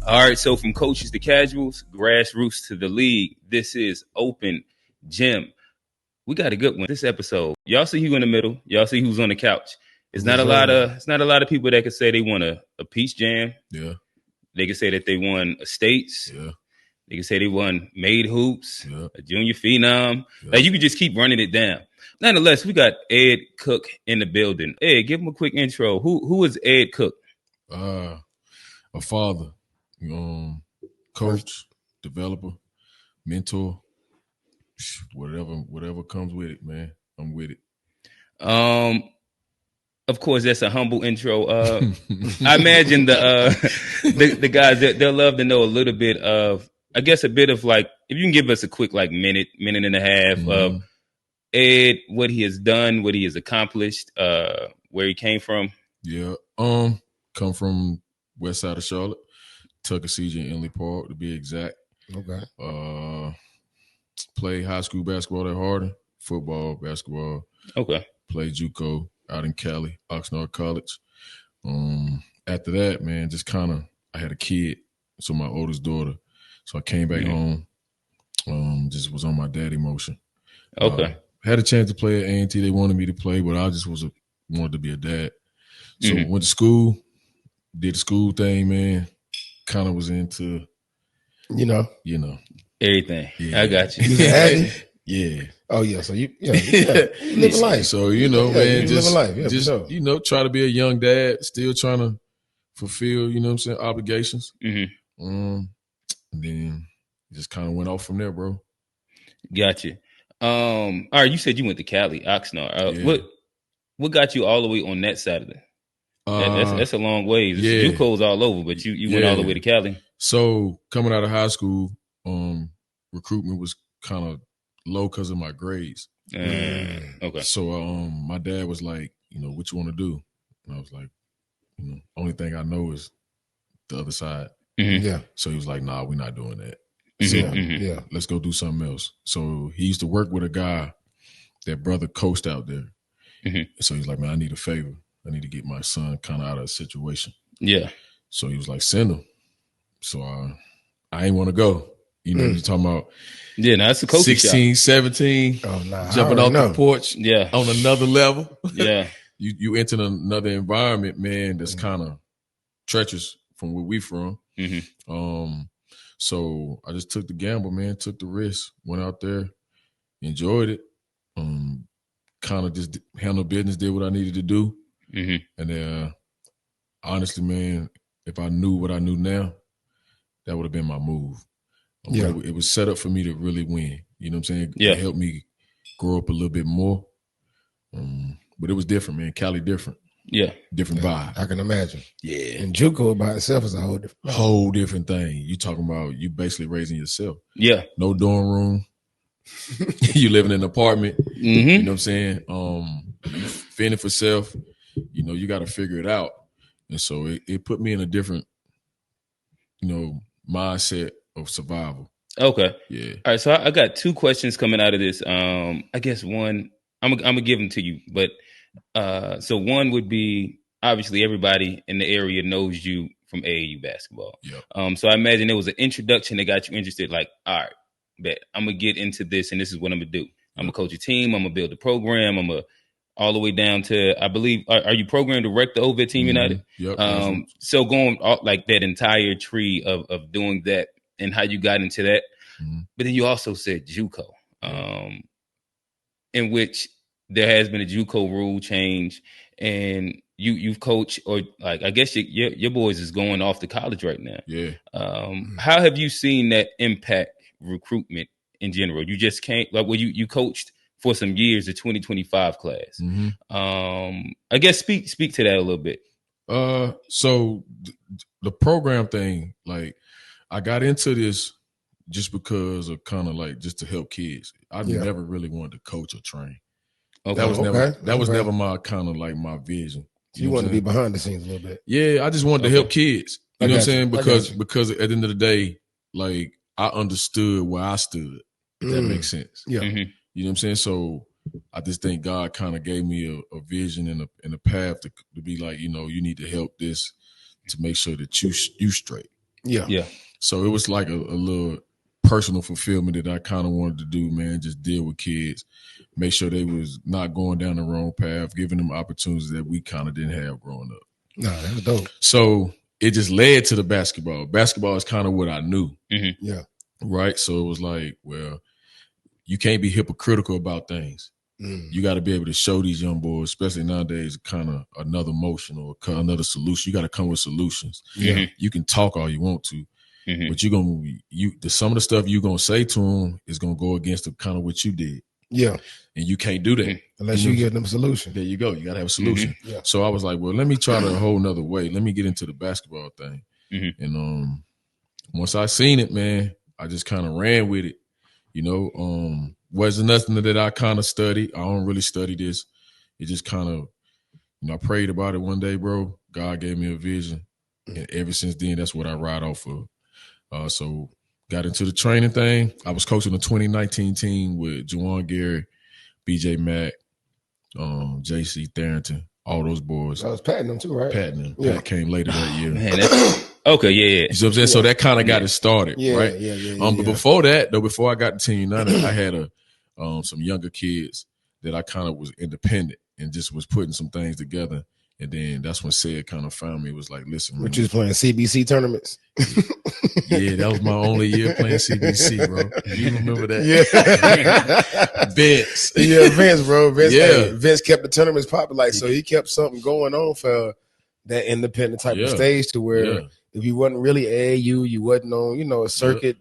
All right, so from coaches to casuals, grassroots to the league, this is Open Gym. We got a good one this episode. Y'all see who in the middle. Y'all see who's on the couch. It's not a lot of people that can say they won a Peach Jam. Yeah. They can say that they won estates. Yeah. They can say they won Made Hoops, Yeah. a Junior Phenom. Yeah. Like you could just keep running it down. Nonetheless, we got Ed Cooke in the building. Ed, give him a quick intro. Who is Ed Cooke? A father, coach, developer, mentor, whatever comes with it, man. I'm with it. Of course, that's a humble intro. I imagine the guys that they'll love to know a little bit of, I guess, a bit of like, if you can give us a quick like minute and a half of Ed, what he has done, what he has accomplished, where he came from. Yeah, come from west side of Charlotte, Tuckasegee and Inley Park to be exact. Okay. Played high school basketball at Hardin, football, basketball. Okay. Played JUCO out in Cali, Oxnard College. After that, man, just kind of, I had a kid, so my oldest daughter. So I came back home, just was on my daddy motion. Okay. Had a chance to play at A&T. They wanted me to play, but I just wanted to be a dad. So went to school, did the school thing, man. Kind of was into, you know. Everything. Yeah. I got you. You was an addict? Yeah. Oh yeah. So you live a life. So man, you live a life. Yeah, just for sure. try to be a young dad, still trying to fulfill, obligations. Mm-hmm. And then just kind of went off from there, bro. Gotcha. All right, you said you went to Cali, Oxnard. Yeah. What got you all the way on that side of it? That's a long way. Yeah. JUCO's all over, but you went all the way to Cali. So coming out of high school, recruitment was kind of low because of my grades. Okay. So my dad was like, what you want to do? And I was like, only thing I know is the other side. Mm-hmm. Yeah. So he was like, nah, we're not doing that. Mm-hmm. So Yeah. let's go do something else. So he used to work with a guy that brother coached out there. Mm-hmm. So he's like, man, I need a favor. I need to get my son kind of out of a situation. Yeah. So he was like, send him. So I ain't want to go. You're talking about that's a coaching 16, 17, jumping off the porch on another level. Yeah. You enter another environment, man, that's kind of treacherous from where we from. Mm-hmm. So I just took the gamble, man, took the risk, went out there, enjoyed it, kind of just handled business, did what I needed to do. Mm-hmm. And honestly, man, if I knew what I knew now, that would have been my move. Yeah. It was set up for me to really win. You know what I'm saying? Yeah. It helped me grow up a little bit more. But it was different, man. Cali different. Yeah. Different vibe. I can imagine. Yeah. And JUCO by itself is a whole different thing. You talking about you basically raising yourself. Yeah. No dorm room. You living in an apartment. Mm-hmm. You know what I'm saying? You fending for self. You got to figure it out. And so it put me in a different, mindset of survival. Okay. Yeah. All right. So I got two questions coming out of this. I guess one, I'm gonna give them to you, but so one would be, obviously everybody in the area knows you from AAU basketball. Yep. So I imagine there was an introduction that got you interested. Like, all right, bet I'm gonna get into this, and this is what I'm gonna do. I'm gonna coach a team. I'm gonna build a program. I'm gonna all the way down to, I believe, are you program director over at Team United? Yep. So going like that entire tree of doing that and how you got into that, but then you also said JUCO, in which there has been a JUCO rule change, and you've coached, or like I guess your boys is going off to college right now. Yeah. How have you seen that impact recruitment in general? You just can't you coached for some years, the 2025 class. I guess speak to that a little bit. So the program thing, like I got into this just because of kind of like just to help kids. I never really wanted to coach or train. Okay. That was never my kind of like my vision. You want to be behind the scenes a little bit. Yeah, I just wanted to help kids. You know what I'm saying? Because at the end of the day, like I understood where I stood. If that makes sense. Yeah. Mm-hmm. You know what I'm saying? So I just think God kind of gave me a vision and a path to be like, you need to help this to make sure that you straight. Yeah. So it was like a little personal fulfillment that I kind of wanted to do, man. Just deal with kids, make sure they was not going down the wrong path, giving them opportunities that we kind of didn't have growing up. No, that was dope. So it just led to the basketball. Basketball is kind of what I knew. Mm-hmm. Yeah. Right. So it was like, well, you can't be hypocritical about things. You got to be able to show these young boys, especially nowadays, kind of another motion or another solution. You got to come with solutions. Yeah. You can talk all you want to, but some of the stuff you're gonna say to them is gonna go against the kind of what you did. Yeah. And you can't do that unless you give them a solution. There you go. You gotta have a solution. Yeah. So I was like, well, let me try a whole nother way. Let me get into the basketball thing. And once I seen it, man, I just kind of ran with it. Wasn't nothing that I kind of studied. I don't really study this. It just kind of, I prayed about it one day, bro. God gave me a vision. And ever since then, that's what I ride off of. So got into the training thing. I was coaching the 2019 team with Juwan Gary, BJ Mack, JC Tharrington, all those boys. I was patting them too, right? Patting them. Yeah. Pat came later that year. Man, okay, yeah. You see what I'm saying? So that kind of got it started, right? Yeah. But before that, though, before I got to Team United, I had some younger kids that I kind of was independent and just was putting some things together. And then that's when Sid kind of found me. It was like, listen, But you was playing CBC tournaments? Yeah, that was my only year playing CBC, bro. You remember that? Yeah. Vince. Yeah, Vince, bro. Vince, Yeah. Vince kept the tournaments popular. So he kept something going on for that independent type of stage to where if you wasn't really AAU, you wasn't on, a circuit,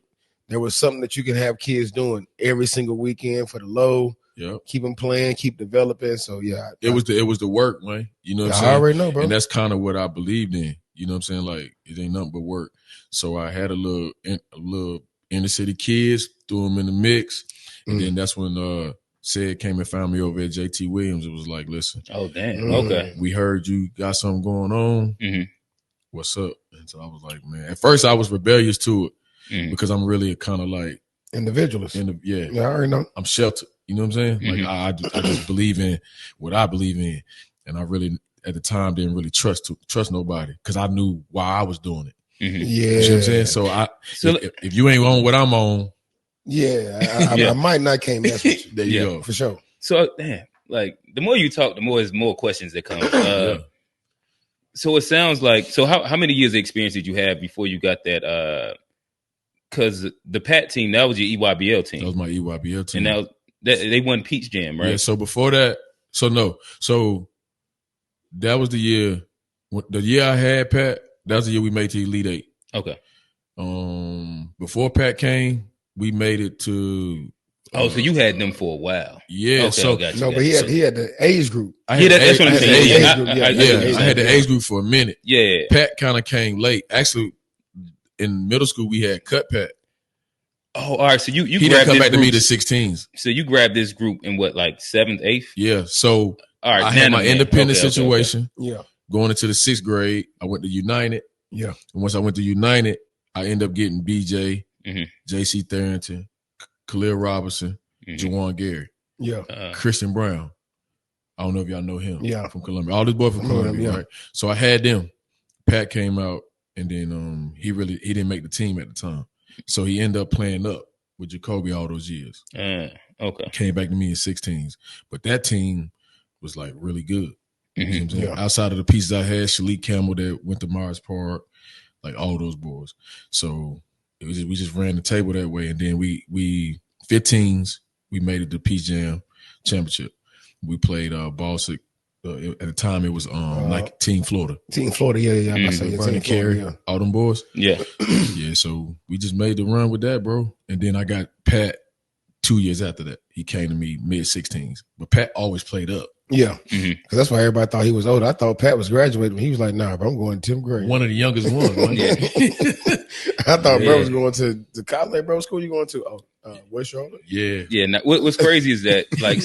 there was something that you could have kids doing every single weekend for the low. Yep. Keep them playing, keep developing. So it was the work, man. You know what I'm saying? I already know, bro. And that's kind of what I believed in. You know what I'm saying? Like it ain't nothing but work. So I had a little inner city kids, threw them in the mix, and then that's when Sid came and found me over at JT Williams. It was like, listen, oh damn, okay, we heard you got something going on. What's up? And so I was like, man. At first I was rebellious to it because I'm really kind of like individualist. Yeah, I already know. I'm sheltered. You know what I'm saying? Like I just believe in what I believe in, and I really at the time didn't really trust nobody because I knew why I was doing it. Yeah, you know what I'm saying. So if you ain't on what I'm on, I might not came mess with you. There you go for sure. So damn, like the more you talk, the more questions that come. So it sounds like how many years of experience did you have before you got that? Because the Pat team, that was your EYBL team. That was my EYBL team, and they won Peach Jam, right? Yeah. So before that, so that was the year. The year I had Pat, that was the year we made to Elite Eight. Okay. Before Pat came, we made it to. So you had them for a while. Yeah. Okay, so but he had the age group. That's what I'm saying. I had the age group for a minute. Yeah. Pat kind of came late. Actually, in middle school we had cut Pat. Oh, all right. So you he didn't come back to me to 16s. So you grabbed this group in what, like 7th, 8th? Yeah. So all right, I had my independent situation. Okay. Yeah. Going into the 6th grade, I went to United. Yeah. And once I went to United, I ended up getting BJ, JC Tharrington, Khalil Robinson, Juwan Gary. Yeah. Christian Brown. I don't know if y'all know him. Yeah. From Columbia. All these boys from Columbia, right? So I had them. Pat came out, and then he didn't make the team at the time. So he ended up playing up with Jacoby all those years. Okay. Came back to me in 16s. But that team was like really good. You know what I'm saying? Outside of the pieces I had, Shalik Campbell that went to Myers Park, like all those boys. So we just ran the table that way. And then we 15s, we made it to Peach Jam Championship. We played Balsic. At the time, it was like Team Florida. Team Florida, yeah. Team Carey, all them boys. Yeah. Yeah, so we just made the run with that, bro. And then I got Pat 2 years after that. He came to me mid-16s. But Pat always played up. Yeah. Because that's why everybody thought he was older. I thought Pat was graduating. He was like, nah, bro, I'm going to 10th grade. One of the youngest ones, man. I thought bro was going to college. Bro, what school you going to? West Charlotte? Yeah. Yeah. Now, what's crazy is that, like,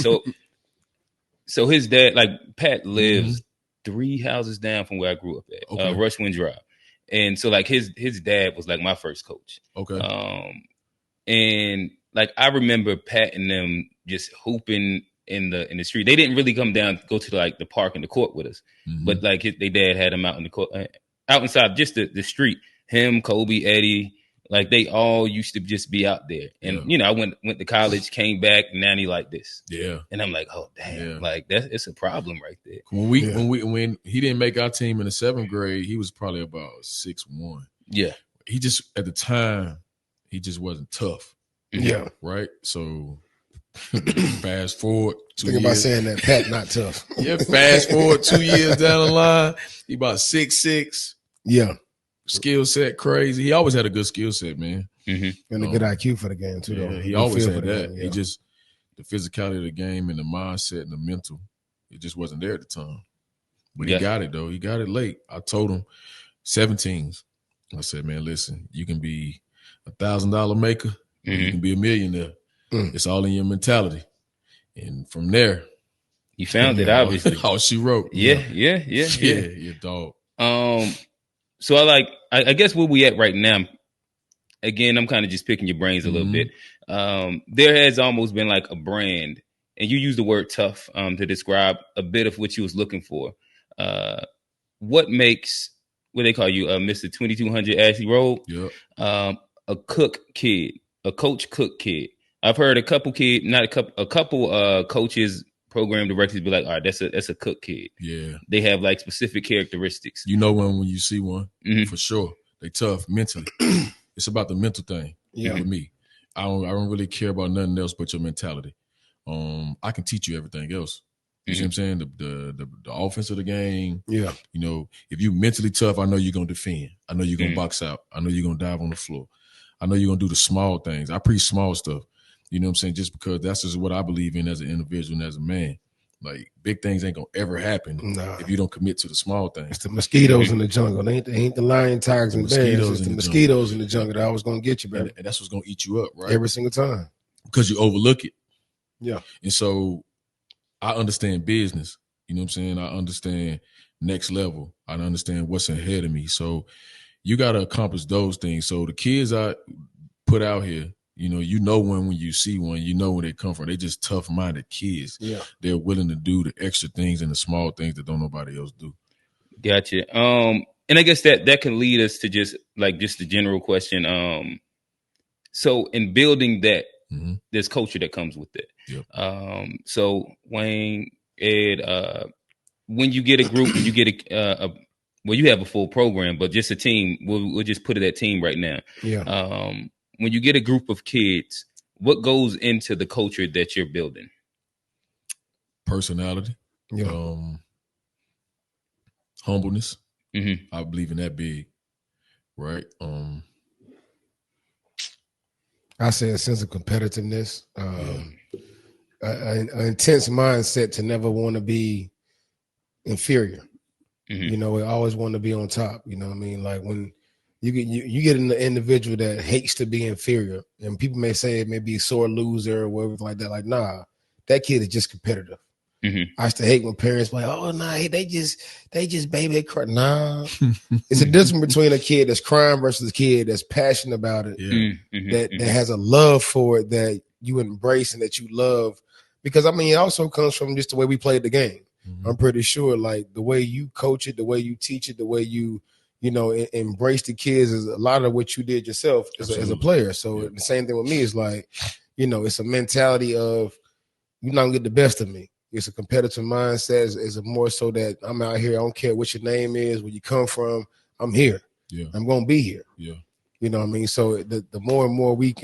so his dad, like Pat lives 3 houses down from where I grew up at, Rushwind Drive. And so like his dad was like my first coach. Okay. And like I remember Pat and them just hooping in the street. They didn't really come down, go to like the park and the court with us. But like their dad had them out in the court, out inside just the street. him, Kobe, Eddie, like they all used to just be out there. And I went to college, came back, and now he like this. Yeah. And I'm like, oh damn, like it's a problem right there. When he didn't make our team in the 7th grade, he was probably about 6'1". Yeah. He just at the time, he just wasn't tough. Yeah. Right. So fast forward 2 years. Think about saying that Pat not tough. Yeah. Fast forward 2 years down the line, he about 6'6". Yeah. Skill set crazy. He always had a good skill set, man. Mm-hmm. And a good IQ for the game too. Yeah, though. he always had that. Game, He just the physicality of the game and the mindset and the mental, it just wasn't there at the time. But he got it though. He got it late. I told him 17s. I said, man, listen, you can be $1,000 maker, you can be a millionaire. It's all in your mentality. And from there, you found it, obviously. All she wrote. Yeah, dog. So I guess where we at right now, again, I'm kind of just picking your brains a little bit. There has almost been like a brand, and you use the word tough to describe a bit of what you was looking for. What makes, what they call you, Mr. 2200 Ashley Road, a Cooke kid, a Coach Cooke kid. I've heard a couple coaches, program directors be like, all right, that's a Cooke kid. Yeah. They have like specific characteristics. You know when you see one, for sure. They tough mentally. It's about the mental thing with me. I don't really care about nothing else but your mentality. I can teach you everything else. You see what I'm saying? The offense of the game. Yeah. You know, if you mentally tough, I know you're gonna defend. I know you're gonna box out. I know you're gonna dive on the floor. I know you're gonna do the small things. I preach small stuff. You know what I'm saying? Just because that's just what I believe in as an individual and as a man. Like, big things ain't gonna ever happen if you don't commit to the small things. It's the mosquitoes in the jungle. They ain't the lion, tigers, and bears. It's the mosquitoes in the jungle that always gonna get you, baby. And that's what's gonna eat you up, right? Every single time. Because you overlook it. Yeah. And so I understand business. You know what I'm saying? I understand next level. I understand what's ahead of me. So you got to accomplish those things. So the kids I put out here, you know when you see one, you know where they come from. They just tough-minded kids. Yeah. They're willing to do the extra things and the small things that don't nobody else do. Gotcha. And I guess that can lead us to just the general question. So in building that, there's culture that comes with it. Yep. So Wayne, Ed, when you get a group, you get you have a full program, but just a team. We'll just put it at team right now. Yeah. When you get a group of kids, what goes into the culture that you're building? Personality, humbleness. I believe in that big, right? I say a sense of competitiveness, an intense mindset to never want to be inferior. We always want to be on top. You know what I mean? Like when you get an individual that hates to be inferior, and people may say it may be a sore loser or whatever like that. Like, nah, that kid is just competitive. I used to hate when parents were like, oh, nah, they just baby cry. Nah, it's a difference between a kid that's crying versus a kid that's passionate about it, that has a love for it that you embrace and that you love. Because, I mean, it also comes from just the way we played the game. I'm pretty sure, like, the way you coach it, the way you teach it, the way you embrace the kids is a lot of what you did yourself as a player. So the same thing with me is like, it's a mentality of you're not going to get the best of me. It's a competitive mindset. It's a more so that I'm out here. I don't care what your name is, where you come from. I'm here. Yeah. I'm going to be here. Yeah. You know what I mean? So the more and more you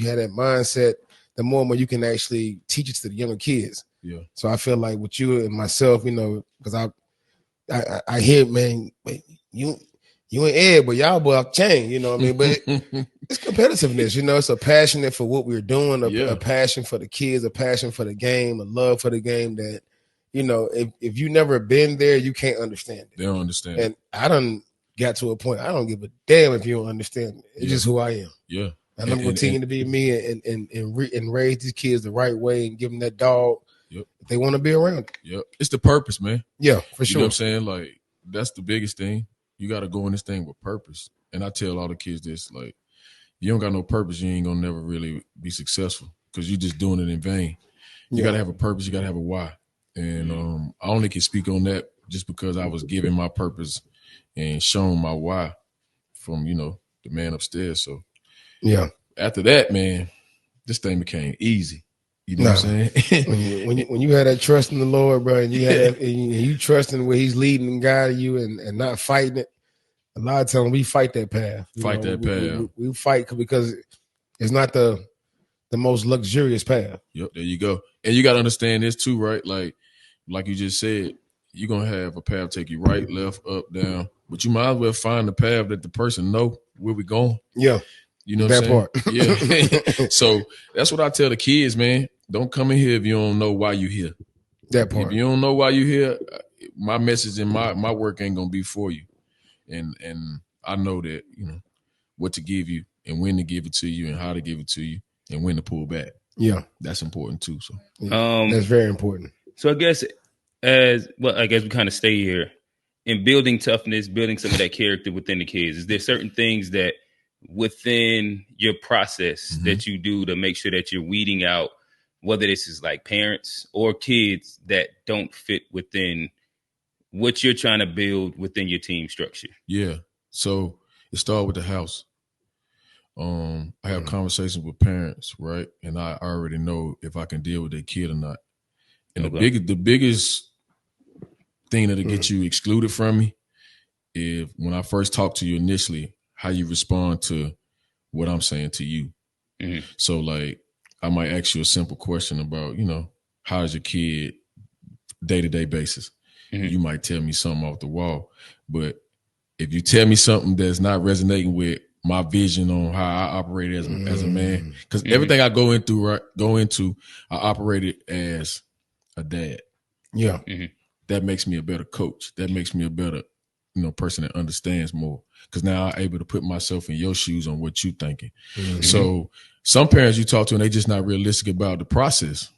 have that mindset, the more and more you can actually teach it to the younger kids. Yeah. So I feel like with you and myself, because I hear, man, you and Ed, but y'all boy off chain, you know what I mean? But it's competitiveness, it's a passion for what we're doing, a passion for the kids, a passion for the game, a love for the game that, if you never been there, you can't understand it. They don't understand. And I done got to a point, I don't give a damn if you don't understand it. It's just who I am. Yeah. And I'm going to continue to be me and raise these kids the right way and give them that dog. Yep. If they want to be around it. Yep. It's the purpose, man. Yeah, for sure. You know what I'm saying? Like, that's the biggest thing. You got to go in this thing with purpose. And I tell all the kids this, like, you don't got no purpose, you ain't going to never really be successful because you're just doing it in vain. You got to have a purpose. You got to have a why. And I only can speak on that just because I was given my purpose and shown my why from, the man upstairs. So yeah. After that, man, this thing became easy. You know what I'm saying? when you had that trust in the Lord, bro, and you had that, and you trusting where He's leading and guiding you, and not fighting it. A lot of times we fight that path. We fight because it's not the most luxurious path. Yep, there you go. And you got to understand this too, right? Like you just said, you're gonna have a path take you right, left, up, down, but you might as well find the path that the person know where we going. Yeah. You know what I'm saying? Yeah. So that's what I tell the kids, man. Don't come in here if you don't know why you here. That part. If you don't know why you here, my message and my work ain't gonna be for you. And I know that, what to give you and when to give it to you and how to give it to you and when to pull back. Yeah. That's important too. So that's very important. So I guess we kind of stay here in building toughness, building some of that character within the kids. Is there certain things that within your process that you do to make sure that you're weeding out, whether this is like parents or kids that don't fit within what you're trying to build within your team structure? Yeah. So it started with the house. I have conversations with parents, right? And I already know if I can deal with their kid or not. And the biggest thing that'll get you excluded from me is when I first talk to you initially, how you respond to what I'm saying to you. Mm-hmm. So like, I might ask you a simple question about, how's your kid day-to-day basis? Mm-hmm. You might tell me something off the wall, but if you tell me something that's not resonating with my vision on how I operate as a man, because everything I go into, I operated as a dad. Yeah. Mm-hmm. That makes me a better coach. That makes me a better, person that understands more. Because now I'm able to put myself in your shoes on what you're thinking. Mm-hmm. So some parents you talk to, and they just not realistic about the process,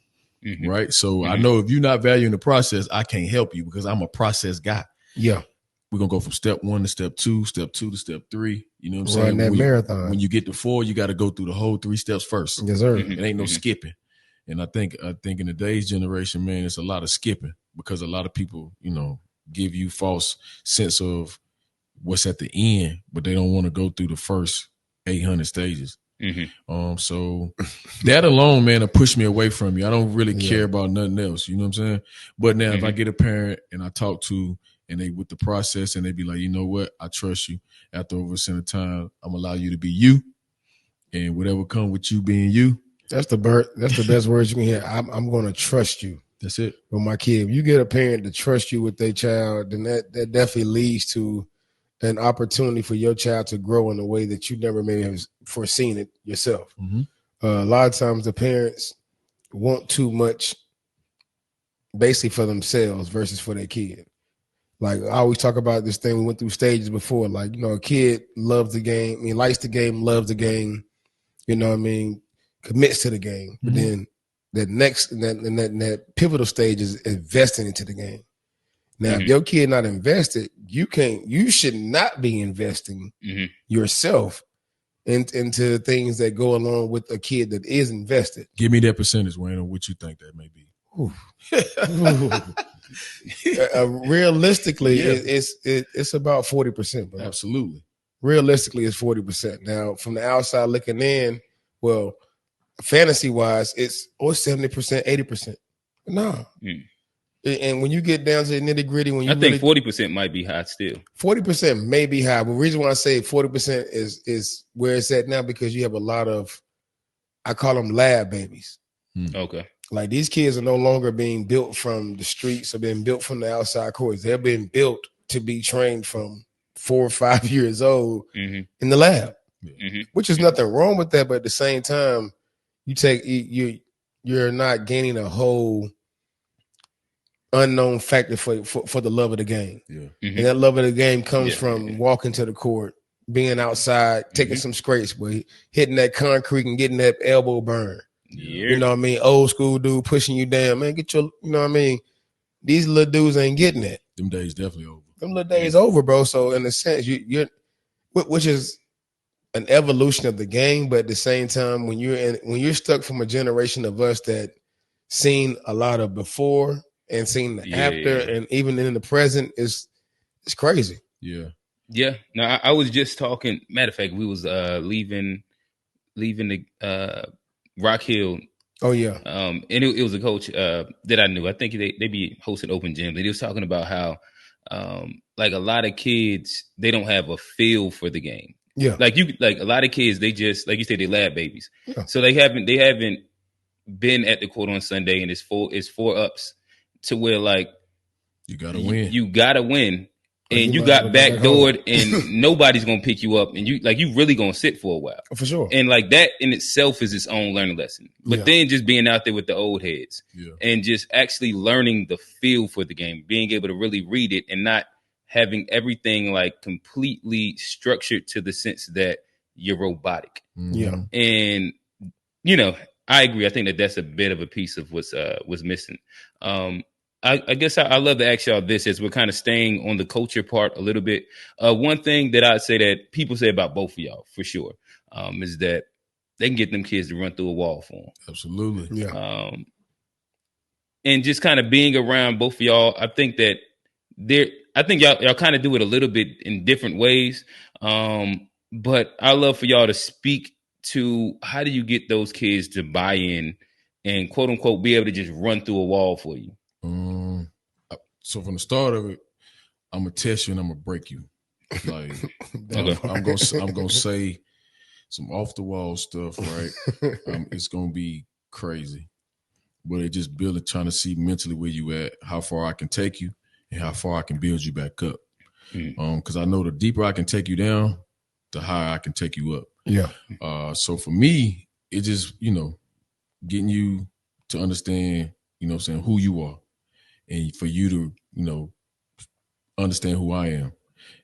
right? So I know if you're not valuing the process, I can't help you because I'm a process guy. Yeah. We're going to go from step 1 to step 2 to step 3. You know what I'm saying? Run that marathon. When you get to 4, you got to go through the whole 3 steps first. Yes, sir. It ain't no skipping. And I think in today's generation, man, it's a lot of skipping because a lot of people, give you false sense of what's at the end, but they don't want to go through the first 800 stages. Mm-hmm. So that alone, man, will push me away from you. I don't really care about nothing else. You know what I'm saying? But now if I get a parent and I talk to, and they with the process and they be like, you know what? I trust you. After over a certain time, I'm gonna allow you to be you, and whatever come with you being you. That's the best words you can hear. I'm going to trust you. That's it. With my kid, if you get a parent to trust you with their child, then that definitely leads to an opportunity for your child to grow in a way that you never may have foreseen it yourself. Mm-hmm. A lot of times the parents want too much basically for themselves versus for their kid. Like I always talk about this thing, we went through stages before, like, a kid loves the game, likes the game, loves the game, commits to the game. But then that next, that pivotal stage is investing into the game. Now, if your kid not invested, you should not be investing yourself into things that go along with a kid that is invested. Give me that percentage, Wayne, on what you think that may be. Realistically, it's about 40%. Bro. Absolutely. Realistically, it's 40%. Now, from the outside looking in, well, fantasy-wise, it's 70%, 80%. No. And when you get down to the nitty-gritty, I think 40% might be high still. 40% may be high. But the reason why I say 40% is where it's at now because you have a lot of, I call them lab babies. Okay. Like these kids are no longer being built from the streets or being built from the outside courts. They're being built to be trained from 4 or 5 years old in the lab, which is nothing wrong with that. But at the same time, you're not gaining a whole unknown factor for the love of the game. Yeah. And that love of the game comes from walking to the court, being outside, taking some scrapes, but hitting that concrete and getting that elbow burn. Yeah. You know what I mean? Old school dude pushing you down, man. Get your, you know what I mean? These little dudes ain't getting it. Them days definitely over. Them little days over, bro. So in a sense, you're which is an evolution of the game, but at the same time, when you're stuck from a generation of us that seen a lot of before and seen the after, and even in the present, it's crazy. Yeah. Yeah. No, I was just talking. Matter of fact, we was leaving the Rock Hill. Oh yeah. And it was a coach that I knew. I think they be hosting open gyms. And he was talking about how like a lot of kids, they don't have a feel for the game. Yeah. Like a lot of kids, they just, like you said, they lab babies. Yeah. So they haven't been at the court on Sunday, and it's four ups to where like you gotta win. You gotta win. And you got backdoored, and nobody's gonna pick you up, and you really gonna sit for a while. For sure. And like that in itself is its own learning lesson. But then just being out there with the old heads and just actually learning the feel for the game, being able to really read it and not having everything like completely structured to the sense that you're robotic. Yeah. And I agree. I think that's a bit of a piece of what's missing. I guess I love to ask y'all this as we're kind of staying on the culture part a little bit. One thing that I'd say that people say about both of y'all for sure is that they can get them kids to run through a wall for them. Absolutely. Yeah. And just kind of being around both of y'all, I think that I think y'all kind of do it a little bit in different ways. But I love for y'all to speak to how do you get those kids to buy in and quote unquote be able to just run through a wall for you. So from the start of it, I'm gonna test you and I'm gonna break you. Like I'm gonna say some off the wall stuff, right? It's gonna be crazy, but it just building, trying to see mentally where you at, how far I can take you, and how far I can build you back up. Because I know the deeper I can take you down, the higher I can take you up. Yeah. So for me, it just getting you to understand, who you are. And for you to, understand who I am.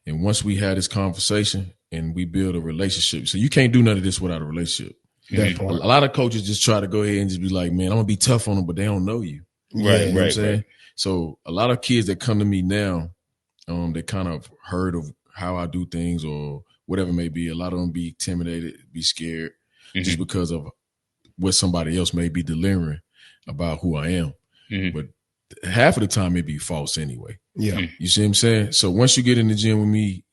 And once we had this conversation and we build a relationship, so you can't do none of this without a relationship. A lot of coaches just try to go ahead and just be like, man, I'm going to be tough on them, but they don't know you. Right, you know what I'm saying? So a lot of kids that come to me now, they kind of heard of how I do things or whatever it may be. A lot of them be intimidated, be scared just because of what somebody else may be delivering about who I am. But half of the time it be false anyway. Yeah. You see what I'm saying? So once you get in the gym with me,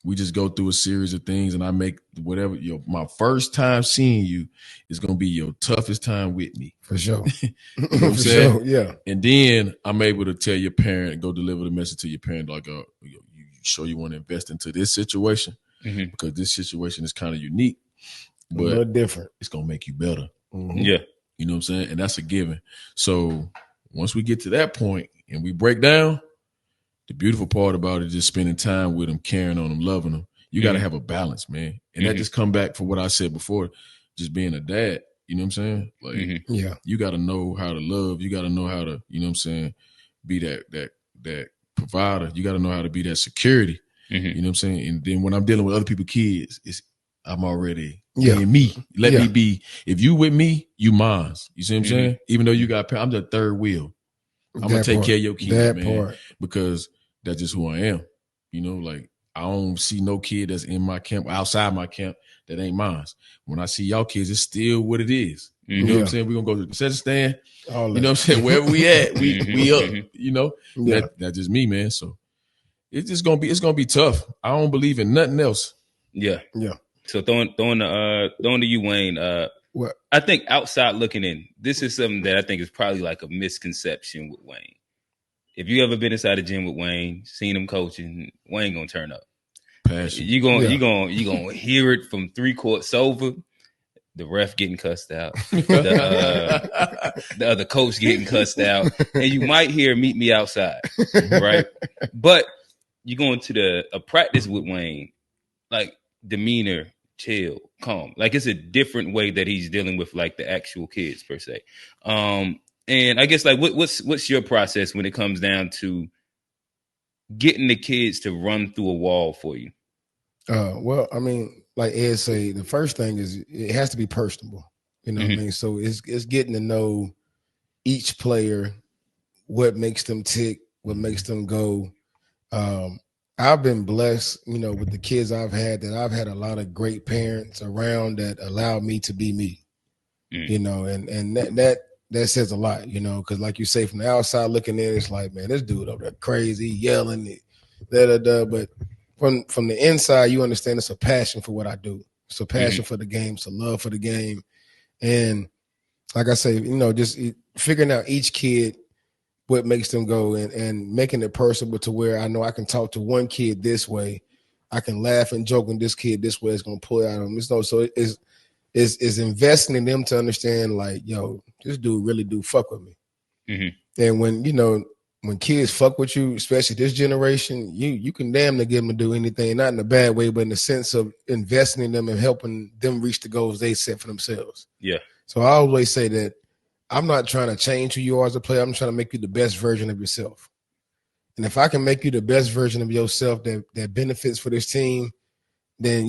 we just go through a series of things and I make whatever my first time seeing you is going to be your toughest time with me. For sure. You know what I'm saying? Sure, yeah. And then I'm able to tell your parent, go deliver the message to your parent, like, you sure you want to invest into this situation? Because this situation is kind of unique, but a little different. It's going to make you better. Yeah. You know what I'm saying? And that's a given. So once we get to that point and we break down, the beautiful part about it is just spending time with them, caring on them, loving them. You got to have a balance, man. And that just come back for what I said before, just being a dad. You know what I'm saying? Like, you got to know how to love. You got to know how to, you know what I'm saying, be that provider. You got to know how to be that security. You know what I'm saying? And then when I'm dealing with other people's kids, I'm already being me. Let me be. If you with me, you mine. You see what I'm saying? Even though you got, I'm the third wheel. I'm going to take care of your kid, man. Because that's just who I am. Like I don't see no kid that's in my camp, outside my camp, that ain't mine. When I see y'all kids, it's still what it is. You know what I'm saying? We're going to go to the center stand. You know what I'm saying? Wherever we at, we up. That's just me, man. So it's just going to be tough. I don't believe in nothing else. Yeah. Yeah. So throwing to you, Wayne. What? I think outside looking in, this is something that I think is probably like a misconception with Wayne. If you ever been inside a gym with Wayne, seen him coaching, Wayne gonna turn up. Passion. You gonna hear it from 3 courts over. The ref getting cussed out, the other coach getting cussed out, and you might hear "Meet me outside," right? But you go into a practice with Wayne, like demeanor, chill, calm. Like it's a different way that he's dealing with like the actual kids per se. And I guess like what's your process when it comes down to getting the kids to run through a wall for you? Well, I mean, like Ed say, the first thing is it has to be personable. You know what I mean? So it's getting to know each player, what makes them tick, what makes them go. I've been blessed, with the kids I've had, that I've had a lot of great parents around that allow me to be me, and that says a lot, because like you say, from the outside looking in, it's like, man, this dude over there crazy, yelling, but from the inside, you understand it's a passion for what I do. It's a passion for the game. It's a love for the game. And like I say, just figuring out each kid, what makes them go and making it personable to where I know I can talk to one kid this way. I can laugh and joke with this kid this way. It's going to pull out of them. So it's investing in them to understand, like, yo, this dude really do fuck with me. And when kids fuck with you, especially this generation, you can damn near get them to do anything, not in a bad way, but in the sense of investing in them and helping them reach the goals they set for themselves. Yeah. So I always say that I'm not trying to change who you are as a player. I'm trying to make you the best version of yourself. And if I can make you the best version of yourself that benefits for this team, then,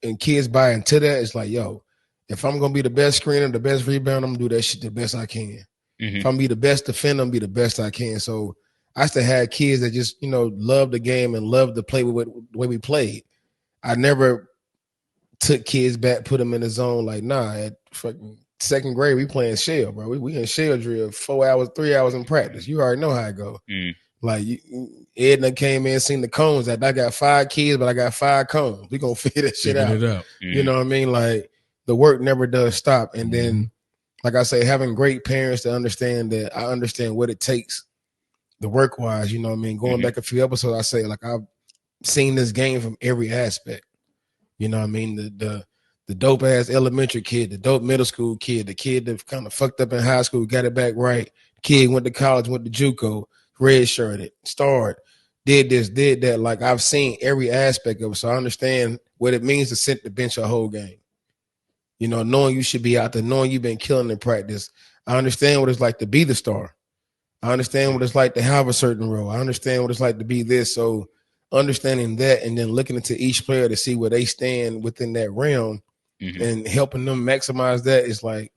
and kids buy into that, it's like, yo, if I'm going to be the best screener, the best rebounder, I'm going to do that shit the best I can. If I'm going to be the best defender, I'm going to be the best I can. So I still had kids that just, love the game and love to play with the way we played. I never took kids back, put them in the zone like, nah, at fucking second grade, we playing shell, bro. We in shell drill 4 hours, 3 hours in practice. You already know how it go. Like, Edna came in, seen the cones. That I got 5 kids, but I got 5 cones. We gonna figure that shit out. You know what I mean? Like, the work never does stop. And then, like I say, having great parents to understand that I understand what it takes, the work wise. You know what I mean? Going back a few episodes, I say, like, I've seen this game from every aspect. You know what I mean? The dope ass elementary kid, the dope middle school kid, the kid that kind of fucked up in high school, got it back right. The kid went to college, went to JUCO, red shirted, starred, did this, did that. Like, I've seen every aspect of it, so I understand what it means to sit the bench a whole game. Knowing you should be out there, knowing you've been killing in practice. I understand what it's like to be the star. I understand what it's like to have a certain role. I understand what it's like to be this. So understanding that and then looking into each player to see where they stand within that realm and helping them maximize that is like,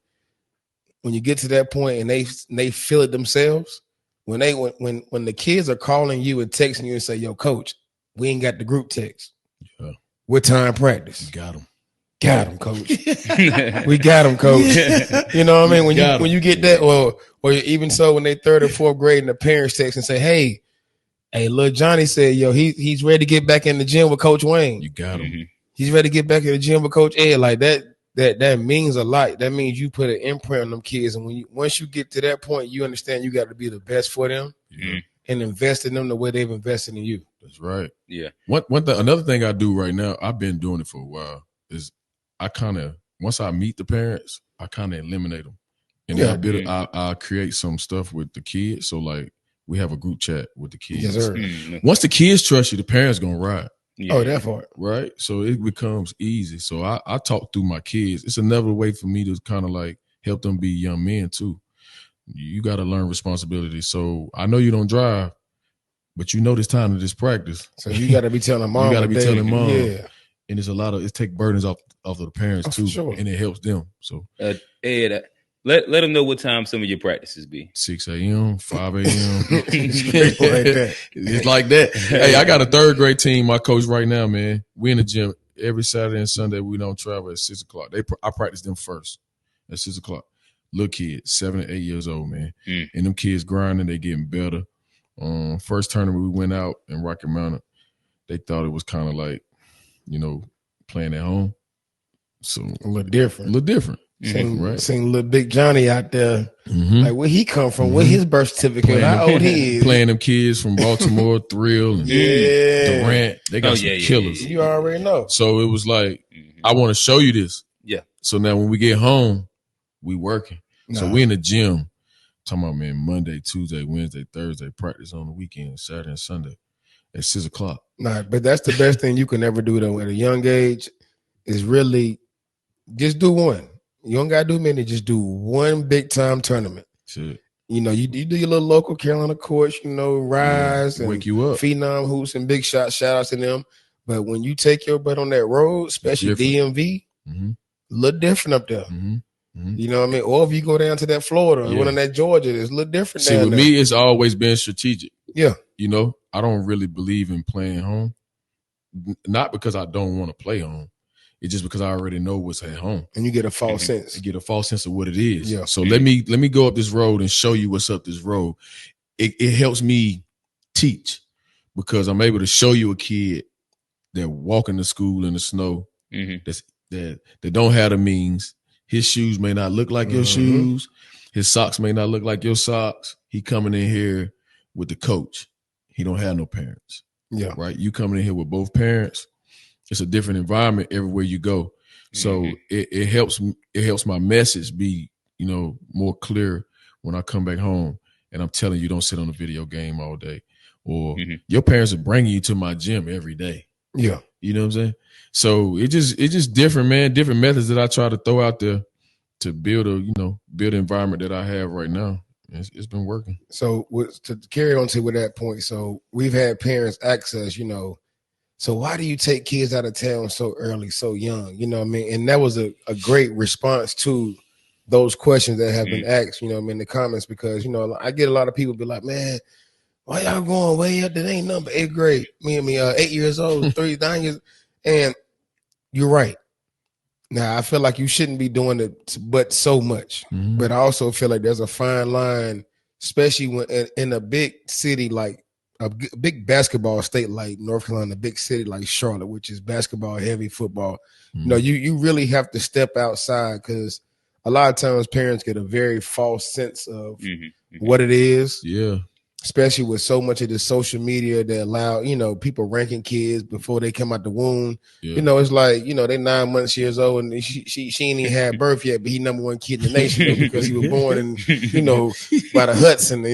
when you get to that point and they feel it themselves, when the kids are calling you and texting you and say, yo, coach, we ain't got the group text. Yeah. What time practice? You got them. Got him, coach. We got him, coach. You know what I mean? When you get that, or even so, when they 3rd or 4th grade and the parents text and say, hey, little Johnny said, yo, he's ready to get back in the gym with Coach Wayne. You got him. He's ready to get back in the gym with Coach Ed. Like, that means a lot. That means you put an imprint on them kids. And once you get to that point, you understand you got to be the best for them and invest in them the way they've invested in you. That's right. Yeah. Another thing I do right now, I've been doing it for a while, is I kind of, once I meet the parents, I kind of eliminate them. And then I create some stuff with the kids. So, like, we have a group chat with the kids. Yes, sir. Once the kids trust you, the parents going to ride. Yeah. Oh, that part. Right? So it becomes easy. So I talk through my kids. It's another way for me to kind of, like, help them be young men, too. You got to learn responsibility. So I know you don't drive, but you know this time of this practice. So you got to be telling mom. You got to be telling mom. Yeah. And it's it take burdens off of the parents too, sure. and it helps them. So Ed, let them know what time some of your practices be. 6 a.m., 5 a.m. It's like that. Hey, I got a 3rd grade team. My coach right now, man. We in the gym every Saturday and Sunday. We don't travel at 6 o'clock. I practice them first at 6 o'clock. Little kids, 7 to 8 years old, man. And them kids grinding, they getting better. First tournament we went out in Rocky Mountain, they thought it was kind of like, playing at home. So a little different. Seeing little Big Johnny out there. Like, where he come from? Where his birth certificate? How old he is? Playing them kids from Baltimore, Thrill, and Durant. They got some killers. You already know. So it was like, I want to show you this. Yeah. So now when we get home, we working. So we in the gym. Talking about, man, Monday, Tuesday, Wednesday, Thursday, practice on the weekend, Saturday and Sunday at 6 o'clock. Nah, but that's the best thing you can ever do, though, at a young age, is really just do one. You don't got to do many. Just do one big-time tournament. Shit. You do your little local Carolina courts, Rise and wake you up. Phenom Hoops and Big Shot. Shout-outs to them. But when you take your butt on that road, especially DMV, a little different up there. You know what I mean? Or if you go down to that Florida or one in that Georgia, it's a little different. See, with me, it's always been strategic. Yeah. I don't really believe in playing home. Not because I don't want to play home. It's just because I already know what's at home. And you get a false sense. You get a false sense of what it is. Yeah. So let me go up this road and show you what's up this road. It helps me teach because I'm able to show you a kid that walking to school in the snow, that don't have the means. His shoes may not look like your shoes. His socks may not look like your socks. He coming in here with the coach. He don't have no parents. Yeah. Right. You coming in here with both parents. It's a different environment everywhere you go. So it helps my message be, more clear when I come back home and I'm telling you, don't sit on a video game all day. Or your parents are bringing you to my gym every day. Yeah. You know what I'm saying? So it's just different, man. Different methods that I try to throw out there to build an environment that I have right now. It's been working. So to carry on to with that point, so we've had parents ask us, so why do you take kids out of town so early, so young? You know what I mean? And that was a great response to those questions that have been asked, in the comments, because, I get a lot of people be like, man, why y'all going way up? That ain't number 8th grade. Me, 8 years old, 39 years. And you're right. Now, I feel like you shouldn't be doing it, but so much. But I also feel like there's a fine line, especially when in a big city like a big basketball state like North Carolina, a big city like Charlotte, which is basketball heavy, football. You really have to step outside, because a lot of times parents get a very false sense of what it is. Yeah. Especially with so much of the social media that allow, people ranking kids before they come out the womb. Yeah. It's like, they 9 months years old and she ain't even had birth yet, but he number one kid in the nation because he was born in, by the Hudson.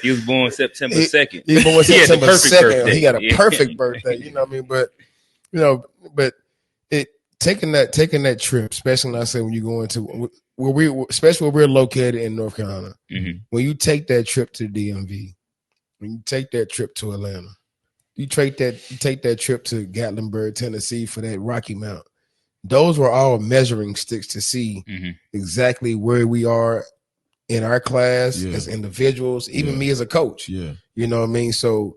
He was born September 2nd. He was born September 2nd. He got a perfect birthday. You know what I mean? But taking that trip, especially when I say when you go into especially where we're located in North Carolina, when you take that trip to the DMV, when you take that trip to Atlanta, you take that trip to Gatlinburg, Tennessee for that Rocky Mount. Those were all measuring sticks to see exactly where we are in our class as individuals, even me as a coach. Yeah. You know what I mean? So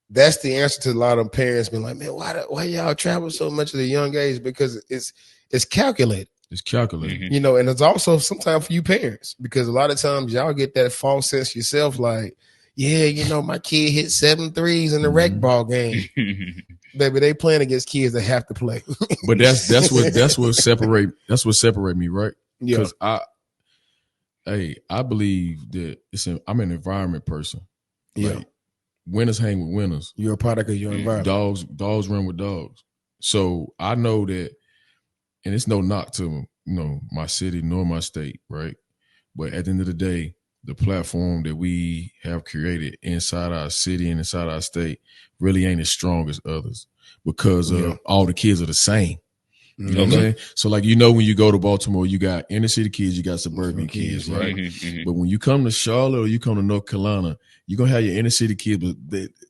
that's the answer to a lot of parents being like, man, why y'all travel so much at a young age? Because it's calculated. It's calculated. And it's also sometimes for you parents, because a lot of times y'all get that false sense yourself, like, my kid hit 7 threes in the rec ball game. Baby, they playing against kids that have to play. But that's what separate me, right? Yeah. Because I believe that I'm an environment person. Yeah. Like, winners hang with winners. You're a product of your environment. Dogs run with dogs. So I know that, and it's no knock to my city nor my state, right? But at the end of the day, the platform that we have created inside our city and inside our state really ain't as strong as others, because all the kids are the same. You know what I'm saying? So like, when you go to Baltimore, you got inner city kids, you got suburban kids, right? But when you come to Charlotte or you come to North Carolina, you're going to have your inner city kids,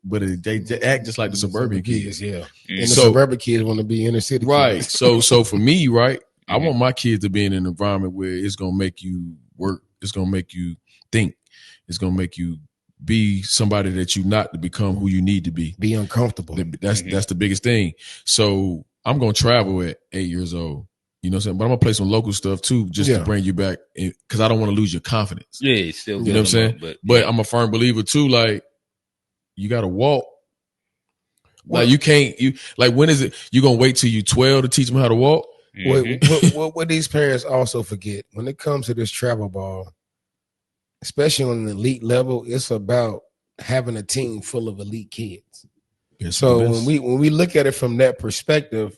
but they act just like the suburban kids. Yeah. And the suburban kids want to be inner city kids. Right. So for me, right, I want my kids to be in an environment where it's going to make you work. It's going to make you think. It's going to make you be somebody that you not to become who you need to be. Be uncomfortable. That's the biggest thing. So I'm going to travel at 8 years old. You know what I'm saying? But I'm going to play some local stuff too, just to bring you back, because I don't want to lose your confidence. Yeah, it's still you know what I'm saying? But I'm a firm believer too, like, you got to walk. Like, when is it? You going to wait till you 12 to teach them how to walk? What these parents also forget, when it comes to this travel ball, especially on an elite level, it's about having a team full of elite kids. Yes, so when we look at it from that perspective,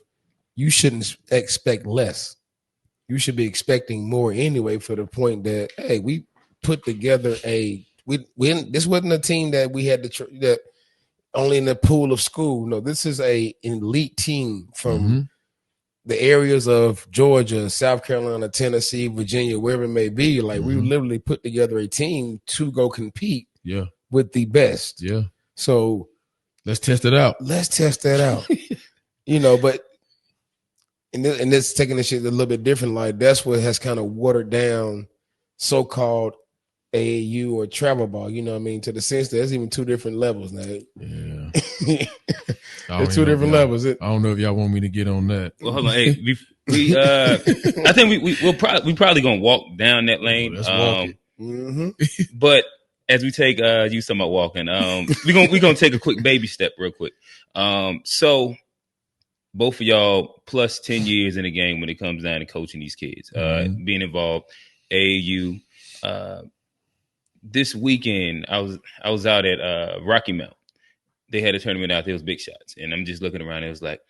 you shouldn't expect less. You should be expecting more anyway, for the point that, hey, we put together this wasn't a team that we had that only in the pool of school. No, this is an elite team from the areas of Georgia, South Carolina, Tennessee, Virginia, wherever it may be. Like, we literally put together a team to go compete with the best. Yeah. So let's test it out. Let's test that out. But and this taking this shit a little bit different. Like, that's what has kind of watered down so-called AAU or travel ball. You know what I mean? To the sense that there's even 2 different levels now. Yeah. There's 2 different levels. I don't know if y'all want me to get on that. Well, hold on. Hey, I think we probably gonna walk down that lane. Let's walk it. But as we take you talking about walking, we're gonna take a quick baby step real quick. So both of y'all plus 10 years in the game when it comes down to coaching these kids, being involved. AAU. This weekend I was out at Rocky Mount. They had a tournament out there, it was big shots. And I'm just looking around, it was like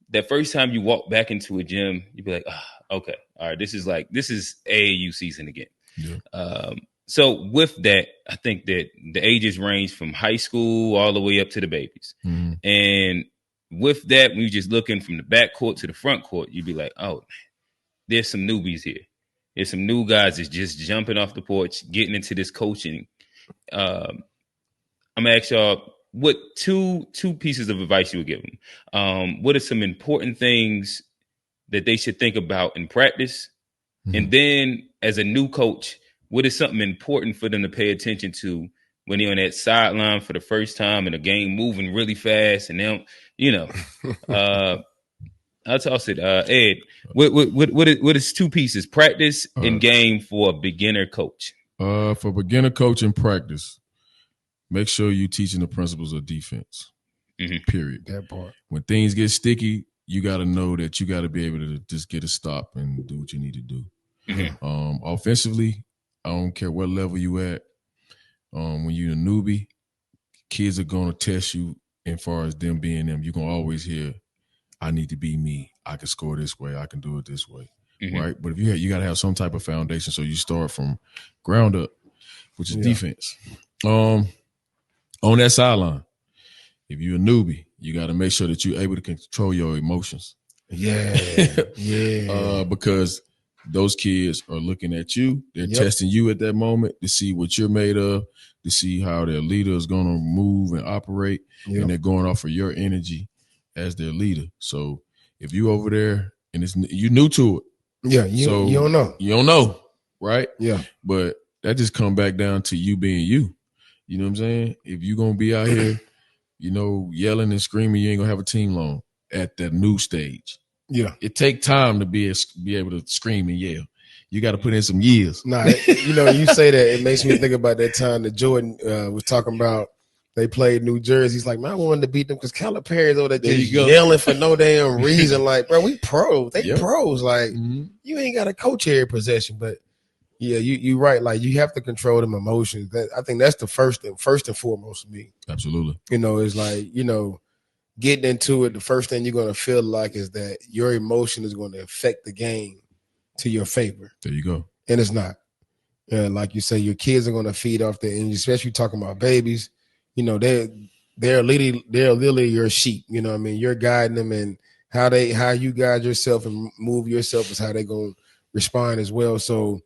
that first time you walk back into a gym, you'd be like, okay, all right, this is AAU season again. Yeah. So with that, I think that the ages range from high school all the way up to the babies. Mm-hmm. And with that, when you're just looking from the back court to the front court, you'd be like, oh, there's some newbies here. There's some new guys that's just jumping off the porch, getting into this coaching. I'm going to ask y'all, what two pieces of advice you would give them? What are some important things that they should think about in practice? Mm-hmm. And then as a new coach, what is something important for them to pay attention to when they're on that sideline for the first time and a game moving really fast and them, I'll toss it. Ed, what is two pieces, practice and game for a beginner coach? For beginner coaching practice, make sure you're teaching the principles of defense, period. That part. When things get sticky, you got to know that you got to be able to just get a stop and do what you need to do. Mm-hmm. Offensively, I don't care what level you at. When you're a newbie, kids are going to test you as far as them being them. You're going to always hear, I need to be me. I can score this way. I can do it this way, right? But if you got to have some type of foundation, so you start from ground up, which is defense. On that sideline, if you're a newbie, you got to make sure that you're able to control your emotions. Yeah. Because those kids are looking at you. They're testing you at that moment to see what you're made of, to see how their leader is going to move and operate, and they're going off of your energy as their leader. So if you over there and you're new to it, you don't know. You don't know, right? Yeah. But that just come back down to you being you. You know what I'm saying? If you're going to be out here, yelling and screaming, you ain't going to have a team long at the new stage. Yeah. It take time to be able to scream and yell. You got to put in some years. Nah, you say that, it makes me think about that time that Jordan was talking about. They played New Jersey. He's like, man, I wanted to beat them because Calipari's over there just yelling for no damn reason. Like, bro, we pros. They pros. Like, you ain't got to coach every possession. But, yeah, you're right. Like, you have to control them emotions. I think that's the first and foremost to me. Absolutely. It's like, getting into it, the first thing you're going to feel like is that your emotion is going to affect the game to your favor. There you go. And it's not. Like you say, your kids are going to feed off that. And especially talking about babies, they're literally your sheep. You know what I mean? You're guiding them, and how you guide yourself and move yourself is how they're going to respond as well. So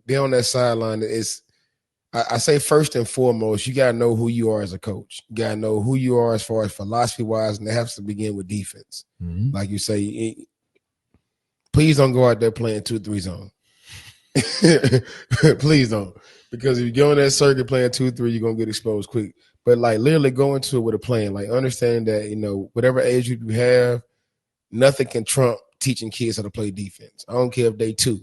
be on that sideline. I say first and foremost, you got to know who you are as a coach. You got to know who you are as far as philosophy-wise, and that has to begin with defense. Mm-hmm. Like you say, please don't go out there playing 2-3 zone. Please don't. Because if you go in that circuit playing 2-3, you're going to get exposed quick. But, like, literally go into it with a plan. Like, understand that, whatever age you have, nothing can trump teaching kids how to play defense. I don't care if they 2.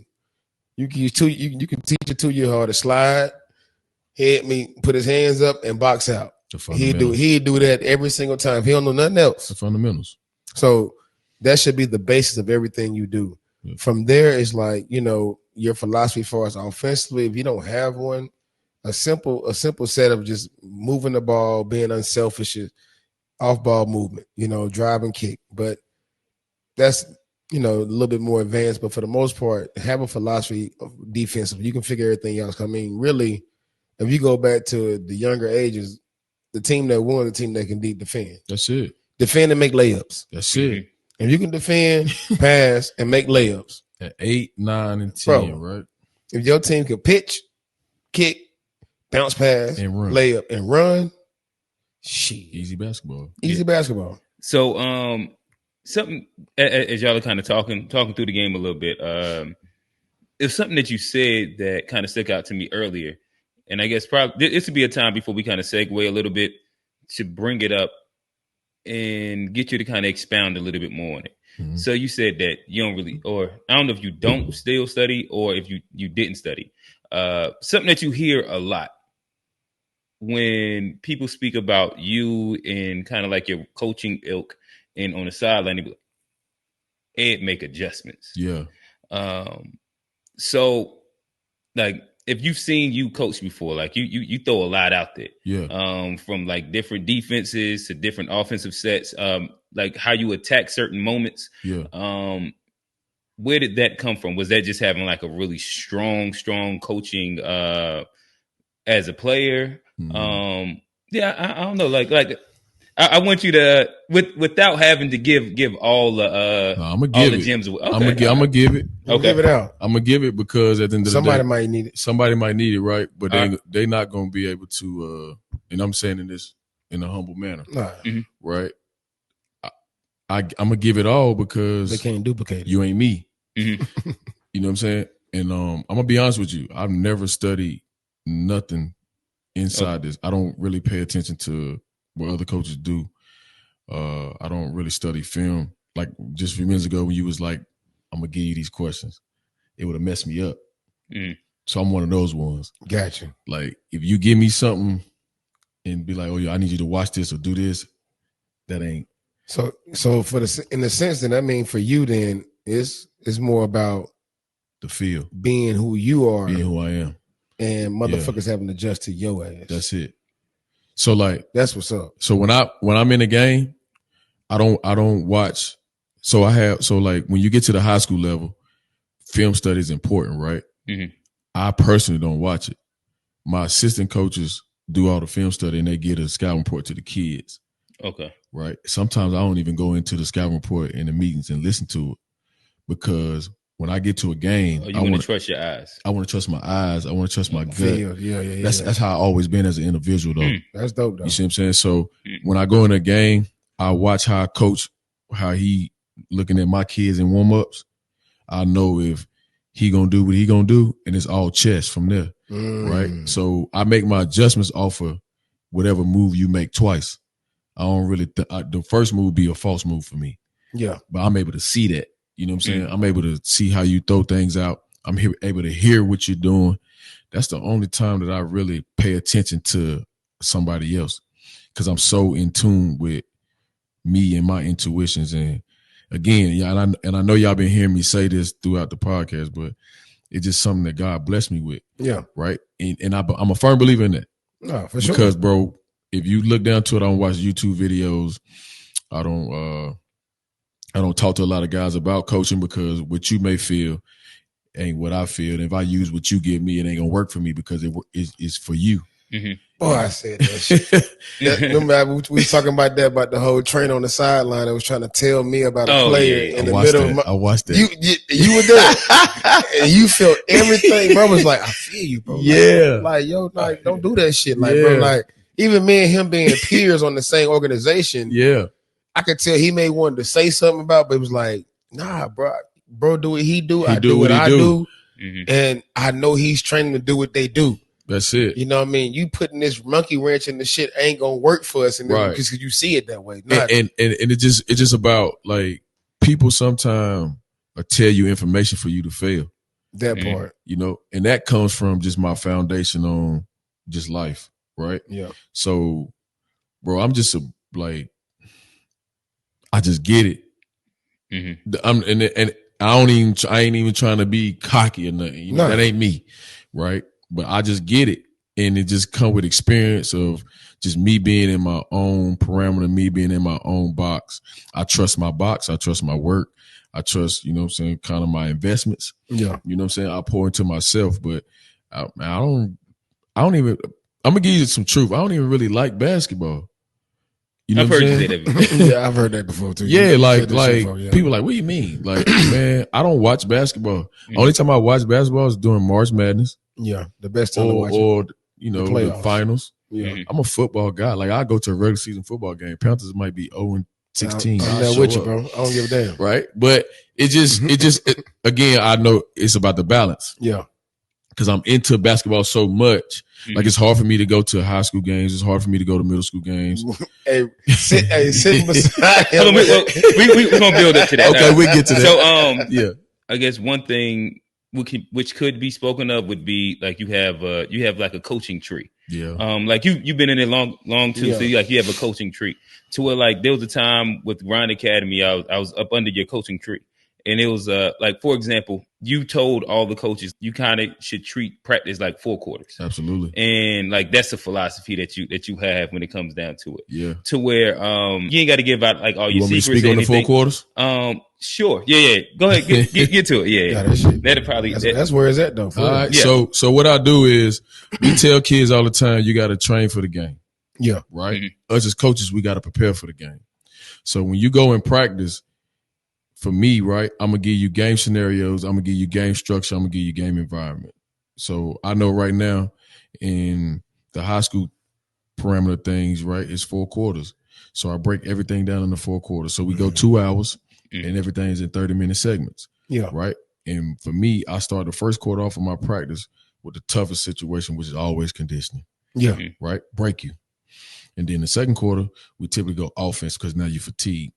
You can teach a 2-year-old to slide, put his hands up and box out. He'd do that every single time. He don't know nothing else. The fundamentals. So that should be the basis of everything you do. Yeah. From there, it's like, your philosophy for us offensively. If you don't have one, a simple set of just moving the ball, being unselfish, off ball movement, drive and kick. But that's, a little bit more advanced. But for the most part, have a philosophy of defensive. You can figure everything else. I mean, really, if you go back to the younger ages, the team that won, the team that can defend. That's it. Defend and make layups. That's it. If you can defend, pass, and make layups. At 8, 9, and 10, right? If your team can pitch, kick, bounce pass, and run, layup, and run, easy basketball. Easy basketball. So, something as y'all are kind of talking through the game a little bit. It's something that you said that kind of stuck out to me earlier, and I guess probably this would be a time before we kind of segue a little bit to bring it up and get you to kind of expound a little bit more on it. Mm-hmm. So you said that you don't really, or I don't know if you don't still study or if you didn't study. Something that you hear a lot when people speak about you and kind of like your coaching ilk and on the sideline, they be like, Ed make adjustments. Yeah. So like if you've seen you coach before, like you throw a lot out there. Yeah. From like different defenses to different offensive sets, like how you attack certain moments. Yeah. Where did that come from? Was that just having like a really strong coaching as a player? Mm-hmm. Yeah, I don't know. Like I want you to without having to give all the I'm gonna give all the it. gems away. Okay. I'm gonna give it. Okay. Give it out. I'm gonna give it because at the end of the day, somebody might need it. Somebody might need it, right? But they not gonna be able to. And I'm saying in a humble manner, right? I'm gonna give it all because they can't duplicate it. You ain't me. Mm-hmm. You know what I'm saying? And I'm gonna be honest with you. I've never studied nothing inside this. I don't really pay attention to what other coaches do. I don't really study film. Like just a few minutes ago when you was like, I'm gonna give you these questions, it would have messed me up. So I'm one of those ones. Gotcha. Like if you give me something and be like, oh yeah, I need you to watch this or do this, that ain't. So in the sense that I mean for you then it's more about the feel, being who you are, being who I am, and motherfuckers having to adjust to your ass. That's it. So like that's what's up. So when I'm in a game, I don't watch. So like when you get to the high school level, film study is important, right? Mm-hmm. I personally don't watch it. My assistant coaches do all the film study and they get a scouting report to the kids. Okay. Right. Sometimes I don't even go into the scouting report in the meetings and listen to it because when I get to a game, I want to trust your eyes. I want to trust my eyes. I want to trust my gut. Yeah. That's how I always been as an individual, though. That's dope, though. You see what I'm saying? So when I go in a game, I watch how I coach, how he looking at my kids in warm-ups. I know if he gonna do what he gonna do, and it's all chess from there, right? So I make my adjustments off of whatever move you make twice. I don't really the first move be a false move for me. Yeah, but I'm able to see that. You know what I'm saying? I'm able to see how you throw things out. I'm able to hear what you're doing. That's the only time that I really pay attention to somebody else because I'm so in tune with me and my intuitions. And again, yeah, and I know y'all been hearing me say this throughout the podcast, but it's just something that God blessed me with. Yeah, right. And I'm a firm believer in that. No, for sure. Because, bro, if you look down to it, I don't watch YouTube videos. I don't talk to a lot of guys about coaching because what you may feel ain't what I feel. And if I use what you give me, it ain't gonna work for me because it's for you. Mm-hmm. Boy, I said that shit. Remember we was talking about that, about the whole trainer on the sideline that was trying to tell me about a player in the middle of my, I watched that. You were there. And you felt everything, bro. Was like, I feel you, bro. Yeah. Like yo, like, don't do that shit. Like, bro, like, even me and him being peers on the same organization. Yeah. I could tell he may wanted to say something about, but it was like, nah, bro, do what he do. I do what I do. Mm-hmm. And I know he's training to do what they do. That's it. You know what I mean? You putting this monkey wrench in the shit ain't gonna work for us, and right. Because you see it that way. And it's just about like people sometimes tell you information for you to fail. That part, you know, and that comes from just my foundation on just life, right? Yeah. So, bro, I'm just I just get it. Mm-hmm. I ain't even trying to be cocky or nothing. You know, that ain't me, right? But I just get it. And it just come with experience of just me being in my own parameter, me being in my own box. I trust my box. I trust my work. I trust, you know what I'm saying, kind of my investments. Yeah. You know what I'm saying? I pour into myself, but I don't even, I'm going to give you some truth. I don't even really like basketball. You know I've heard you say that before. Yeah, I've heard that before too. Yeah, like people like, what do you mean? Like, man, I don't watch basketball. Mm-hmm. Only time I watch basketball is during March Madness. Yeah, the best time to watch or you know, the finals. Yeah, I'm a football guy. Like I go to a regular season football game. Panthers might be 0-16. I'm there with you, bro. I don't give a damn. Right, but again, I know it's about the balance. Yeah, because I'm into basketball so much. Mm-hmm. Like it's hard for me to go to high school games. It's hard for me to go to middle school games. Sitting beside him. We're gonna build up to that. Okay, we get to that. So yeah, I guess one thing which could be spoken of would be like you have like a coaching tree. Yeah. Like you've been in it long too, Yeah. so you have a coaching tree. To where like there was a time with Grind Academy, I was up under your coaching tree, and it was like, for example, you told all the coaches you kind of should treat practice like 4 quarters. Absolutely. And like that's a philosophy that you have when it comes down to it. Yeah. To where you ain't got to give out like all your secrets. You want me to speak on the 4 quarters? Sure. Yeah. Go ahead. Get to it. Yeah. That'll probably that's where it's at though. All right. Yeah. So what I do is we tell kids all the time, you got to train for the game. Yeah. Right. Mm-hmm. Us as coaches, we got to prepare for the game. So when you go in practice, for me, right, I'm gonna give you game scenarios. I'm gonna give you game structure. I'm gonna give you game environment. So I know right now in the high school parameter things, right, it's 4 quarters. So I break everything down into 4 quarters. So we go 2 hours and everything's in 30-minute segments. Yeah. Right. And for me, I start the first quarter off of my practice with the toughest situation, which is always conditioning. Yeah. Right. Break you. And then the second quarter, we typically go offense because now you're fatigued.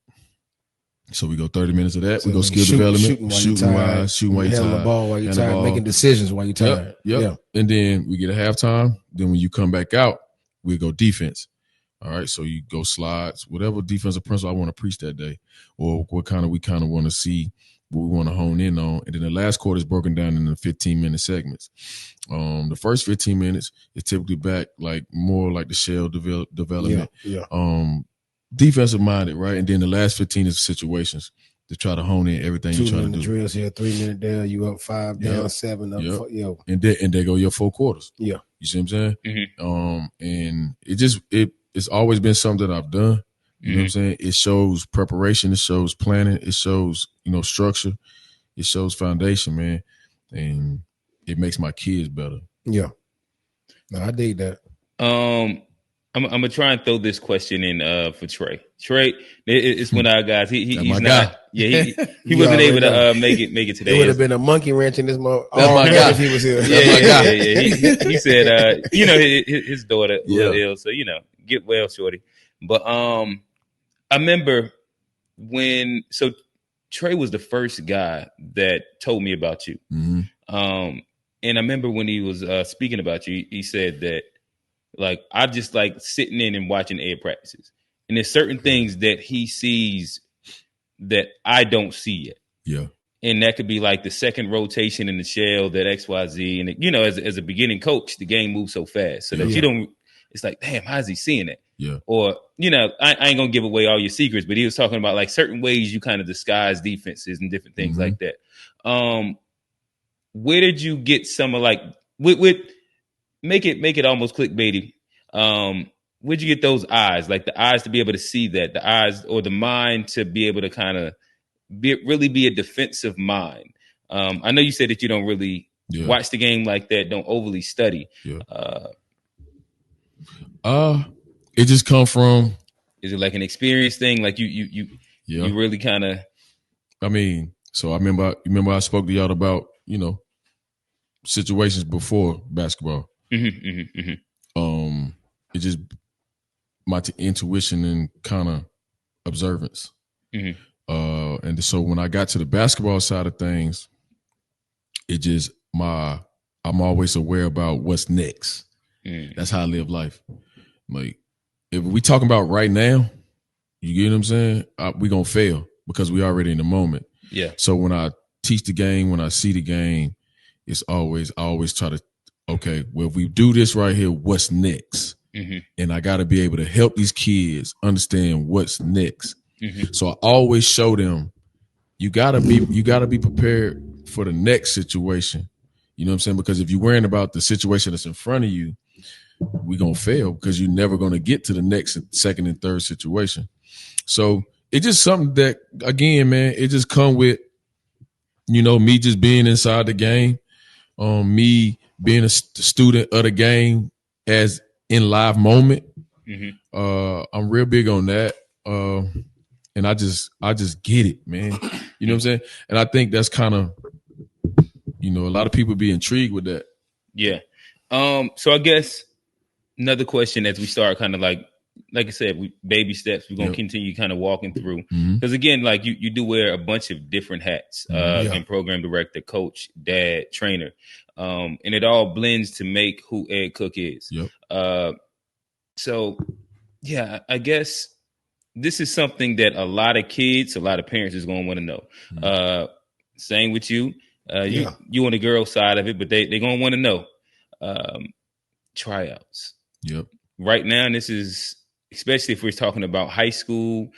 So we go 30 minutes of that. So we go skill development, shooting while you're tired. The ball while you're tired, making decisions while you're tired. Yep. Yeah. And then we get a halftime. Then when you come back out, we go defense. All right. So you go slides, whatever defensive principle I want to preach that day, or what kind of we kind of want to see, what we want to hone in on. And then the last quarter is broken down into 15-minute segments. The first 15 minutes is typically back like more like the shell development. Yeah. Defensive minded, right? And then the last 15 is situations to try to hone in everything you try to do. Drills here, 3 minute down, you up 5, down 7, up 4, and there go your 4 quarters. Yeah. You see what I'm saying? Mm-hmm. And it's always been something that I've done. You know what I'm saying? It shows preparation, it shows planning, it shows, structure, it shows foundation, man. And it makes my kids better. Yeah. No, I dig that. I'm gonna try and throw this question in for Trey. Trey, it's one of our guys. He's not. Guy. Yeah, he wasn't able to make it today. It would have been a monkey wrench in this mother. That's my guy if he was here. Yeah. He said, his daughter was ill, so get well, shorty. But I remember so Trey was the first guy that told me about you. Mm-hmm. And I remember when he was speaking about you, he said that, like, I just like sitting in and watching air practices. And there's certain things that he sees that I don't see yet. Yeah. And that could be like the second rotation in the shell, that XYZ. And, as a beginning coach, the game moves so fast. So that you don't, it's like, damn, how's he seeing it? Yeah. Or, I ain't going to give away all your secrets, but he was talking about like certain ways you kind of disguise defenses and different things like that. Where did you get some of like, with make it almost clickbaity. Where'd you get those eyes? Like the eyes to be able to see that, the eyes or the mind to be able to kind of really be a defensive mind. I know you said that you don't really watch the game like that, don't overly study. Yeah. It just come from. Is it like an experience thing? Like you really kind of. I mean, so I remember I spoke to y'all about situations before basketball. It just my intuition and kind of observance. And so when I got to the basketball side of things, it just I'm always aware about what's next. That's how I live life. Like if we talking about right now, you get what I'm saying? We gonna fail because we already in the moment. Yeah. So when I teach the game, when I see the game, I always try to, okay, well, if we do this right here, what's next? And I got to be able to help these kids understand what's next. So I always show them, you gotta be prepared for the next situation. You know what I'm saying? Because if you're worrying about the situation that's in front of you, we're going to fail because you're never going to get to the next, second, and third situation. So it's just something that, again, man, it just come with, me just being inside the game, me being a student of the game as in live moment. I'm real big on that. And I just get it, man. You know what I'm saying? And I think that's kind of, a lot of people be intrigued with that. Yeah. So I guess another question as we start kind of like like I said, baby steps. We're gonna continue kind of walking through because again, like you do wear a bunch of different hats, and program director, coach, dad, trainer, and it all blends to make who Ed Cooke is. So yeah, I guess this is something that a lot of kids, a lot of parents is gonna want to know. Same with you. You on the girl side of it, but they're gonna want to know tryouts. Right now, this is especially if we're talking about high school,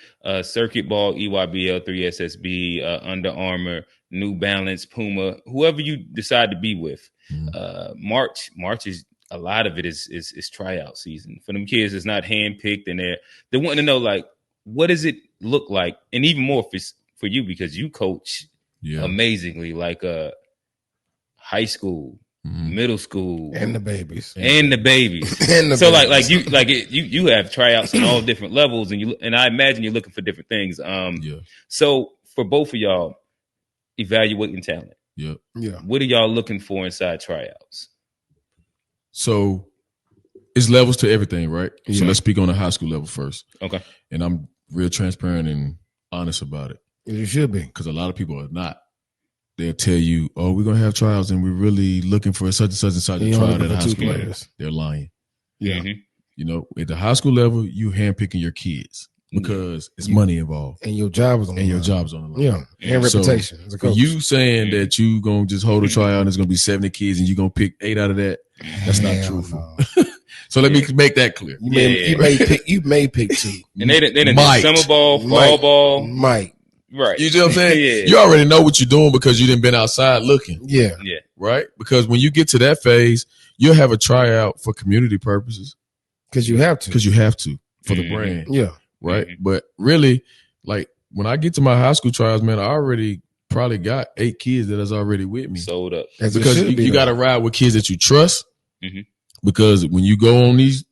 circuit ball, EYBL, 3SSB, Under Armour, New Balance, Puma, whoever you decide to be with. March is a lot of it is tryout season for them kids. It's not handpicked, and they're wanting to know like what does it look like, and even more for you because you coach amazingly, like high school. Middle school and the babies and the babies. So you have tryouts on all different levels, and I imagine you're looking for different things. So for both of y'all, evaluating talent. What are y'all looking for inside tryouts? So it's levels to everything, right? So let's speak on the high school level first. Okay. And I'm real transparent and honest about it. You should be, because a lot of people are not. They'll tell you, "Oh, we're gonna have trials, and we're really looking for such and such and such a trial at a high school level." They're lying. You know, at the high school level, you handpicking your kids because it's money involved, and your job is on the line. Your job's on the line. And reputation. As a coach. You saying that you gonna just hold a tryout and it's gonna be 70 kids and you gonna pick 8 out of that? That's not truthful. No. So let me make that clear. You may pick 2, and they didn't summer ball, fall ball, might. Right. You see what I'm saying? You already know what you're doing because you didn't been outside looking. Right? Because when you get to that phase, you'll have a tryout for community purposes. Because you have to. For the brand. Right? Mm-hmm. But really, like when I get to my high school trials, man, I already probably got 8 kids that is already with me. Sold up. Because you got to ride with kids that you trust. Because when you go on these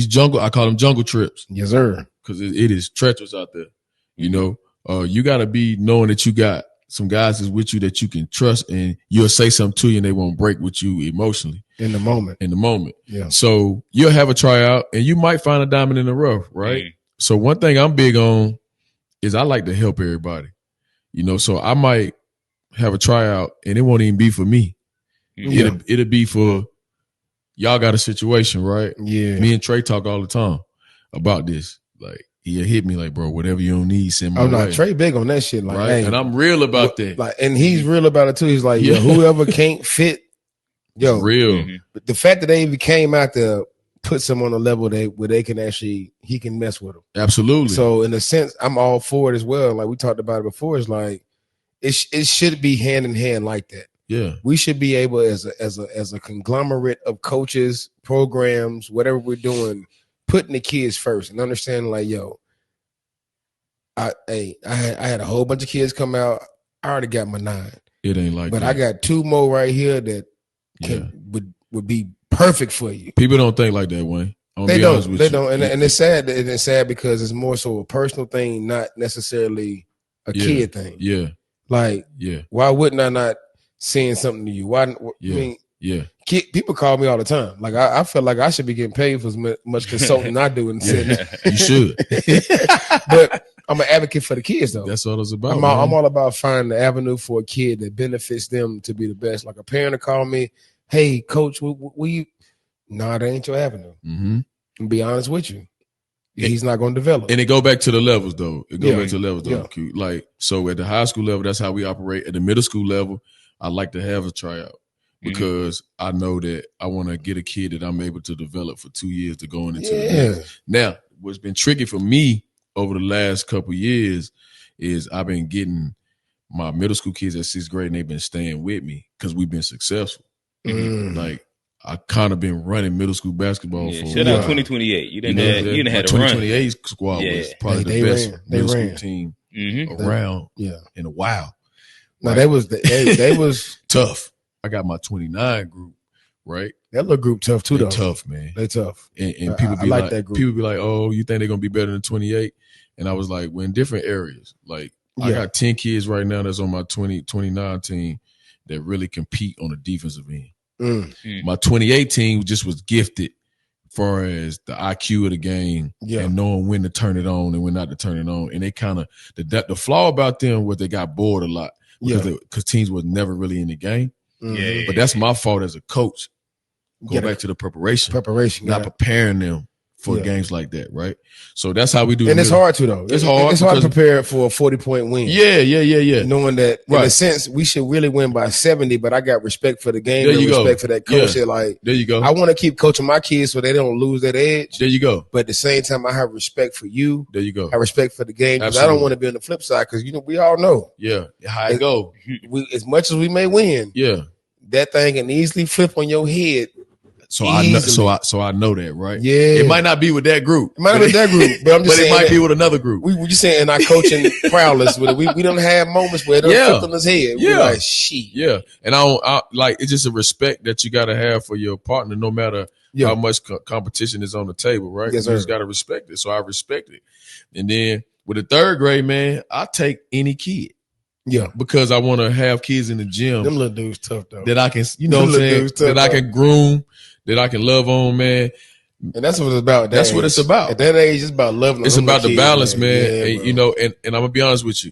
jungle, I call them jungle trips. Yes, sir. Because it is treacherous out there. You know? You got to be knowing that you got some guys is with you that you can trust, and you'll say something to you and they won't break with you emotionally. In the moment. Yeah. So you'll have a tryout and you might find a diamond in the rough, right? So one thing I'm big on is I like to help everybody, you know, so I might have a tryout and it won't even be for me. It'll be for y'all got a situation, right? Me and Trey talk all the time about this. Like, he'll hit me like, bro, whatever you don't need, send my way. Trey big on that shit. Like, right? Hey, and I'm real about that. Like, and he's real about it too. He's like, whoever can't fit, real. But the fact that they even came out to put someone on a level where they can actually, he can mess with them. Absolutely. So in a sense, I'm all for it as well. Like we talked about it before. It's like it should be hand in hand like that. Yeah, we should be able as a conglomerate of coaches, programs, whatever we're doing, putting the kids first and understanding like, I had a whole bunch of kids come out. I already got my 9. It ain't like but that. I got 2 more right here that would be perfect for you. People don't think like that, Wayne. They don't. And it's sad. It's sad because it's more so a personal thing, not necessarily a kid thing. Like, why wouldn't I not saying something to you? Why? I mean, people call me all the time. Like I feel like I should be getting paid for as much consulting I do. And you should. But I'm an advocate for the kids, though. That's all it's about. I'm all about finding the avenue for a kid that benefits them to be the best. Like a parent to call me, "Hey, coach, that ain't your avenue." And be honest with you, he's not going to develop. And it go back to the levels, though. Like, so at the high school level, that's how we operate. At the middle school level, I like to have a tryout because I know that I want to get a kid that I'm able to develop for 2 years to go into the next. Now, what's been tricky for me over the last couple of years is I've been getting my middle school kids at 6th grade and they've been staying with me because we've been successful. Like, I kind of been running middle school basketball for shout out 2028. You didn't have to run. 2028 squad was probably the best middle school team around in a while. No, they was tough. I got my 29 group, right? That little group tough too, though. Tough, man. They tough. And people be like that group. People be like, "Oh, you think they're gonna be better than 28?" And I was like, "We're in different areas. Like, I got 10 kids right now that's on my 29 team that really compete on the defensive end. My 28 team just was gifted far as the IQ of the game and knowing when to turn it on and when not to turn it on. And they kind of the flaw about them was they got bored a lot because teams was never really in the game. Yeah, but that's my fault as a coach. Go back to the preparation, not preparing them for games like that, right? So that's how we do. And it's hard to though. It's hard to prepare for a 40-point win. Yeah. Knowing that in a sense we should really win by 70, but I got respect for the game and respect for that coach. Like there you go. I want to keep coaching my kids so they don't lose that edge. There you go. But at the same time, I have respect for you. There you go. I have respect for the game because I don't want to be on the flip side because we all know. Yeah, how it go. As much as we may win, that thing can easily flip on your head. So easily. I know that, right? Yeah. It might not be with that group. It might not be with that group, but I'm just saying it might be with another group. We just saying in our coaching prowess with it. We don't have moments where it don't flip on his head. We're like, shit. Yeah. And I like it's just a respect that you gotta have for your partner, no matter how much competition is on the table, right? Yes, you just gotta respect it. So I respect it. And then with the third grade, man, I take any kid. Yeah, because I want to have kids in the gym. Them little dudes tough though. That I can, what I'm saying, that I can groom, that I can love on, man. And that's what it's about. That's what it's about. At that age, it's about loving. It's about the balance, man. Yeah, and, and I'm gonna be honest with you.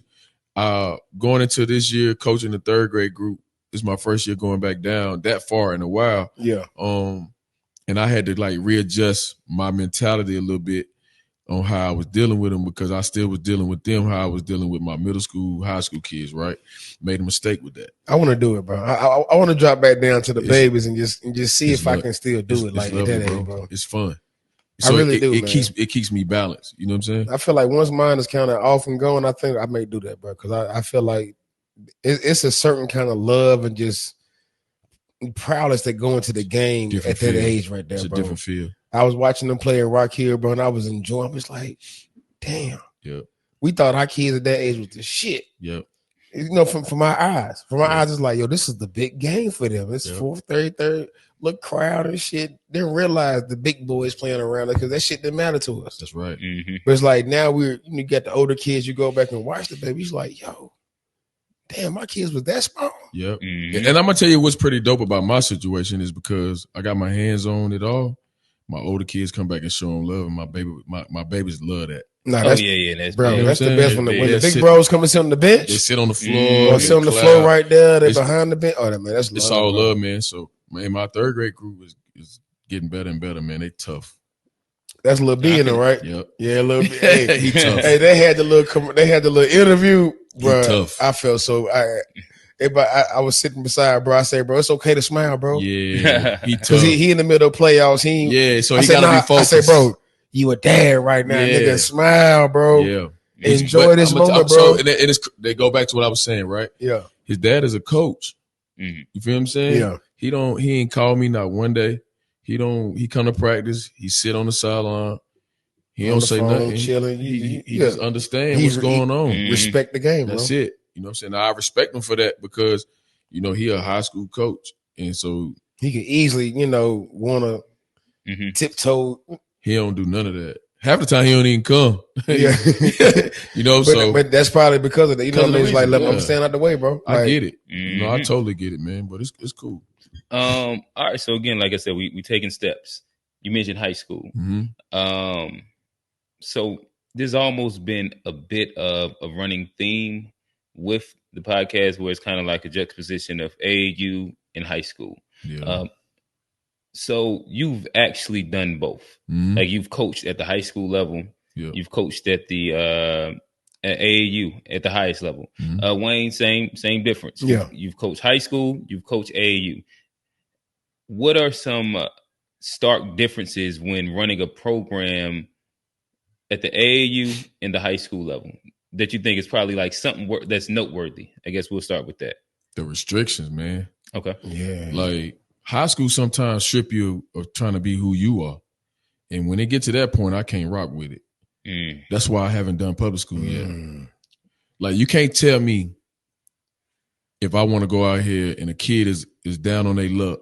Going into this year, coaching the third grade group is my first year going back down that far in a while. Yeah. And I had to like readjust my mentality a little bit on how I was dealing with them because I still was dealing with them how I was dealing with my middle school, high school kids, right? Made a mistake with that. I want to do it, bro. I want to drop back down to the babies and just see if I can still do it like that, bro. It's fun. So I really do, man. It keeps me balanced. You know what I'm saying? I feel like once mine is kind of off and going, I think I may do that, bro. Because I feel like it's a certain kind of love and just prowess that go into the game at that age right there, it's bro. It's a different feel. I was watching them play in Rock Hill, bro, and I was enjoying. I was like, damn. Yeah. We thought our kids at that age was the shit. Yep. From my eyes. From my eyes, it's like, yo, this is the big game for them. It's fourth, third, look crowd and shit. Didn't realize the big boys playing around because that shit didn't matter to us. That's right. Mm-hmm. But it's like now you got the older kids, you go back and watch the babies, like, yo, damn, my kids was that small. Yep. Mm-hmm. And I'm gonna tell you what's pretty dope about my situation is because I got my hands on it all. My older kids come back and show them love, and my babies love that. Nah, that's bro. You know that's the best when the big bros come and sit on the bench. They sit on the floor. Or sit on the floor right there. They're behind the bench. Oh, man, that's love. It's all love, man. So, man, my third grade group is getting better and better, man. They tough. That's Lil B in them, right? Yep. Yeah, Lil B. Hey, he tough. Hey, they had the little interview, bro. Tough. I felt so. I was sitting beside, bro. I said, bro, it's okay to smile, bro. Yeah, he tough. Because he in the middle of playoffs. So he got to be focused. I said, bro, you a dad right now, nigga. Smile, bro. Yeah. Enjoy this moment, bro. So they go back to what I was saying, right? Yeah. His dad is a coach. Mm-hmm. You feel what I'm saying? Yeah. He ain't called me not one day. He come to practice. He sit on the sideline. He don't say nothing. Chilling. He just understand what's going on. Respect the game, That's bro. it. You know what I'm saying? Now, I respect him for that because, he a high school coach. And so he can easily, want to tiptoe. He don't do none of that. Half the time he don't even come. Yeah. But that's probably because of that. It's like, I'm staying out the way, bro. I get it. I totally get it, man. But it's cool. All right. So again, like I said, we taking steps. You mentioned high school. Mm-hmm. So there's almost been a bit of a running theme with the podcast where it's kind of like a juxtaposition of AAU and high school. Yeah. So you've actually done both. Mm-hmm. Like you've coached at the high school level. Yeah. You've coached at the at AAU at the highest level. Mm-hmm. Wayne, same difference. Yeah. You've coached high school. You've coached AAU. What are some stark differences when running a program at the AAU and the high school level that you think is probably like something that's noteworthy? I guess we'll start with that. The restrictions, man. Okay. Yeah. Like high school sometimes strip you of trying to be who you are. And when it get to that point, I can't rock with it. That's why I haven't done public school yet. Like you can't tell me if I want to go out here and a kid is down on their luck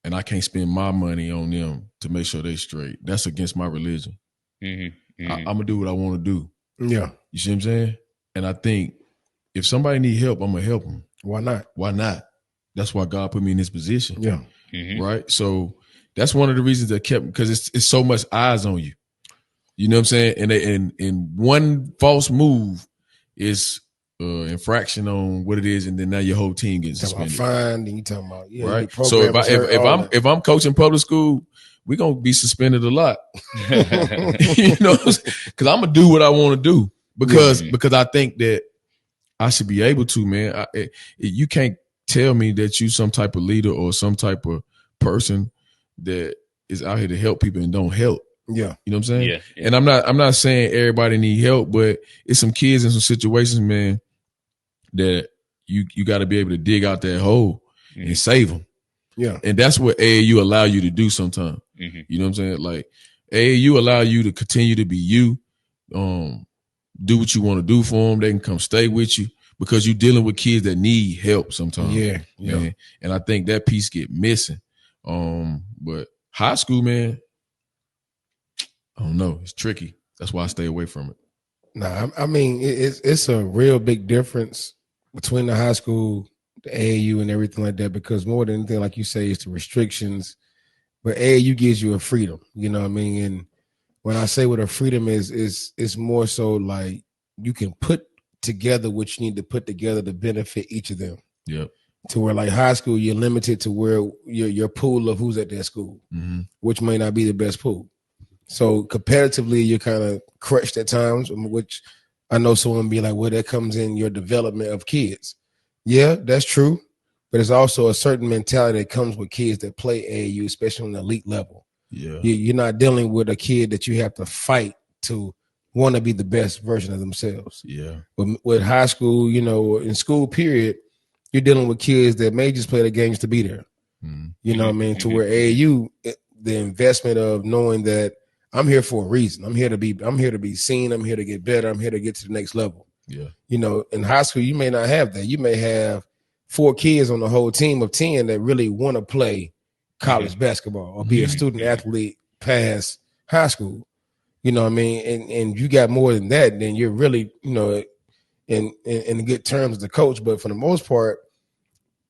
and I can't spend my money on them to make sure they straight. That's against my religion. I'm going to do what I want to do. Yeah. You see what I'm saying? And I think if somebody need help, I'm going to help them. Why not? Why not? That's why God put me in this position. Yeah. Right? So that's one of the reasons that kept, because it's so much eyes on you. You know what I'm saying? And one false move is infraction on what it is, and then now your whole team gets suspended. Fined, and you talking about right. So if I'm coaching public school, we're gonna be suspended a lot. You know, because I'm gonna do what I want to do because I think that I should be able to, man. You can't tell me that you some type of leader or some type of person that is out here to help people and don't help. Yeah. You know what I'm saying? Yeah. And I'm not saying everybody need help, but it's some kids in some situations, man, that you got to be able to dig out that hole and save them. Yeah. And that's what AAU allow you to do sometimes. Mm-hmm. You know what I'm saying? Like AAU allow you to continue to be you, do what you want to do for them. They can come stay with you because you're dealing with kids that need help sometimes. Yeah. Man. And I think that piece get missing. But high school, man, I don't know. It's tricky. That's why I stay away from it. Nah, I mean, it's a real big difference between the high school, the AAU, and everything like that, because more than anything, like you say, it's the restrictions. But AAU gives you a freedom, you know what I mean? And when I say what a freedom is, it's more so like you can put together what you need to put together to benefit each of them. Yep. To where like high school, you're limited to where your pool of who's at that school, which may not be the best pool. So competitively, you're kind of crushed at times, which I know someone be like, well, that comes in your development of kids. Yeah, that's true. But it's also a certain mentality that comes with kids that play AAU, especially on the elite level. Yeah. You're not dealing with a kid that you have to fight to want to be the best version of themselves. Yeah. But with high school, you know, in school period, you're dealing with kids that may just play the games to be there. You know what I mean? To where AAU, the investment of knowing that I'm here for a reason. I'm here to be seen. I'm here to get better. I'm here to get to the next level. Yeah. You know, in high school, you may not have that. You may have 4 kids on the whole team of 10 that really want to play college basketball or be a student athlete past high school. You know what I mean? And you got more than that, then you're really, you know, in good terms as the coach. But for the most part,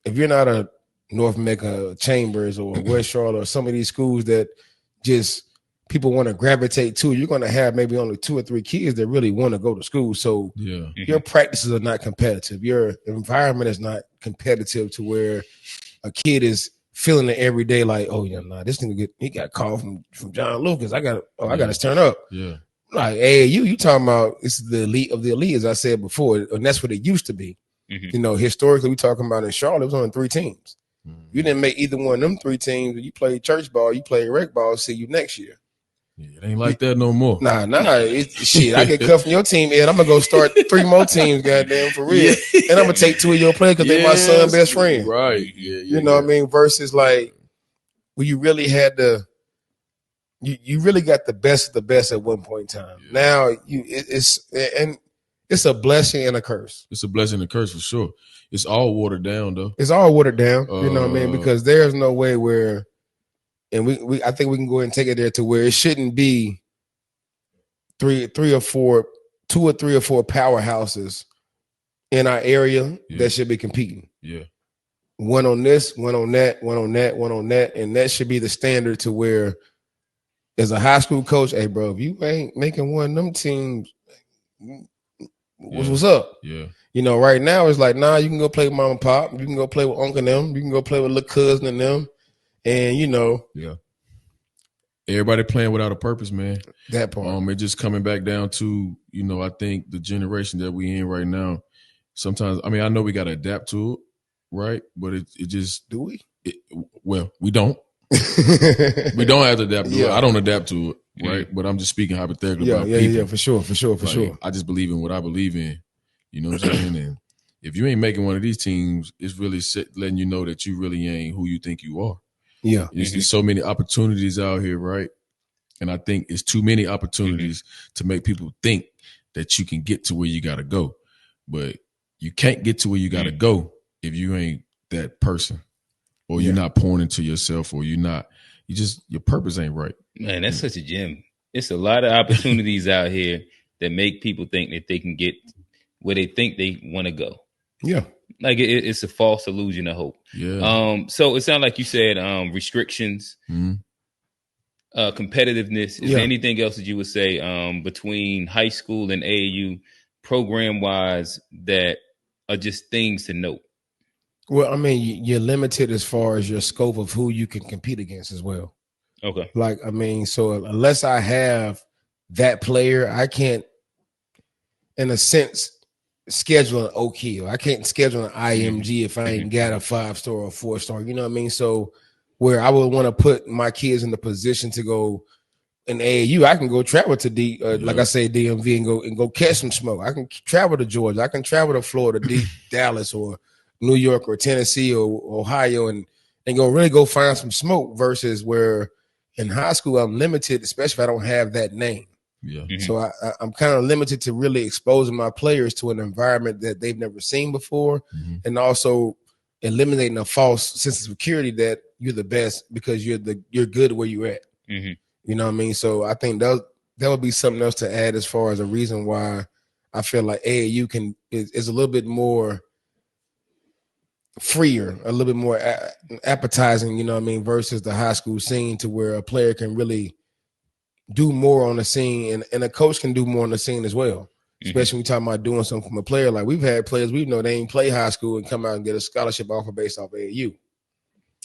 if you're not a North Mecca, Chambers, or West Charlotte, or some of these schools that just people want to gravitate to, you're going to have maybe only 2 or 3 kids that really want to go to school. So your practices are not competitive. Your environment is not competitive to where a kid is feeling it every day like, oh, yeah, nah, this nigga he got called from John Lucas. I got to turn up. Yeah. Like AAU, you talking about it's the elite of the elite, as I said before, and that's what it used to be. You know, historically, we talking about in Charlotte, it was only 3 teams. You didn't make either one of them 3 teams. You played church ball, you played rec ball. See you next year. Yeah, it ain't like that no more. Nah. Shit, I get cut from your team, Ed. I'm gonna go start 3 more teams, goddamn, for real. And I'm gonna take 2 of your players because they my son's best friend. Right. Yeah. You know what I mean? Versus like, well, you really had you really got the best of the best at one point in time. Now it's a blessing and a curse. It's a blessing and a curse for sure. It's all watered down though. It's all watered down. You know what I mean? Because there's no way where, and we I think we can go ahead and take it there to where it shouldn't be 2 or 4 powerhouses in our area that should be competing. Yeah. One on this, one on that, one on that, one on that. And that should be the standard to where, as a high school coach, hey, bro, if you ain't making one of them teams, what's up? Yeah. You know, right now it's like, nah, you can go play with mom and pop. You can go play with uncle and them. You can go play with little cousin and them. And, you know. Yeah. Everybody playing without a purpose, man. That part. It just coming back down to, you know, I think the generation that we in right now, sometimes, I mean, I know we got to adapt to it, right? But it just. Do we? Well, we don't. We don't have to adapt to it. I don't adapt to it, right? But I'm just speaking hypothetically about people. Yeah, for sure. I just believe in what I believe in. You know what I'm saying? And if you ain't making one of these teams, it's really letting you know that you really ain't who you think you are. Yeah. There's so many opportunities out here, right? And I think it's too many opportunities to make people think that you can get to where you got to go. But you can't get to where you got to go if you ain't that person, or you're not pouring into yourself, or your purpose ain't right. Man, that's such a gem. It's a lot of opportunities out here that make people think that they can get where they think they want to go. Yeah. Like it's a false illusion of hope. Yeah. So it sounds like you said restrictions. competitiveness. Is there anything else that you would say between high school and AAU program wise that are just things to note? Well, I mean, you're limited as far as your scope of who you can compete against as well. Okay. Like, I mean, so unless I have that player, I can't, in a sense, schedule an OK, or I can't schedule an IMG if I ain't got a 5-star or a 4-star. You know what I mean? So where I would want to put my kids in the position to go in AAU, I can go travel to like I say, DMV and go catch some smoke. I can travel to Georgia. I can travel to Florida, Dallas, or New York, or Tennessee, or Ohio, and go find some smoke. Versus where in high school I'm limited, especially if I don't have that name. Yeah. So I'm kind of limited to really exposing my players to an environment that they've never seen before, and also eliminating a false sense of security that you're the best because you're good where you're at. You know what I mean? So I think that would be something else to add as far as a reason why I feel like AAU is a little bit more freer, a little bit more appetizing, you know what I mean, versus the high school scene, to where a player can really do more on the scene, and a coach can do more on the scene as well. Especially when we talking about doing something from a player. Like, we've had players we know they ain't play high school and come out and get a scholarship offer based off AAU.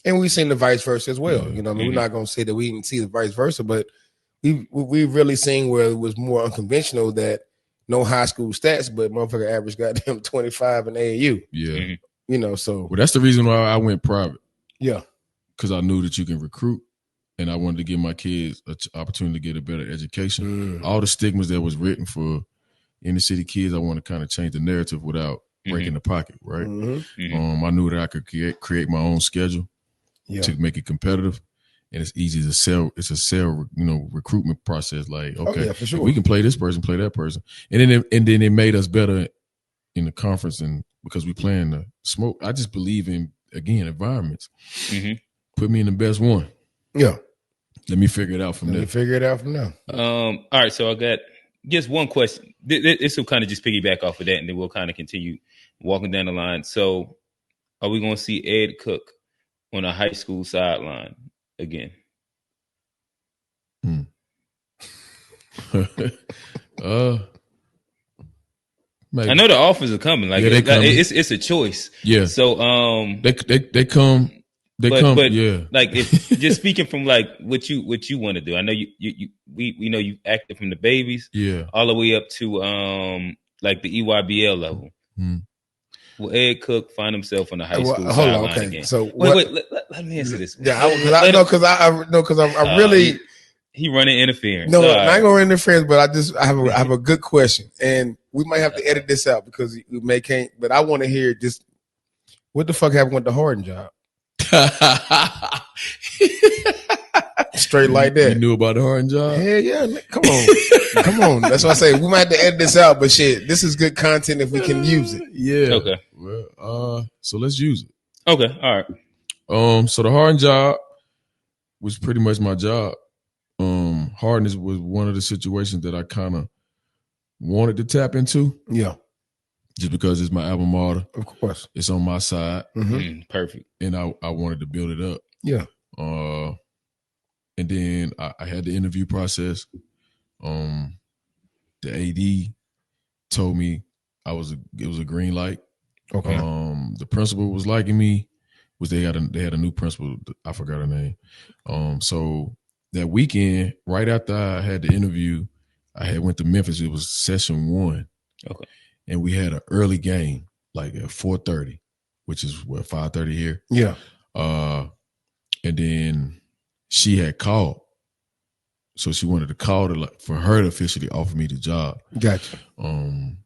And we've seen the vice versa as well. You know what I mean? We're not going to say that we didn't see the vice versa, but we've really seen where it was more unconventional, that no high school stats, but motherfucker average goddamn 25 in AAU. Yeah. You know, so. Well, that's the reason why I went private. Yeah. Because I knew that you can recruit, and I wanted to give my kids an opportunity to get a better education. All the stigmas that was written for inner city kids, I want to kind of change the narrative without breaking the pocket, right? I knew that I could create my own schedule to make it competitive, and it's easy to sell. It's a recruitment process. Like, okay, for sure, we can play this person, play that person, and then it made us better in the conference, and because we playing the smoke. I just believe in, again, environments. Put me in the best one. Yeah. Let me figure it out from there. All right, so I got just one question. This will kind of just piggyback off of that, and then we'll kind of continue walking down the line. So, are we going to see Ed Cooke on a high school sideline again? Maybe. I know the offers are coming. Like, it's a choice. Yeah. So they come. But like, if just speaking from like what you want to do, I know we know you acted from the babies, all the way up to like the EYBL level. Will Ed Cooke find himself on the high school sideline again? So wait, let me answer this. Yeah, I know, because I really he running interference. No, I ain't gonna run interference, but I have a good question, and we might have to edit this out because we can't. But I want to hear just what the fuck happened with the Harden job. Straight like that. You knew about the Harden job? Hell yeah, come on. That's why I say we might have to edit this out, but shit, this is good content if we can use it. Yeah. Okay. Well, so let's use it. Okay. All right. So the Harden job was pretty much my job. Harden was one of the situations that I kind of wanted to tap into. Yeah. Just because it's my alma mater. Of course. It's on my side. Perfect. And I wanted to build it up. Yeah. And then I had the interview process. The AD told me it was a green light. Okay. The principal was liking me. They had a new principal. I forgot her name. So that weekend, right after I had the interview, I had went to Memphis. It was session 1. Okay. And we had an early game, like at 4:30, which is 5:30 here. Yeah. And then she had called, so she wanted to call for her to officially offer me the job. Gotcha. And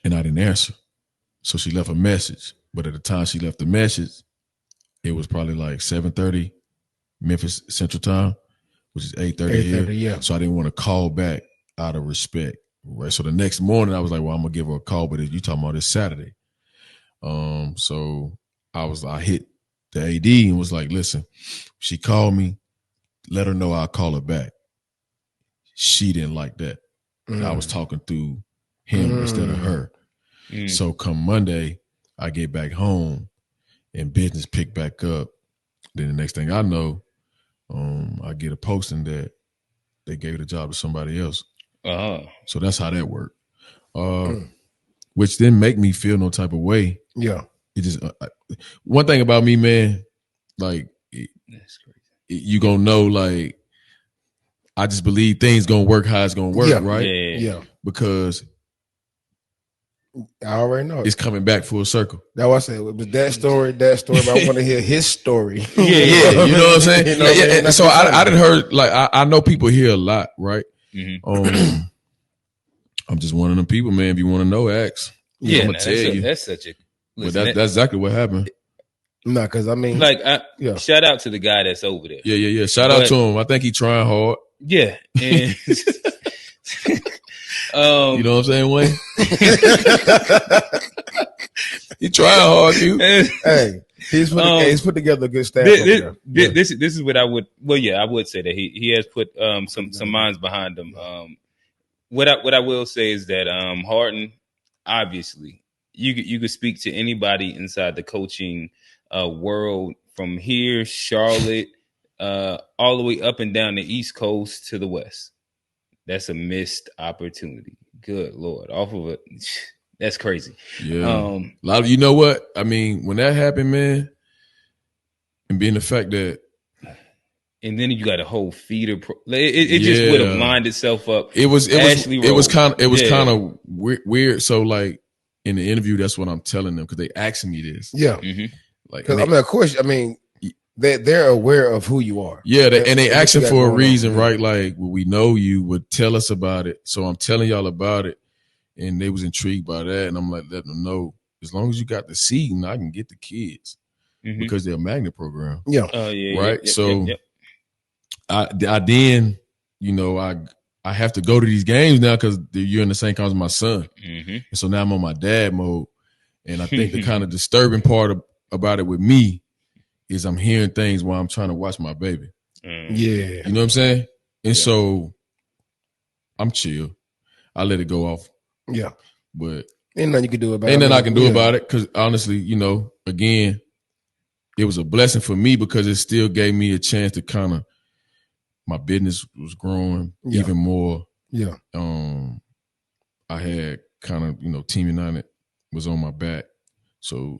I didn't answer, so she left a message. But at the time she left the message, it was probably like 7:30 Memphis Central Time, which is 8:30 here. Yeah. So I didn't want to call back out of respect. Right. So the next morning I was like, well, I'm gonna give her a call, but you talking about this Saturday. So I hit the AD and was like, listen, she called me, let her know I'll call her back. She didn't like that. I was talking through him instead of her. So come Monday, I get back home and business picked back up. Then the next thing I know, I get a posting that they gave the job to somebody else. So that's how that worked. Which didn't make me feel no type of way. Yeah. It just one thing about me, man, like That's crazy. You gonna know, like I just believe things gonna work how it's gonna work, right? Yeah. Because I already know it's coming back full circle. That's what I said. It was that story, but I want to hear his story. Yeah, you know what I'm saying? You know, so I didn't heard, like, I know people hear a lot, right? Mm-hmm. I'm just one of them people, man. If you want to know, ask. Yeah, I'm gonna tell you. That's such a. Listen, but that's exactly what happened. No, because I mean, like, shout out to the guy that's over there. Yeah. Shout out to him. I think he trying hard. Yeah, and you know what I'm saying, Wayne? He trying hard, dude. Hey, he's put together a good staff. This is what I would. Well, yeah, I would say that he has put some minds behind him. What I will say is that Harden, obviously, you could speak to anybody inside the coaching world from here, Charlotte, all the way up and down the East Coast to the West. That's a missed opportunity. Good Lord, off of it. That's crazy. Yeah. A lot of, you know what? I mean, when that happened, man, and being the fact that, and then you got a whole feeder. It just would have lined itself up. It was kind of weird. So like in the interview, that's what I'm telling them because they asking me this. Yeah. Mm-hmm. Like, I mean, of course, I mean, they're aware of who you are. Yeah, they asking for a reason, right? Like, well, we know you would tell us about it, so I'm telling y'all about it, and they was intrigued by that, and I'm like, letting them know as long as you got the seeding, I can get the kids because they're a magnet program. Yeah, right. I then, you know, I have to go to these games now because you're in the same conference as my son, and so now I'm on my dad mode, and I think the kind of disturbing part about it with me is I'm hearing things while I'm trying to watch my baby. Yeah. You know what I'm saying? And so I'm chill. I let it go off. Yeah. But ain't nothing you can do about it. Ain't nothing I can do about it because honestly, you know, again, it was a blessing for me because it still gave me a chance to kind of, my business was growing even more. Yeah. I had kind of, you know, Team United was on my back. So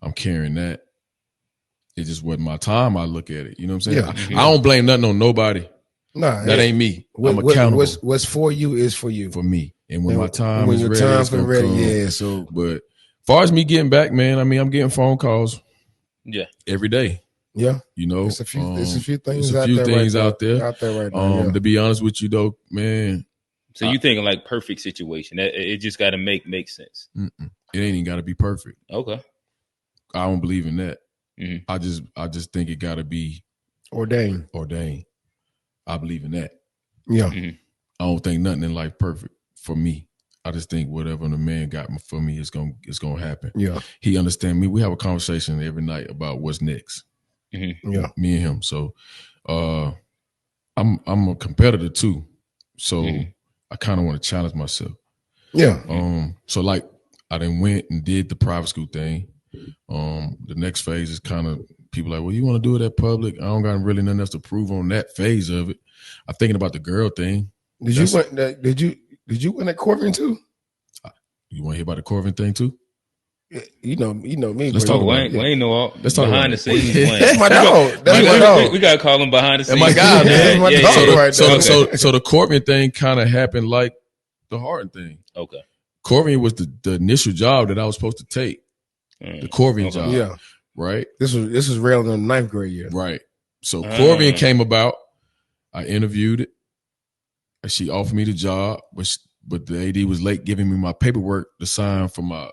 I'm carrying that. It just wasn't my time. I look at it. You know what I'm saying? I don't blame nothing on nobody. Nah, that ain't me. I'm accountable. What's for you is for you. For me. And when my time is ready, it's gonna come. Yeah. So, but as far as me getting back, man, I mean, I'm getting phone calls. Yeah. Every day. Yeah. You know, there's a few things out there right now. To be honest with you, though, man. So you thinking like perfect situation? It just got to make sense. It ain't even got to be perfect. Okay. I don't believe in that. Mm-hmm. I just think it got to be ordained. I believe in that. Yeah. Mm-hmm. I don't think nothing in life perfect for me. I just think whatever the man got for me is gonna happen. Yeah. He understand me. We have a conversation every night about what's next. Mm-hmm. Yeah. Me and him. So I'm a competitor too. So I kind of want to challenge myself. Yeah. So like I then went and did the private school thing. The next phase is kind of people like, well, you want to do it at public? I don't got really nothing else to prove on that phase of it. I'm thinking about the girl thing. Did you win at Corvin too? You want to hear about the Corvin thing too? You know me. Let's talk about Wayne know all. Let's talk behind the scenes. That's my dog. That's my dog. We gotta call him behind the scenes. My guy, man. My dog so the Corbin thing kind of happened like the Harden thing. Okay. Corbin was the initial job that I was supposed to take. The Corbin job. Yeah. Right. This was real in the 9th grade year. Right. So Corbin came about. I interviewed it. And she offered me the job, but the AD was late giving me my paperwork to sign for my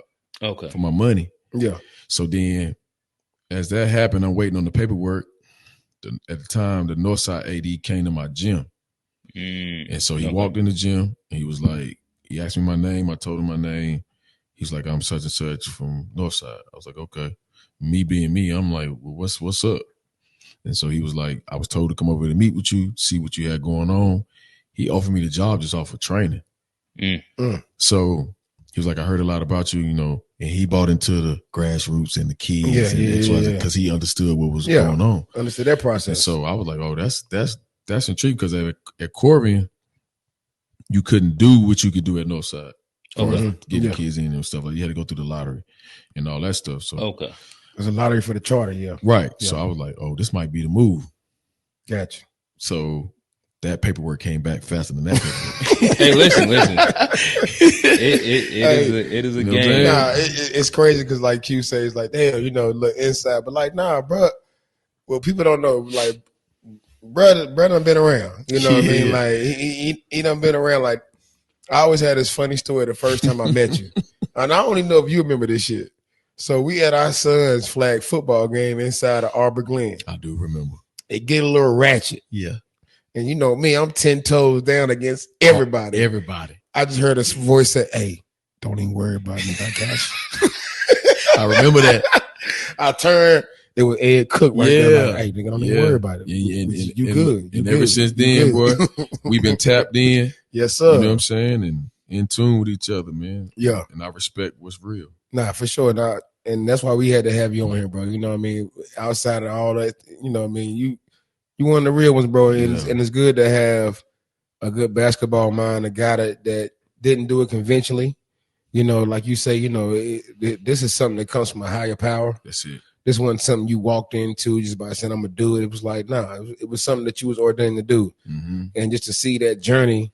money. Yeah. So then, as that happened, I'm waiting on the paperwork. At the time, the Northside AD came to my gym, and so he walked in the gym. And he was like, he asked me my name. I told him my name. He's like, I'm such and such from Northside. I was like, okay. Me being me, I'm like, well, what's up? And so he was like, I was told to come over to meet with you, see what you had going on. He offered me the job just off of training. So he was like, I heard a lot about you, and he bought into the grassroots and the kids because he understood what was going on. Understood that process. And so I was like, oh, that's intriguing because at Corbion, you couldn't do what you could do at Northside. Getting kids in and stuff. Like you had to go through the lottery and all that stuff. So there's a lottery for the charter, Right. Yeah. So I was like, oh, this might be the move. Gotcha. So that paperwork came back faster than that paperwork. Hey, listen. It is a game. Nah, it's crazy because like Q says, like, damn, look inside, but like, nah, bro. Well, people don't know, like, brother done been around. You know what I mean? Like, he done been around. Like, I always had this funny story the first time I met you, and I don't even know if you remember this shit. So we had our son's flag football game inside of Arbor Glen. I do remember. It get a little ratchet. Yeah. And you know me, I'm 10 toes down against everybody. Everybody. I just heard a voice say, "Hey, don't even worry about me. I got you." I remember that. I turned. It was Ed Cooke right there. Like, hey, nigga, don't even worry about it. You good. And ever since then, boy, we've been tapped in. Yes, sir. You know what I'm saying? And in tune with each other, man. Yeah. And I respect what's real. Nah, for sure. Nah, and that's why we had to have you on here, bro. You know what I mean? Outside of all that, you know what I mean? You one of the real ones, bro. And it's good to have a good basketball mind, a guy that didn't do it conventionally. Like you say, this is something that comes from a higher power. That's it. This wasn't something you walked into just by saying, I'm going to do it. It was like, nah, it was something that you was ordained to do. Mm-hmm. And just to see that journey,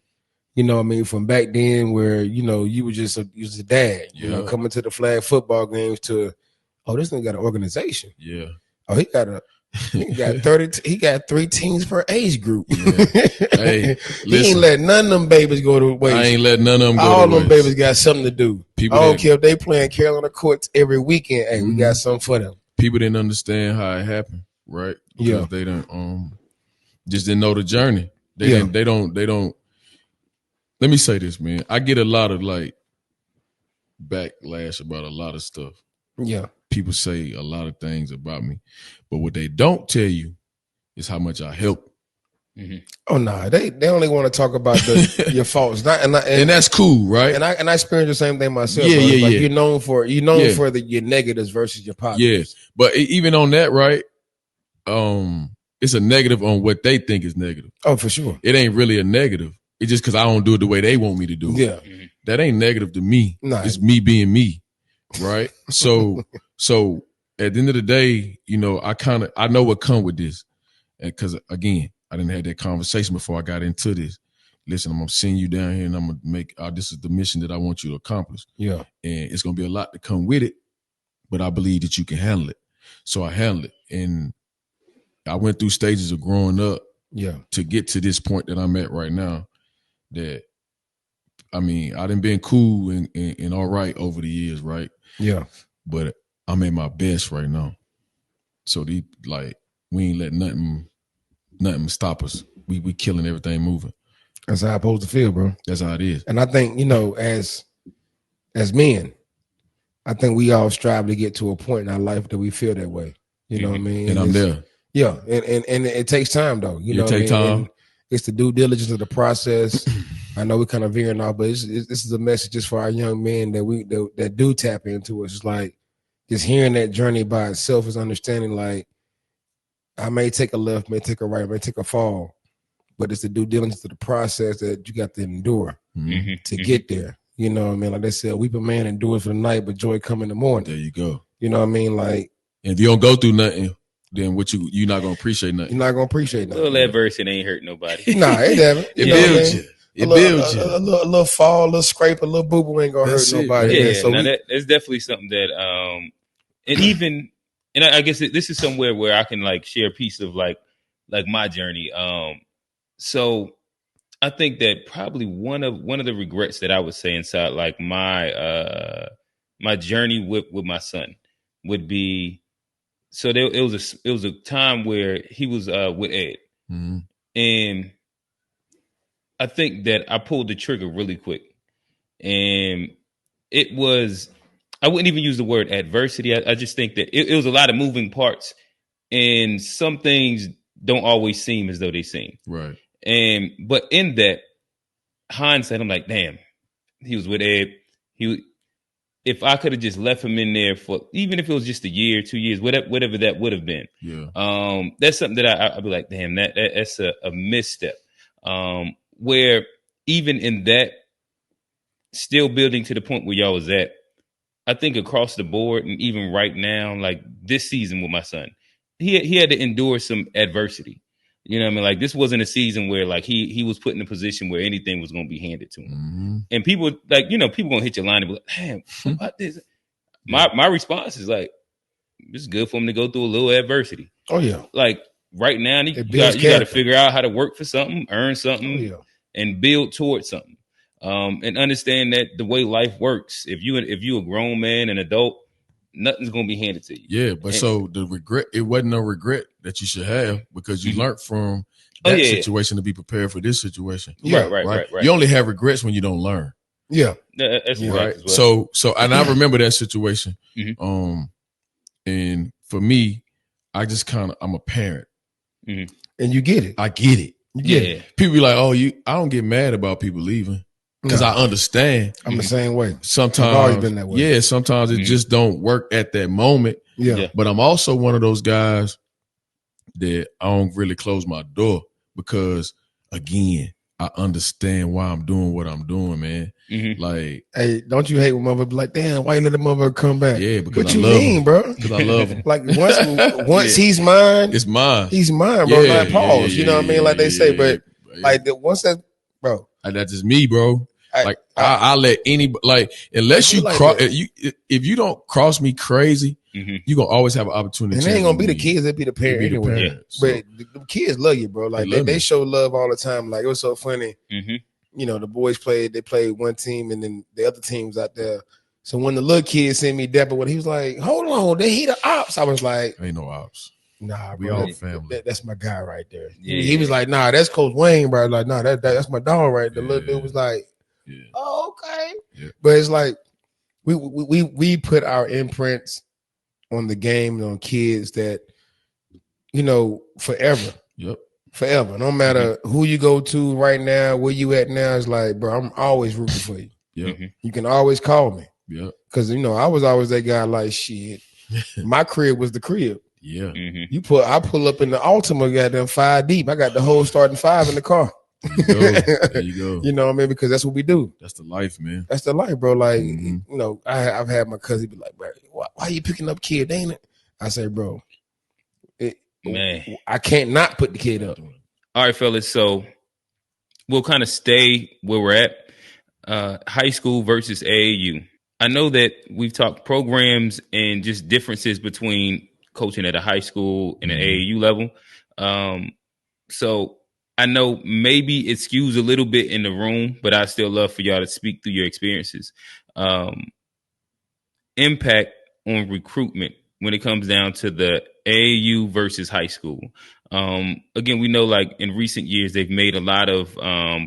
from back then where, you was a dad, coming to the flag football games to, oh, this nigga got an organization. Yeah. Oh, he got 3 teams per age group. Yeah. Hey, he ain't let none of them babies go to waste. I ain't let none of them go All to them waste. babies got something to do. I don't care if they playing Carolina courts every weekend. Hey, we got something for them. People didn't understand how it happened, right? Because they don't just didn't know the journey. They don't. Let me say this, man. I get a lot of like backlash about a lot of stuff. Yeah. People say a lot of things about me, but what they don't tell you is how much I help. Mm-hmm. Oh no, they only want to talk about your faults, and that's cool, right? And I experienced the same thing myself. Yeah. You're known for your negatives versus your positives. Yeah, but even on that, right? It's a negative on what they think is negative. Oh, for sure. It ain't really a negative. It's just because I don't do it the way they want me to do it. Yeah, that ain't negative to me. Nah. It's me being me, right? So at the end of the day, I know what come with this, because again, I didn't have that conversation before I got into this. Listen, I'm gonna send you down here, and I'm gonna make this is the mission that I want you to accomplish. Yeah, and it's gonna be a lot to come with it, but I believe that you can handle it. So I handle it, and I went through stages of growing up. Yeah, to get to this point that I'm at right now. That, I mean, I done been cool and all right over the years, right? Yeah, but I'm at my best right now. So we ain't let nothing stop us. We killing everything moving. That's how I'm supposed to feel, bro. That's how it is. And I think, as men, I think we all strive to get to a point in our life that we feel that way. You know what I mean? And I'm there. Yeah. And it takes time though. You know what I mean? Time. And it's the due diligence of the process. I know we're kind of veering off, but this is a message just for our young men that do tap into it. It's like just hearing that journey by itself is understanding, like, I may take a left, may take a right, may take a fall, but it's the due diligence of the process that you got to endure to get there. You know what I mean? Like they said, weep a man endures for the night, but joy come in the morning. There you go. You know what I mean? Like, and if you don't go through nothing, then you're not gonna appreciate nothing. You're not gonna appreciate nothing. A little adversity ain't hurt nobody. Nah, it haven't. It builds you. It builds you. A little fall, a little scrape, a little boo-boo ain't gonna hurt nobody. Yeah, so that's definitely something that and I guess this is somewhere where I can like share a piece of like my journey. So I think that probably one of the regrets that I would say inside like my journey with my son would be, so it was a time where he was with Ed, and I think that I pulled the trigger really quick, and it was, I wouldn't even use the word adversity. I just think that it was a lot of moving parts, and some things don't always seem as though they seem. Right. But in that hindsight, I'm like, damn, he was with Ed. if I could have just left him in there for, even if it was just a year, 2 years, whatever that would have been. Yeah. That's something that I'd be like, damn, that's a misstep. Where even in that, still building to the point where y'all was at, I think across the board, and even right now, like this season with my son, he had to endure some adversity. You know what I mean? Like this wasn't a season where like he was put in a position where anything was going to be handed to him. Mm-hmm. And people like, people gonna hit your line and be like, damn, what about this? My response is like, it's good for him to go through a little adversity. Oh yeah. Like right now, you got to figure out how to work for something, earn something, and build towards something. And understand that the way life works, if you a grown man, an adult, nothing's gonna be handed to you. Yeah, but so the regret, it wasn't no regret that you should have because you learned from that situation to be prepared for this situation. Yeah, right. You only have regrets when you don't learn. Yeah, that's right. Well. So, and I remember that situation. And for me, I just I'm a parent, and you get it. I get it. You get it. People be like, "Oh, I don't get mad about people leaving." Because I understand. I'm the same way. Sometimes I've always been that way. Yeah, sometimes it just don't work at that moment. Yeah. But I'm also one of those guys that I don't really close my door because, again, I understand why I'm doing what I'm doing, man. Like, hey, don't you hate when mother be like, damn, why you let the mother come back? Yeah, because what I love him, bro? Because I love him. Like once he's mine, it's mine. He's mine, bro. Not pause. You know what I mean? Like they say, but like once that, bro. That's just me, bro. I let anybody, like, unless you cross, if you don't cross me crazy, you're gonna always have an opportunity. And it ain't gonna be the kids, it'll be the parents anyway. But the kids love you, bro. Like they show love all the time. Like it was so funny. The boys they played one team and then the other team's out there. So when the little kid sent me dapper, he was like, hold on, he the ops. I was like, ain't no ops. Nah, we bro, all family. That's my guy right there. Yeah. He was like, nah, that's Coach Wayne, bro. Like, nah, that's my dog right there. The little dude was like, oh, okay. Yeah. But it's like we put our imprints on the game and on kids that, forever. Yep. Forever. No matter who you go to right now, where you at now, it's like, bro, I'm always rooting for you. Yeah. You can always call me. Yeah. Because I was always that guy like shit. My crib was the crib. Yeah. I pull up in the Altima, goddamn 5 deep. I got the whole starting 5 in the car. There you go. You know what I mean? Because that's what we do. That's the life, man. That's the life, bro. Like, I've had my cousin be like, bro, why are you picking up kid, ain't it? I say, bro, man, I can't not put the kid up. All right, fellas. So we'll kind of stay where we're at. High school versus AAU. I know that we've talked programs and just differences between coaching at a high school and an AAU level. So I know maybe it skews a little bit in the room, but I still love for y'all to speak through your experiences. Impact on recruitment when it comes down to the AAU versus high school. Again, we know like in recent years, they've made a lot of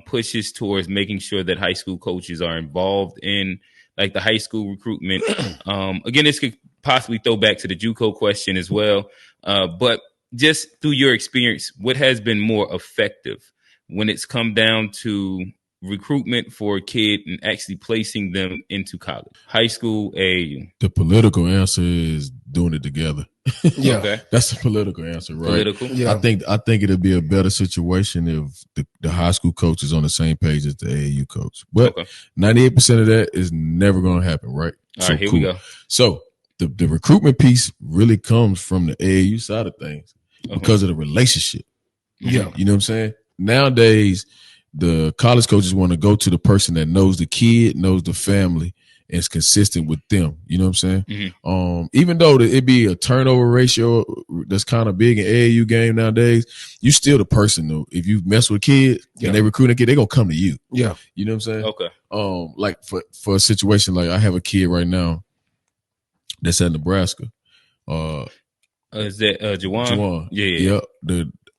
pushes towards making sure that high school coaches are involved in like the high school recruitment. Again, this could possibly throw back to the JUCO question as well. But just through your experience, what has been more effective when it's come down to recruitment for a kid and actually placing them into college? High school, AAU. The political answer is doing it together. Yeah, okay. That's the political answer, right? Political. Yeah. I think it'll be a better situation if the high school coach is on the same page as the AAU coach. But 98% of that is never going to happen, right? All right, here we go. So the recruitment piece really comes from the AAU side of things because of the relationship. Yeah, you know what I'm saying? Nowadays, the college coaches want to go to the person that knows the kid, knows the family, and is consistent with them. You know what I'm saying? Even though it be a turnover ratio that's kind of big in AAU game nowadays, you still the person though. If you mess with kids and they recruit a kid, they gonna come to you. Yeah, you know what I'm saying? Okay. Like for a situation like I have a kid right now that's at Nebraska. Is that Juwan? Juwan. Yeah.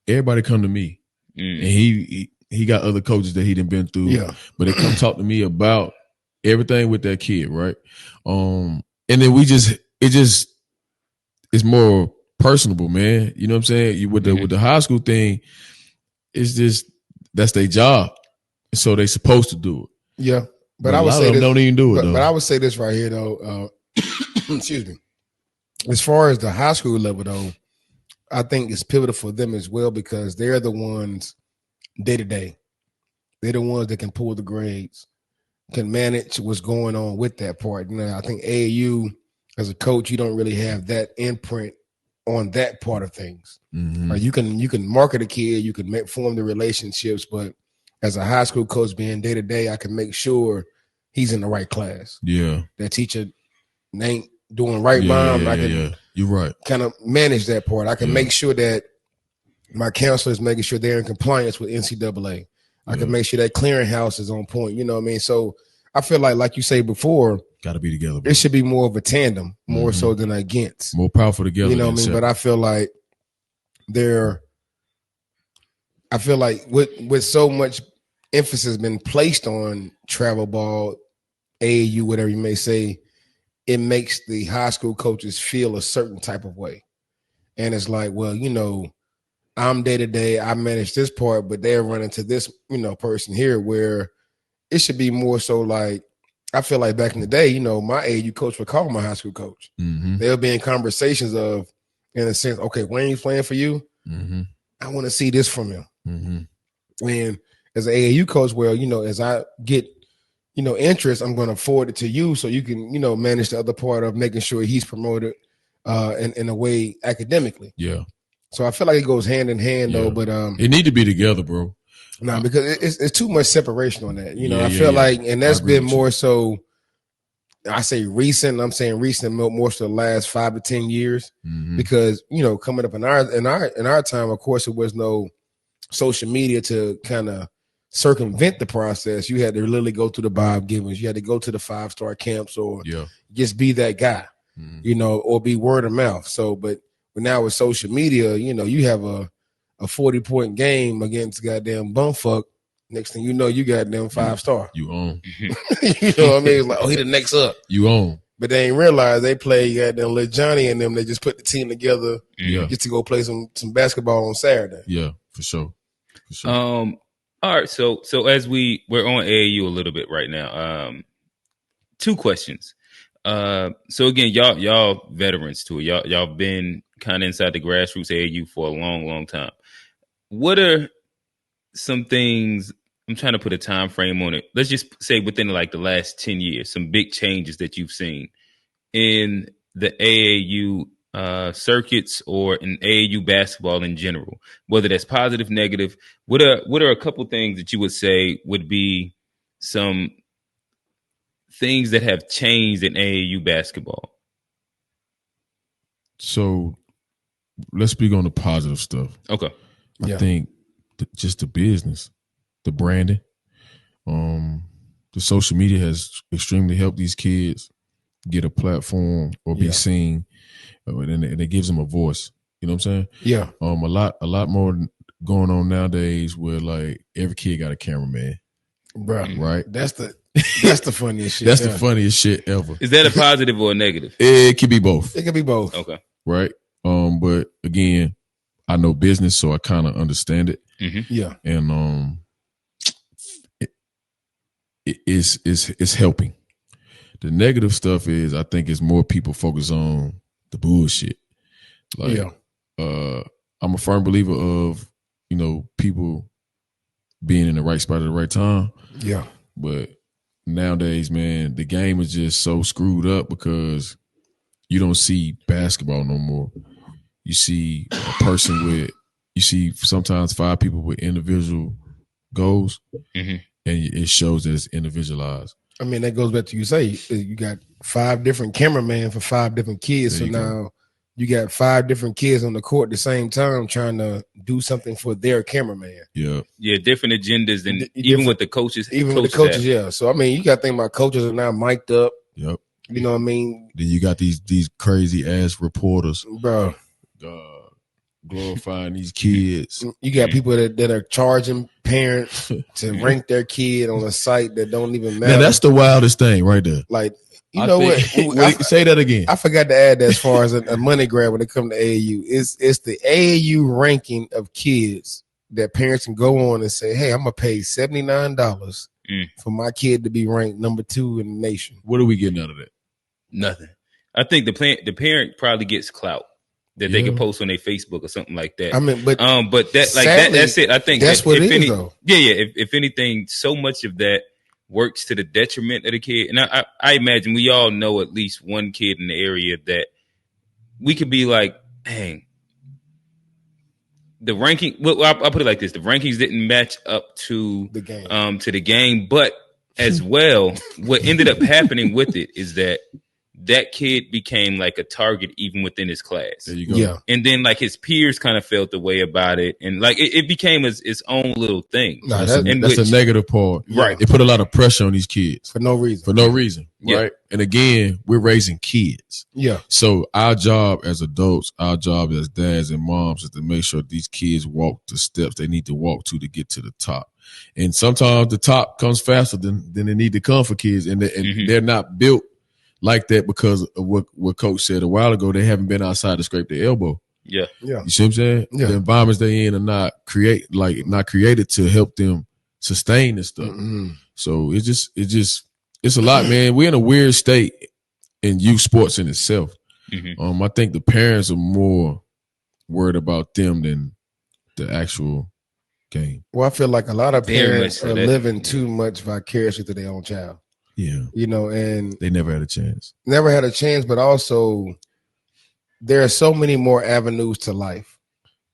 Everybody come to me, and he got other coaches that he done been through. Yeah, but they come talk to me about everything with that kid, right? And then it's more personable, man. You know what I'm saying? With the high school thing, it's just that's their job, so they supposed to do it. Yeah, But I would a lot say of them this, don't even do it though. But I would say this right here though. Excuse me. As far as the high school level though, I think it's pivotal for them as well because they're the ones day to day. They're the ones that can pull the grades, can manage what's going on with that part. You know, I think AAU as a coach, you don't really have that imprint on that part of things. Mm-hmm. You can market a kid, you can form the relationships, but as a high school coach being day to day, I can make sure he's in the right class. Yeah, that teacher ain't doing right by him. I can You're right. kind of manage that part. I can make sure that my counselor is making sure they're in compliance with NCAA. I can make sure that clearinghouse is on point. You know what I mean? So I feel like you say before, got to be together. Bro. It should be more of a tandem, more so than against. More powerful together. You know what I mean? But I feel like with so much emphasis been placed on travel ball, AAU, whatever you may say, it makes the high school coaches feel a certain type of way. And it's like, well, you know, I'm day to day, I manage this part, but they're running to this, you know, person here where it should be more so like, I feel like back in the day, you know, my AAU coach would call my high school coach. Mm-hmm. They'll be in conversations of, in a sense, okay, Wayne's playing for you. Mm-hmm. I want to see this from him. Mm-hmm. And as an AAU coach, well, you know, as I get, you know, interest, I'm going to forward it to you so you can, you know, manage the other part of making sure he's promoted in a way academically. Yeah. So I feel like it goes hand in hand though, but it need to be together, bro. No, because it's too much separation on that. You know, I feel like, and that's been more so. I say recent. I'm saying recent more so the last 5 to 10 years, because you know, coming up in our time, of course, it was no social media to kind of circumvent the process. You had to literally go to the Bob Givens. You had to go to the 5-star camps, or just be that guy, you know, or be word of mouth. So, but now with social media, you know, you have a 40-point game against goddamn bumfuck. Next thing you know, you got them 5-star. You own. You know what I mean? It's like, oh, he the next up. You own. But they ain't realize they play goddamn Lil Johnny and them. They just put the team together just to go play some basketball on Saturday. Yeah, for sure. All right. So as we're on AAU a little bit right now. 2 questions. So again, y'all veterans to it. Y'all been kind of inside the grassroots AAU for a long, long time. What are some things, I'm trying to put a time frame on it. Let's just say within like the last 10 years, some big changes that you've seen in the AAU circuits or in AAU basketball in general, whether that's positive, negative. What are a couple things that you would say would be some things that have changed in AAU basketball? So let's speak on the positive stuff. Okay. I think just the business, the branding, the social media has extremely helped these kids get a platform or be seen, and it gives them a voice. You know what I'm saying? Yeah. A lot more going on nowadays where like every kid got a cameraman. Bro, right? That's the funniest shit. That's the funniest shit ever. Is that a positive or a negative? It could be both. It could be both. Okay. Right. But again, I know business, so I kind of understand it. Yeah. And it's helping. The negative stuff is I think it's more people focus on the bullshit. Like, I'm a firm believer of, you know, people being in the right spot at the right time. Yeah. But nowadays, man, the game is just so screwed up because you don't see basketball no more. You see a person you see sometimes 5 people with individual goals, and it shows that it's individualized. I mean, that goes back to you say you got 5 different cameramen for 5 different kids. So now you got 5 different kids on the court at the same time trying to do something for their cameraman. Yeah, different agendas than even with the coaches. Even with the coaches, yeah. So I mean, you got to think about coaches are now mic'd up. Yep. You know what I mean? Then you got these crazy ass reporters, bro, glorifying these kids. You got people that are charging parents to rank their kid on a site that don't even matter. Man, that's the wildest thing right there. Like, you know what? Say that again. I forgot to add that as far as a money grab when it comes to AAU. It's the AAU ranking of kids that parents can go on and say, hey, I'm going to pay $79 for my kid to be ranked number 2 in the nation. What are we getting out of that? Nothing. I think the parent probably gets clout that they can post on their Facebook or something like that. I mean, but that sadly, that's it. I think that's what it is, though. Yeah. If anything, so much of that works to the detriment of the kid. And I imagine we all know at least one kid in the area that we could be like, dang, the ranking. Well, I'll put it like this: the rankings didn't match up to the game, but as well, what ended up happening with it is that kid became like a target even within his class. There you go. Yeah. And then like his peers kind of felt the way about it. And like it became its own little thing. No, that's a negative part. Right. It put a lot of pressure on these kids. For no reason. Right. Yeah. And again, we're raising kids. Yeah. So our job as adults, our job as dads and moms is to make sure these kids walk the steps they need to walk to get to the top. And sometimes the top comes faster than they need to come for kids. And they're not built like that because of what Coach said a while ago. They haven't been outside to scrape their elbow. Yeah. You see what I'm saying? Yeah. The environments they in are not created to help them sustain this stuff. Mm-hmm. So it's a lot, man. We're in a weird state in youth sports in itself. Mm-hmm. I think the parents are more worried about them than the actual game. Well, I feel like a lot of parents are living too much vicariously to their own child. Yeah. You know, and they never had a chance. But also there are so many more avenues to life.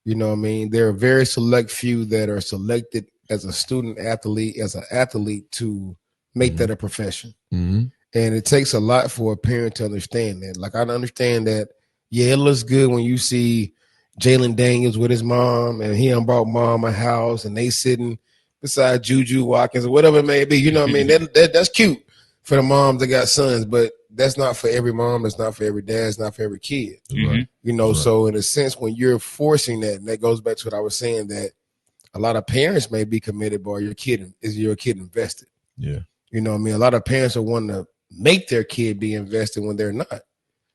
You know what I mean? There are very select few that are selected as a student athlete, as an athlete to make that a profession. Mm-hmm. And it takes a lot for a parent to understand that. Like, I understand that, yeah, it looks good when you see Jalen Daniels with his mom and he bought mom a house and they sitting beside Juju Watkins or whatever it may be. You know what I mean? That's cute for the moms that got sons, but that's not for every mom. It's not for every dad. It's not for every kid. Mm-hmm. You know, so in a sense, when you're forcing that, and that goes back to what I was saying, that a lot of parents may be committed, but your kid invested? Yeah. You know what I mean? A lot of parents are wanting to make their kid be invested when they're not.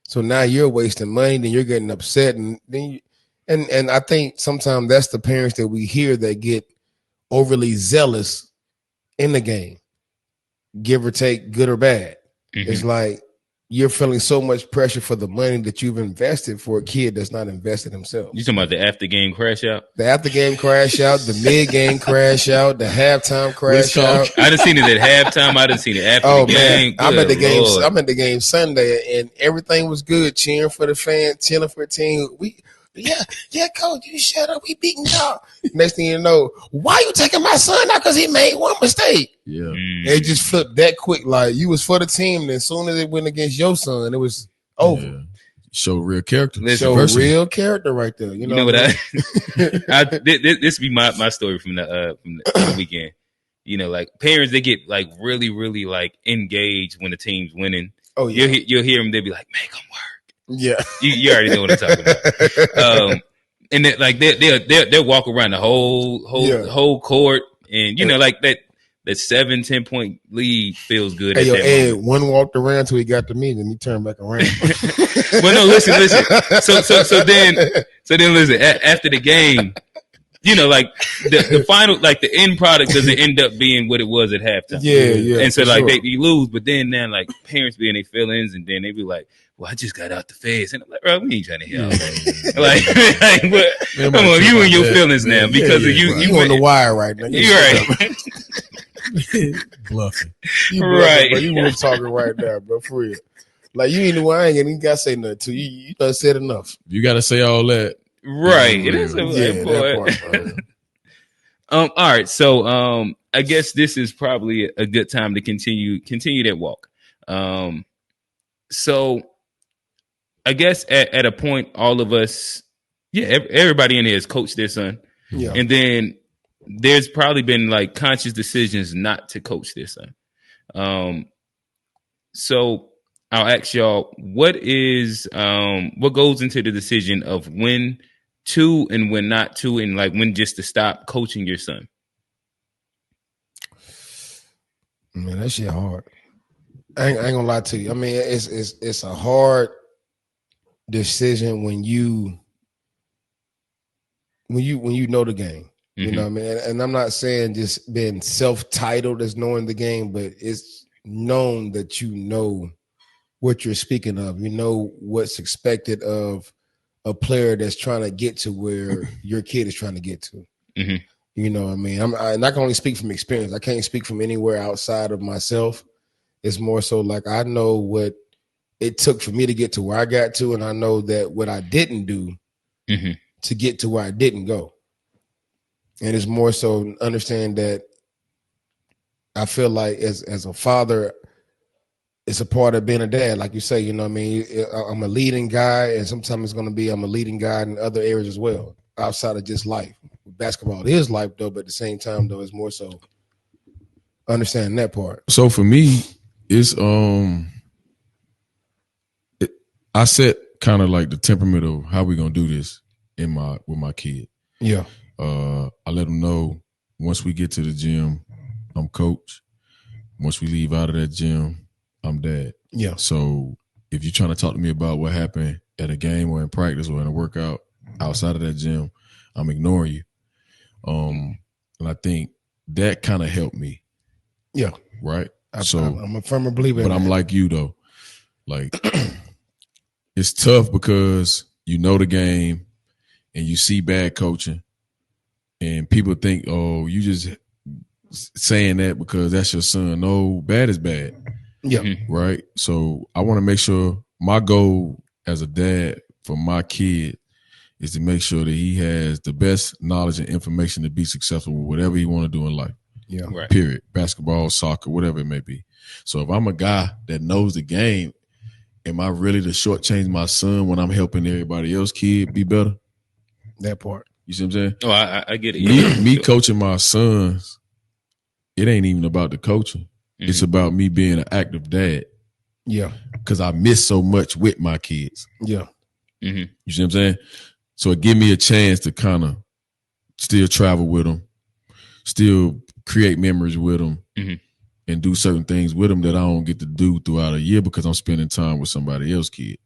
So now you're wasting money, then you're getting upset, and then and I think sometimes that's the parents that we hear that get overly zealous in the game, give or take, good or bad. Mm-hmm. It's like you're feeling so much pressure for the money that you've invested for a kid that's not invested himself. You talking about the after game crash out? The after game crash out, the mid game crash out, the halftime crash out. I done seen it at halftime. I done seen it after the game. I'm at the game. Lord. I'm at the game Sunday, and everything was good. Cheering for the fans, cheering for the team. Yeah, coach, you shut up. We beating y'all. Next thing you know, why you taking my son out? Because he made one mistake. Yeah. It just flipped that quick. Like, you was for the team, and as soon as it went against your son, it was over. Yeah. Show real character. Real character right there. You know what this be my story from the weekend. You know, like parents, they get like really, really like engaged when the team's winning. Oh yeah. You'll hear them. They'll be like, "Make them work." Yeah, you already know what I'm talking about. And then, like they'll walk around the whole court, and you know, like that 7-10 point lead feels good. Hey, one walked around till he got to me, then he turned back around. Well, no, listen. So then listen. After the game, you know, like the final, like the end product doesn't end up being what it was at halftime. Yeah. And so like they lose, but then like parents be in their feelings, and then they be like, "Well, I just got out the fence," and I'm like, "Bro, we ain't trying to help." Like come on, you and your feelings now because of you. You on the wire right now. You're right. Bluffing. Right. Bro. You was talking right now, bro. For real. Like, you ain't the one. I ain't even got to say nothing to you. You done said enough. You got to say all that. Right. It is that part. All right. So I guess this is probably a good time to continue that walk. So I guess at a point, all of us, everybody in here has coached their son. Yeah. And then there's probably been like conscious decisions not to coach their son. So I'll ask y'all, what goes into the decision of when to and when not to, and like when just to stop coaching your son? Man, that shit hard. I ain't gonna lie to you. I mean, it's a hard decision when you know the game. You know what I mean? And I'm not saying just being self-titled as knowing the game, but it's known that you know what you're speaking of. You know what's expected of a player that's trying to get to where your kid is trying to get to. You know what I mean? I can only speak from experience. I can't speak from anywhere outside of myself. It's more so like I know what it took for me to get to where I got to, and I know that what I didn't do to get to where I didn't go. And it's more so understand that I feel like as a father, it's a part of being a dad. Like you say, you know what I mean? I'm a leading guy, and sometimes it's going to be I'm a leading guy in other areas as well, outside of just life. Basketball is life, though, but at the same time, though, it's more so understanding that part. So for me, it's I set kind of like the temperament of how we're gonna do this with my kid. Yeah. I let them know once we get to the gym, I'm coach. Once we leave out of that gym, I'm dad. Yeah. So if you're trying to talk to me about what happened at a game or in practice or in a workout outside of that gym, I'm ignoring you. And I think that kind of helped me. Yeah. Right. I'm a firm believer. But I'm like you though. Like it's tough because you know the game and you see bad coaching and people think, oh, you just saying that because that's your son. No, bad is bad. Yeah. Right. So I want to make sure my goal as a dad for my kid is to make sure that he has the best knowledge and information to be successful with whatever he want to do in life. Yeah. Right. Period. Basketball, soccer, whatever it may be. So if I'm a guy that knows the game, am I really to shortchange my son when I'm helping everybody else kid be better? That part. You see what I'm saying? Oh, I get it. Me coaching my sons, it ain't even about the coaching. It's about me being an active dad. Yeah. Because I miss so much with my kids. Yeah. You see what I'm saying? So it give me a chance to kind of still travel with them, still create memories with them, and do certain things with them that I don't get to do throughout a year because I'm spending time with somebody else's kid,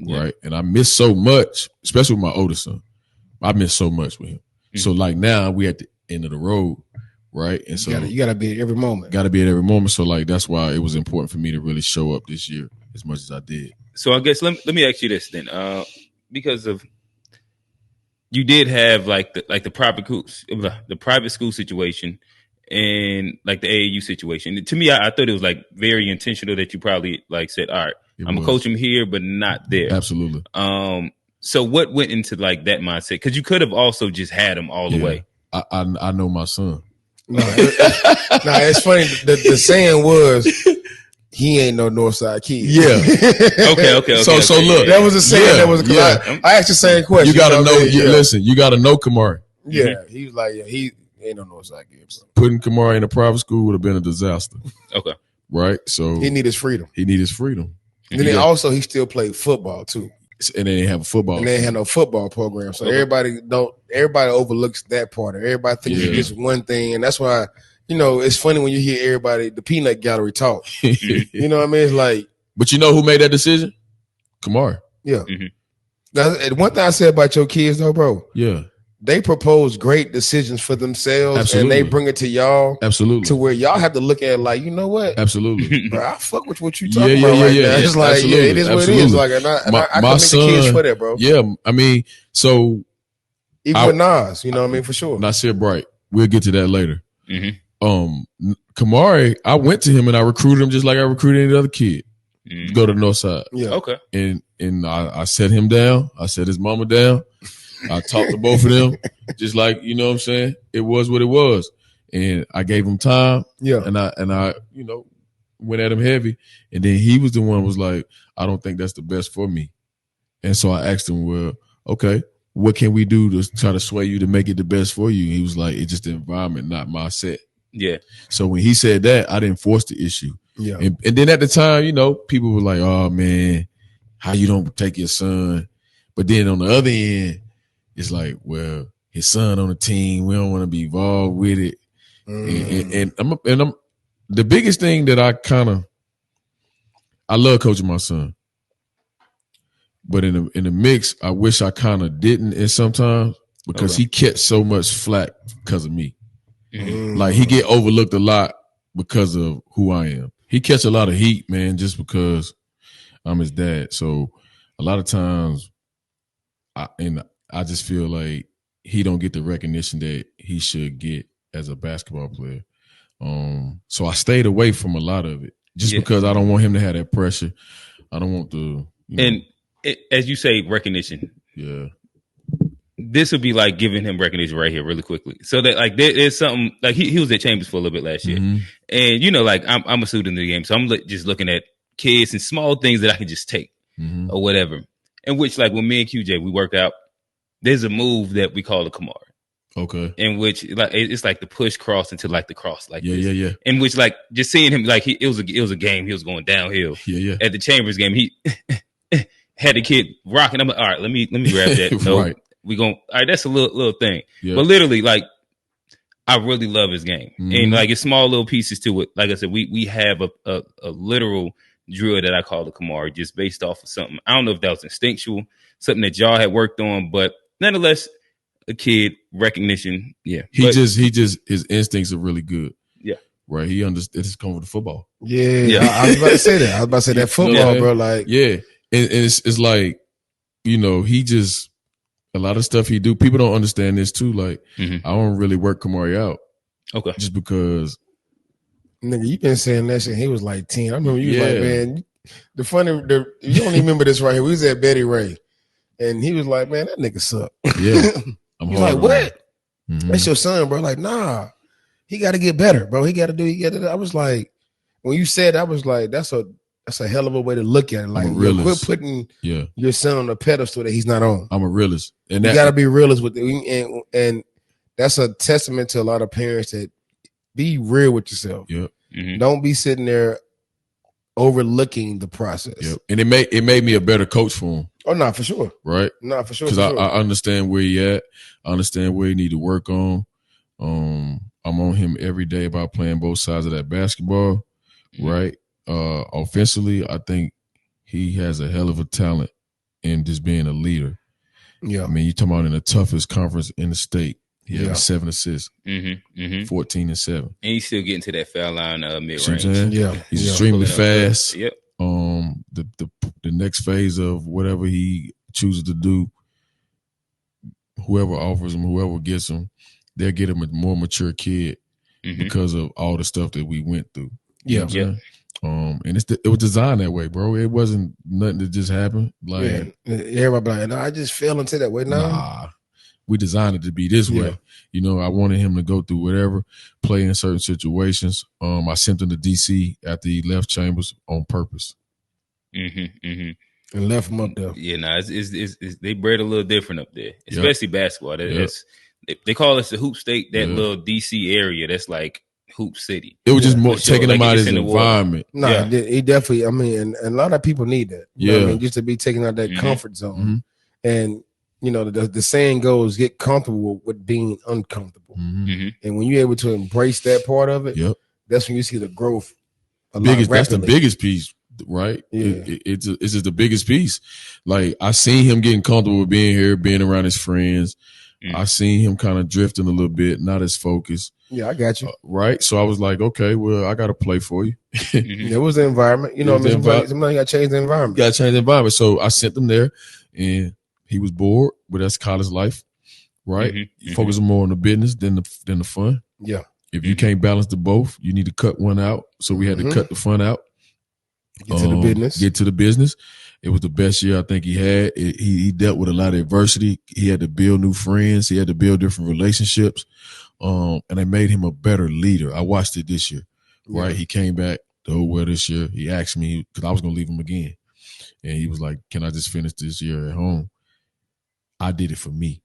right? And I miss so much, especially with my oldest son. I miss so much with him. So like now we at the end of the road, right? And so you gotta be at every moment. Got to be at every moment. So like that's why it was important for me to really show up this year as much as I did. So I guess let me ask you this then, because of you did have like the private school situation and like the AAU situation. And to me, I thought it was like very intentional that you probably like said, all right, I'm gonna coach him here, but not there. Absolutely. So what went into like that mindset? Because you could have also just had him all the way. I know my son. No, it's funny. The saying was, he ain't no Northside kid. Yeah. Okay. So look, that was a saying. That was I asked the same question. You got to know. Listen, you got to know Kamari. Yeah, he was like, he ain't no Northside kid. Bro. Putting Kamari in a private school would have been a disaster. Okay. Right. So he need his freedom. And then he still played football too. And they didn't have a football. And they didn't have no football program. So everybody overlooks that part. Everybody thinks it's just one thing, and that's why. You know, it's funny when you hear everybody, the peanut gallery talk. You know what I mean? It's like. But you know who made that decision? Kamari. Yeah. That's one thing I said about your kids, though, bro. Yeah. They propose great decisions for themselves. Absolutely. And they bring it to y'all. Absolutely. To where y'all have to look at it like, you know what? Absolutely. Bro, I fuck with what you talking about right now. It's like, absolutely. It is what it is. Like, and I commend the kids for that, bro. Yeah. I mean, so. Even with Nas, you know what I mean? For sure. Nasir Bright. We'll get to that later. Kamari, I went to him and I recruited him just like I recruited any other kid to go to the North Side. Yeah. Okay. And I set him down. I set his mama down. I talked to both of them, just like, you know what I'm saying? It was what it was. And I gave him time. Yeah. And I, you know, went at him heavy. And then he was the one who was like, I don't think that's the best for me. And so I asked him, well, okay, what can we do to try to sway you to make it the best for you? And he was like, it's just the environment, not my set. Yeah. So when he said that, I didn't force the issue. Yeah. And then at the time, you know, people were like, oh man, how you don't take your son? But then on the other end, it's like, well, his son on the team, we don't want to be involved with it. And I'm the biggest thing that I love coaching my son. But in the mix, I wish I kind of didn't. And sometimes because he catch so much flack because of me. Like he get overlooked a lot because of who I am. He catch a lot of heat, man, just because I'm his dad. So a lot of times, I just feel like he don't get the recognition that he should get as a basketball player. So I stayed away from a lot of it just because I don't want him to have that pressure. I don't want to. As you say, recognition. Yeah. This would be like giving him recognition right here really quickly. So that like there's something like he was at Chambers for a little bit last year. And like I'm a student in the game. So I'm just looking at kids and small things that I can just take or whatever. In which like when me and QJ, we work out, there's a move that we call the Kamar. Okay. In which like it's like the push cross into like the cross like this. Yeah. In which like just seeing him like it was a game. He was going downhill. Yeah. At the Chambers game, he had the kid rocking. I'm like, all right, let me grab that. No, right. We all right. That's a little thing. Yeah. But literally, like I really love his game, and like it's small little pieces to it. Like I said, we have a literal drill that I call the Kamar, just based off of something. I don't know if that was instinctual, something that y'all had worked on, but nonetheless, a kid recognition. Yeah, his instincts are really good. Yeah, right. He understands. It's coming with the football. Yeah. I was about to say that. I was about to say that football, bro. Like, yeah, and it's like he just. A lot of stuff he do, people don't understand this too. Like, I don't really work Kamari out. Okay. Just because. Nigga, you been saying that shit. He was like 10. I remember you was like, man, you don't even remember this right here. We was at Betty Ray. And he was like, man, that nigga suck. Yeah. He's like, what? That's your son, bro. Like, nah, he got to get better, bro. He got to do. I was like, when you said, I was like, that's a hell of a way to look at it. Like, quit putting your son on a pedestal that he's not on. I'm a realist. And you got to be realist with it. And that's a testament to a lot of parents that be real with yourself. Yep. Don't be sitting there overlooking the process. Yep. And it made me a better coach for him. Oh, no, for sure. Right? No, for sure. Because I understand where he at. I understand where he need to work on. I'm on him every day about playing both sides of that basketball. Right? Offensively, I think he has a hell of a talent in just being a leader. Yeah. I mean, you're talking about in the toughest conference in the state. He had 7 assists, 14 and 7. And he's still getting to that foul line mid-range. Yeah. He's extremely fast. Yep. The next phase of whatever he chooses to do, whoever offers him, whoever gets him, they'll get him a more mature kid because of all the stuff that we went through. Yeah. And it was designed that way, bro. It wasn't nothing that just happened. Like everybody like, no, I just fell into that way. Nah, we designed it to be this way. I wanted him to go through whatever, play in certain situations. I sent him to DC after he left Chambers on purpose. And left him up there. Yeah, it's they bred a little different up there, especially basketball. They call us the hoop state. That little DC area, that's like hoop city. It was just more taking him out of his environment. No, he definitely. I mean, and a lot of people need that. You know what I mean, just to be taken out of that comfort zone. And the saying goes, "Get comfortable with being uncomfortable." And when you're able to embrace that part of it, that's when you see the growth. That's the biggest piece, right? Yeah. It's just the biggest piece. Like I seen him getting comfortable with being here, being around his friends. I seen him kind of drifting a little bit, not as focused. Yeah, I got you. Right. So I was like, okay, well, I got to play for you. There was the environment. Sometimes you got to change the environment. Got to change the environment. So I sent him there, and he was bored, but that's college life, right? Focusing more on the business than the fun. Yeah. If you can't balance the both, you need to cut one out. So we had to cut the fun out. Get to the business. It was the best year I think he had. He dealt with a lot of adversity. He had to build new friends. He had to build different relationships. And it made him a better leader. I watched it this year, right? Yeah. He came back the whole way this year. He asked me, because I was going to leave him again. And he was like, can I just finish this year at home? I did it for me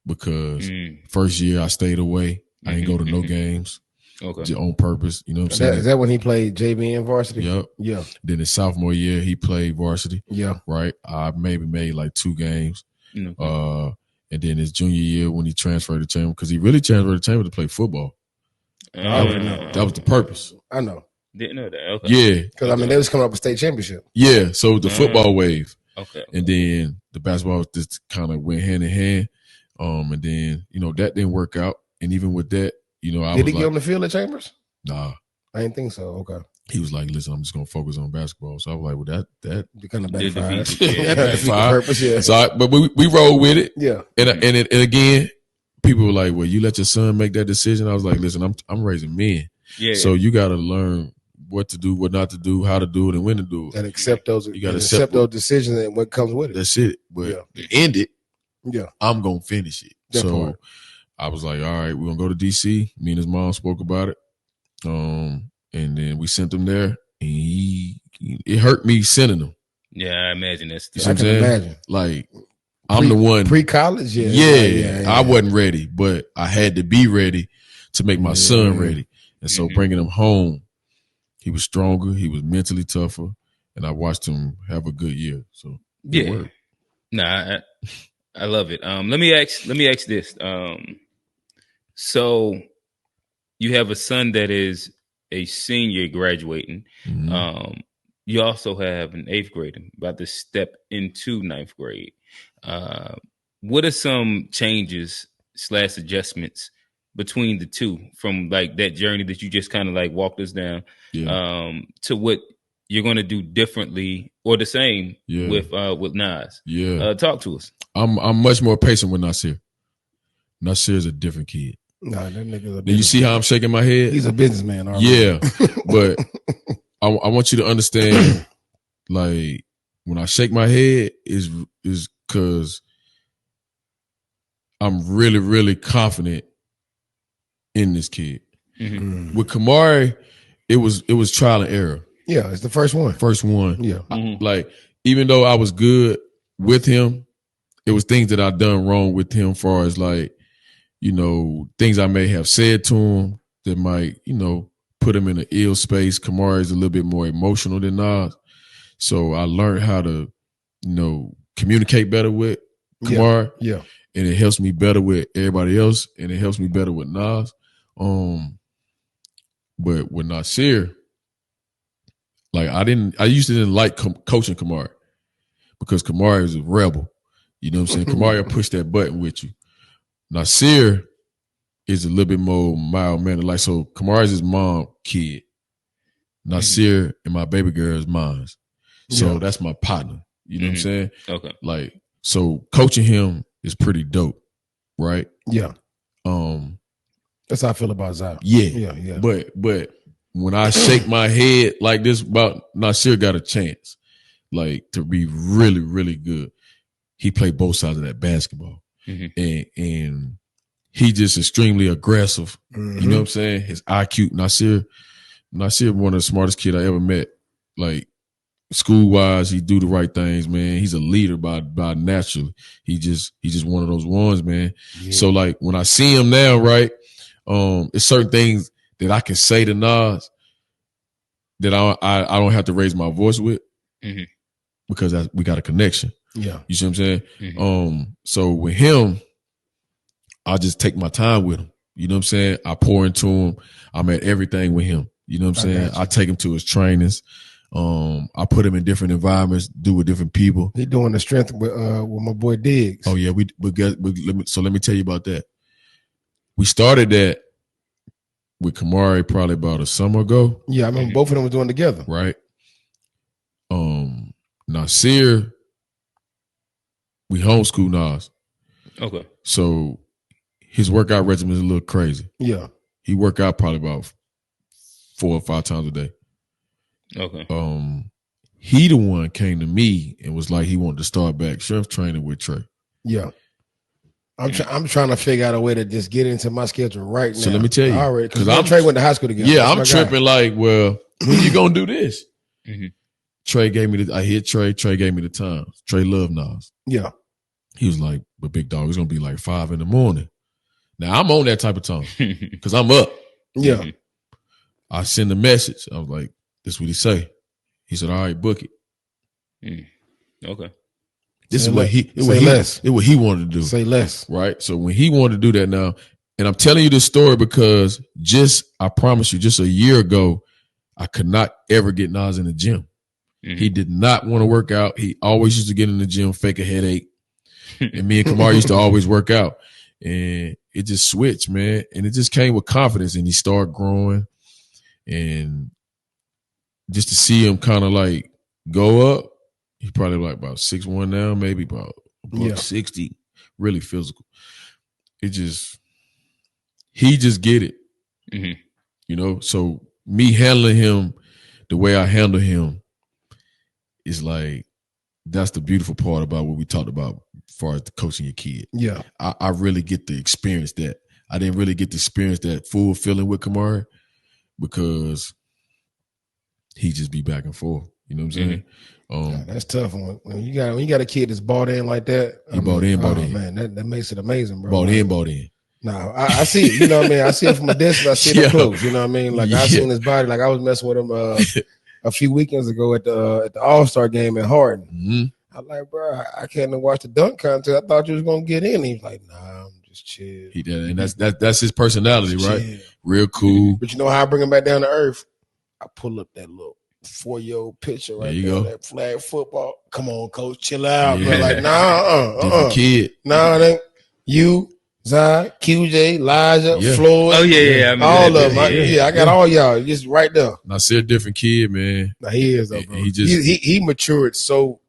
because first year I stayed away. I didn't go to no games. Okay. Just on purpose, you know what I'm saying? Is that when he played JV and varsity? Yep. Yeah. Then his sophomore year, he played varsity. Yeah. Right. I maybe made like 2 games. And then his junior year when he transferred to Chamber, because he really transferred to Chamber to play football. That was the purpose. I know. Didn't know that. Okay. Yeah. Because, they was coming up with state championship. Yeah. So the football wave. Okay. And then the basketball just kind of went hand in hand. And then, that didn't work out. And even with that, Did he get on the field at Chambers? Nah. I didn't think so. Okay. He was like, listen, I'm just going to focus on basketball. So I was like, well, that kind of backfired. defeat the purpose, yeah. So but we rolled with it. Yeah. And again, people were like, well, you let your son make that decision. I was like, listen, I'm raising men. Yeah. So you got to learn what to do, what not to do, how to do it, and when to do it. And accept those. You got to accept those decisions and what comes with it. That's it. But to end it, I'm going to finish it. Definitely. So I was like, all right, we're going to go to D.C. Me and his mom spoke about it. And then we sent him there, and it hurt me sending him. Yeah, I imagine that's. I can imagine. Like, I'm the one pre-college. Yeah, I wasn't ready, but I had to be ready to make my son ready. And so bringing him home, he was stronger, he was mentally tougher, and I watched him have a good year. So I love it. Let me ask this. So you have a son that is a senior graduating. Mm-hmm. You also have an 8th grader about to step into 9th grade. What are some changes / adjustments between the two from like that journey that you just kind of like walked us down to what you're going to do differently or the same with Nas? Yeah. Talk to us. I'm much more patient with Nasir. Nasir is a different kid. Nah, that nigga's a Did you see how I'm shaking my head? He's a businessman. Already. Yeah, but I want you to understand, like, when I shake my head is because I'm really, really confident in this kid. Mm-hmm. With Kamari, it was trial and error. Yeah, it's the first one. Yeah. Mm-hmm. Like, even though I was good with him, it was things that I done wrong with him as far as like, things I may have said to him that might, put him in an ill space. Kamari is a little bit more emotional than Nas. So I learned how to, communicate better with Kamari. Yeah. And it helps me better with everybody else. And it helps me better with Nas. But with Nasir, like I used to didn't like coaching Kamari because Kamari is a rebel. You know what I'm saying? Kamari will push that button with you. Nasir is a little bit more mild-mannered. Like, so Kamari is his mom kid. Nasir and my baby girl is mine. So that's my partner. You know what I'm saying? Okay. Like, so coaching him is pretty dope, right? Yeah. That's how I feel about Zach. Yeah. But when I shake my head like this about Nasir got a chance, like, to be really, really good. He played both sides of that basketball. Mm-hmm. And he just extremely aggressive. Mm-hmm. You know what I'm saying? His IQ, Nasir, one of the smartest kid I ever met. Like, school wise, he do the right things, man. He's a leader by naturally. He just one of those ones, man. Yeah. So like when I see him now, right? It's certain things that I can say to Nas that I don't have to raise my voice with because we got a connection. Yeah. You see what I'm saying? Mm-hmm. So with him, I just take my time with him. You know what I'm saying? I pour into him. I'm at everything with him. You know what I'm saying? I take him to his trainings. I put him in different environments, do with different people. He doing the strength with my boy Diggs. Oh yeah, let me tell you about that. We started that with Kamari probably about a summer ago. Yeah, I remember both of them were doing together. Right. Nasir, we homeschool Nas. Okay. So his workout regimen is a little crazy. Yeah. He work out probably about 4 or 5 times a day. Okay. He the one came to me and was like he wanted to start back strength training with Trey. Yeah. I'm trying to figure out a way to just get into my schedule right now. So let me tell you. All right, because Trey went to high school together. Yeah, I'm tripping like, well, when you gonna do this? Mm-hmm. Trey gave me I hit Trey. Trey gave me the time. Trey loved Nas. Yeah. He was like, but big dog, it's gonna be like 5 a.m. Now I'm on that type of time because I'm up. Yeah. I send a message. I was like, this is what he say. He said, all right, book it. Okay. This say is what he wanted to do. Say less. Right. So when he wanted to do that now, and I'm telling you this story because I promise you, just a year ago, I could not ever get Nas in the gym. Mm-hmm. He did not want to work out. He always used to get in the gym, fake a headache. And me and Kamar used to always work out. And it just switched, man. And it just came with confidence. And he started growing. And just to see him kind of like go up, he probably like about 6'1" now, maybe about $160, really physical. He just get it. Mm-hmm. You know, so me handling him the way I handle him is like, that's the beautiful part about what we talked about as far as the coaching your kid. Yeah. I really get to experience that. I didn't really get to experience that full feeling with Kamari because he just be back and forth. You know what I'm saying? That's tough. When you got a kid that's bought in like that. Bought in. Man, that makes it amazing, bro. Bought in. No, I see it. You know what I mean? I see it from a distance. I see it up close. You know what I mean? Like I seen his body. Like I was messing with him a few weekends ago at the All-Star game at Harden. Mm-hmm. I'm like, bro, I can't watch the dunk contest. I thought you was gonna get in. He's like, nah, I'm just chill. He did, and that's his personality, right? Chill. Real cool. But you know how I bring him back down to earth? I pull up that little 4-year-old picture right there, that flag football. Come on, coach, chill out, bro. Like, nah, different kid. Nah, then you, Zai, QJ, Elijah, Floyd. Oh yeah. I mean, all of them. I got all y'all just right there. I see a different kid, man. Nah, he is though, bro. He matured so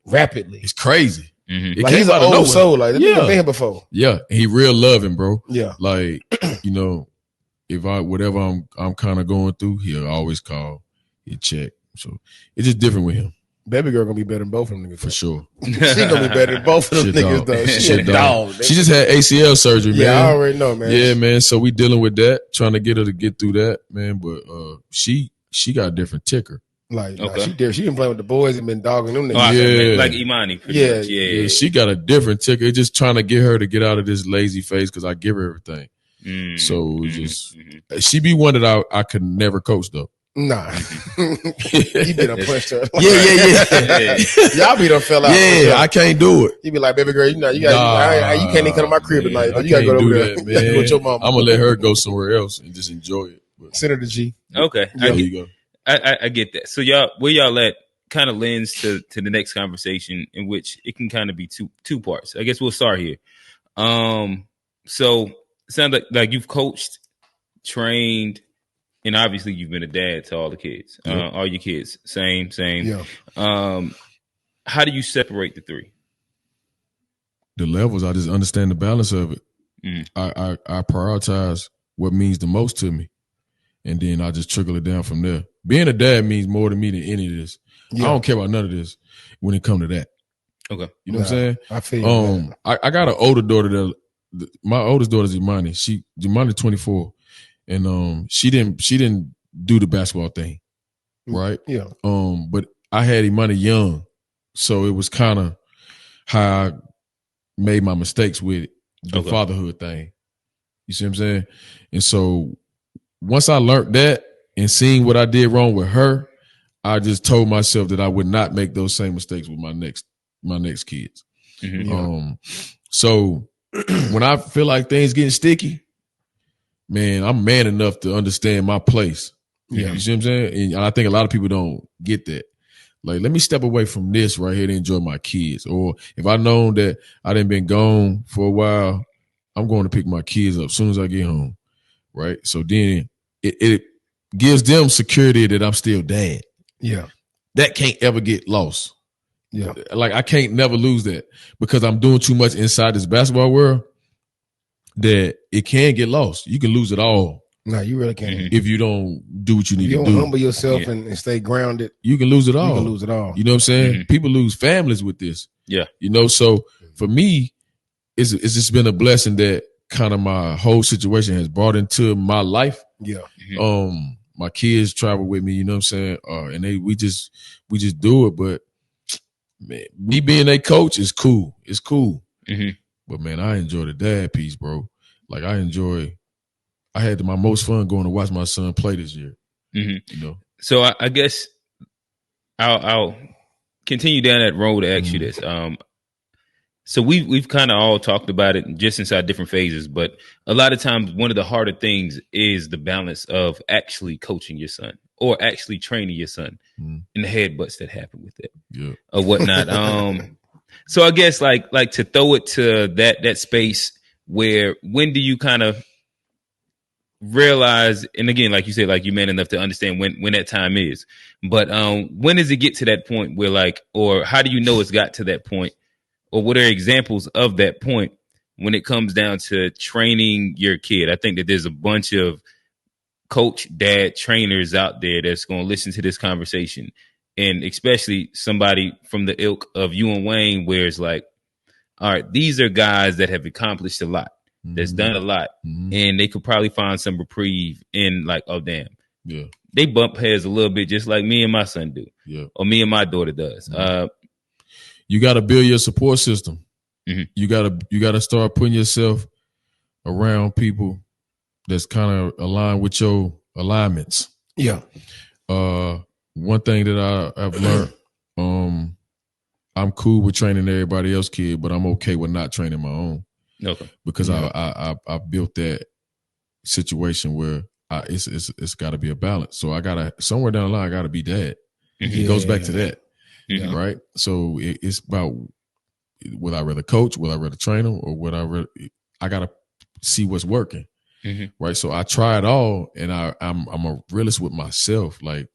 rapidly. It's crazy. Mm-hmm. Like he's an old soul. Like this nigga been here before. Yeah, he real loving, bro. Yeah, like you know, if whatever I'm kind of going through, he'll always call, he'll check. So it's just different with him. Baby girl gonna be better than both of them niggas for sure. She gonna be better than both of them niggas though. She a dog. She just had ACL surgery, man. Yeah, I already know, man. Yeah, man. So we dealing with that, trying to get her to get through that, man. But she got a different ticker. Like she been playing with the boys and been dogging them niggas. Like Imani. Yeah. She got a different ticker. It's just trying to get her to get out of this lazy phase because I give her everything. So just she be one that I could never coach though. Nah, he be done pushed her. Yeah. Y'all be done fell out. Yeah, I can't do it. He be like, baby girl, you can't even come to my crib tonight. You gotta go over there man. with your mama. I'm gonna let her go somewhere else and just enjoy it. But send her to G. Okay, there you go. I get that. So where y'all at kind of lends to the next conversation in which it can kind of be two parts. I guess we'll start here. So it sounds like you've coached, trained, and obviously you've been a dad to all the kids, all your kids. Same. Yeah. How do you separate the three? The levels, I just understand the balance of it. I prioritize what means the most to me. And then I just trickle it down from there. Being a dad means more to me than any of this. Yeah. I don't care about none of this when it comes to that. Okay. You know what I'm saying? I feel I got an older daughter my oldest daughter is Imani. Imani's 24. And she didn't do the basketball thing. Right? Yeah. But I had Imani young. So it was kind of how I made my mistakes with it. The fatherhood thing. You see what I'm saying? And so once I learned that and seeing what I did wrong with her, I just told myself that I would not make those same mistakes with my next kids. So when I feel like things getting sticky, man, I'm man enough to understand my place. Yeah. You see what I'm saying? And I think a lot of people don't get that. Like, let me step away from this right here to enjoy my kids. Or if I know that I done been gone for a while, I'm going to pick my kids up as soon as I get home. Right? So then it gives them security that I'm still dad. Yeah. That can't ever get lost. Yeah. Like I can't never lose that because I'm doing too much inside this basketball world that it can get lost. You can lose it all. No, you really can't. If you don't do what you need to do. You don't humble yourself and stay grounded. You can lose it all. You can lose it all. You know what I'm saying? People lose families with this. Yeah. You know, so for me, it's just been a blessing that kind of my whole situation has brought into my life. Yeah. My kids travel with me, you know what I'm saying? And we just do it. But man, me being a coach is cool. It's cool. But man, I enjoy the dad piece, bro. Like I had my most fun going to watch my son play this year. You know. So I guess I'll continue down that road to ask you this. So we've kind of all talked about it just inside different phases, but a lot of times one of the harder things is the balance of actually coaching your son or actually training your son and the headbutts that happen with it or whatnot. So I guess like to throw it to that space where when do you kind of realize, and again, like you said, like you're man enough to understand when that time is, but when does it get to that point where like, or how do you know it's got to that point, or what are examples of that point when it comes down to training your kid? I think that there's a bunch of coach, dad, trainers out there that's going to listen to this conversation, and especially somebody from the ilk of you and Wayne, where it's like, all right, these are guys that have accomplished a lot, that's done a lot, and they could probably find some reprieve in like, oh damn, yeah, they bump heads a little bit, just like me and my son do, or me and my daughter does. You got to build your support system. You gotta start putting yourself around people that's kind of aligned with your alignments. Yeah. One thing that I've learned, I'm cool with training everybody else's kid, but I'm okay with not training my own. Okay. Because I built that situation where it's got to be a balance. So I gotta, somewhere down the line, I gotta be dad. It goes back to that, right? So it's about, would I rather coach, would I rather train them, or would I gotta see what's working, right? So I try it all, and I'm a realist with myself. Like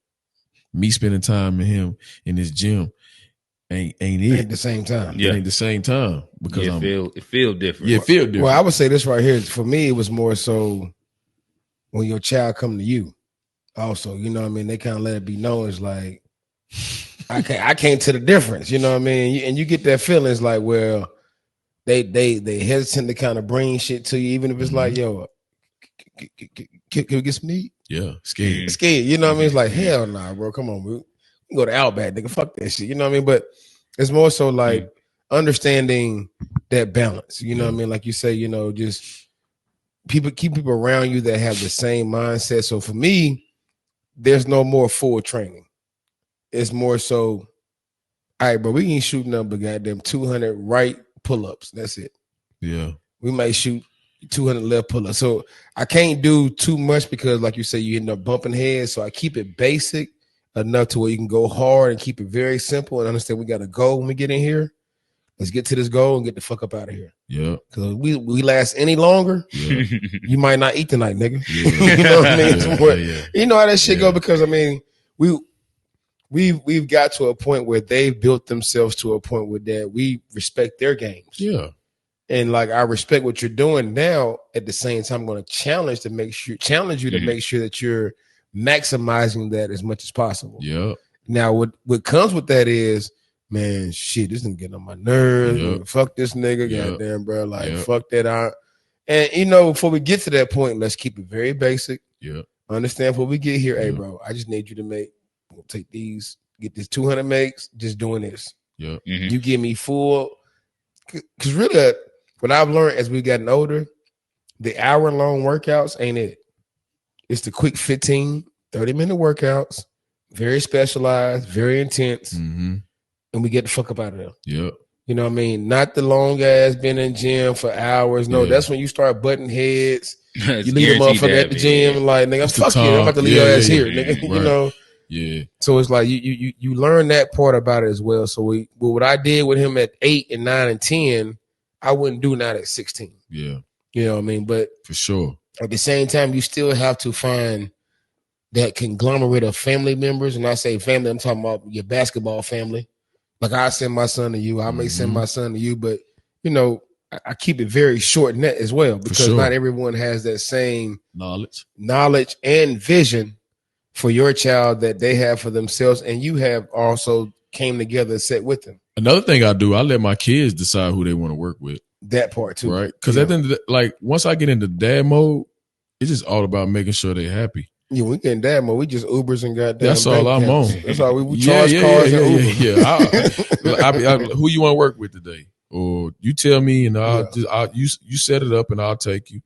me spending time with him in this gym ain't it at the same time. It ain't the same time because it feel different. Yeah, it feel different. Well, I would say this right here. For me, it was more so when your child come to you. Also, you know what I mean? They kind of let it be known. It's like, I can't tell the difference. You know what I mean? And you get that feeling. It's like, well, they hesitant to kind of bring shit to you, even if it's like, yo, can we get some meat? Yeah, scared. You know what I mean? It's like, hell nah, bro. Come on, bro. We go to Outback, nigga. Fuck that shit. You know what I mean? But it's more so like understanding that balance. You know what I mean? Like you say, you know, just keep people around you that have the same mindset. So for me, there's no more full training. It's more so, all right, bro, we ain't shooting up but goddamn 200 right pull-ups. That's it. Yeah. We might shoot 200 left pull-ups. So I can't do too much because, like you say, you end up bumping heads. So I keep it basic enough to where you can go hard and keep it very simple and understand we got a goal when we get in here. Let's get to this goal and get the fuck up out of here. Yeah. Because we last any longer, you might not eat tonight, nigga. Yeah. You know what I mean? You know how that shit go? Because I mean, we've got to a point where they've built themselves to a point where that we respect their games. Yeah. And like I respect what you're doing now. At the same time, I'm going to challenge you to make sure that you're maximizing that as much as possible. Yeah. Now, what comes with that is, man, shit, this is getting on my nerves. Yep. Fuck this nigga, goddamn, bro. Like, fuck that out. And you know, before we get to that point, let's keep it very basic. Yeah. Understand before we get here, hey, bro, I just need you to take these, get this 200 makes, just doing this. Yeah. You give me full, because really, what I've learned as we've gotten older, the hour-long workouts ain't it. It's the quick 15, 30-minute workouts, very specialized, very intense, and we get the fuck up out of there. Yeah. You know what I mean? Not the long ass been in gym for hours. No, that's when you start butting heads. You leave the motherfucker at the gym like, nigga, fuck you. I'm about to leave your ass here, nigga. Right. You know? Yeah. So it's like you learn that part about it as well. So what I did with him at 8 and 9 and 10, I wouldn't do now at 16. Yeah. You know what I mean? But for sure. At the same time, you still have to find that conglomerate of family members. And I say family, I'm talking about your basketball family. Like I send my son to you, I may send my son to you, but you know, I keep it very short net as well because not everyone has that same knowledge and vision for your child that they have for themselves, and you have also came together and sat with them. Another thing I do, I let my kids decide who they want to work with. That part too, right? Because at the end of the, like once I get into dad mode, it's just all about making sure they're happy. Yeah, we get in dad mode. We just Ubers and goddamn. That's all I'm on. That's all we charge cars and Uber. Yeah. Who you want to work with today? Or you tell me, and you set it up, and I'll take you.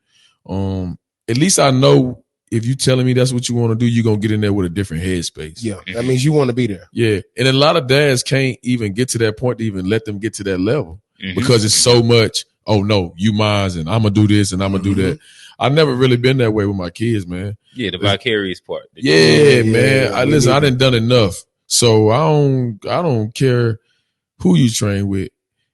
At least I know if you telling me that's what you want to do, you're gonna get in there with a different headspace. Yeah, that means you want to be there. Yeah, and a lot of dads can't even get to that point to even let them get to that level because it's so much. Oh no, you mines, and I'm gonna do this, and I'm gonna do that. I've never really been that way with my kids, man. Yeah, the vicarious part. Man. I done enough. So I don't care who you train with.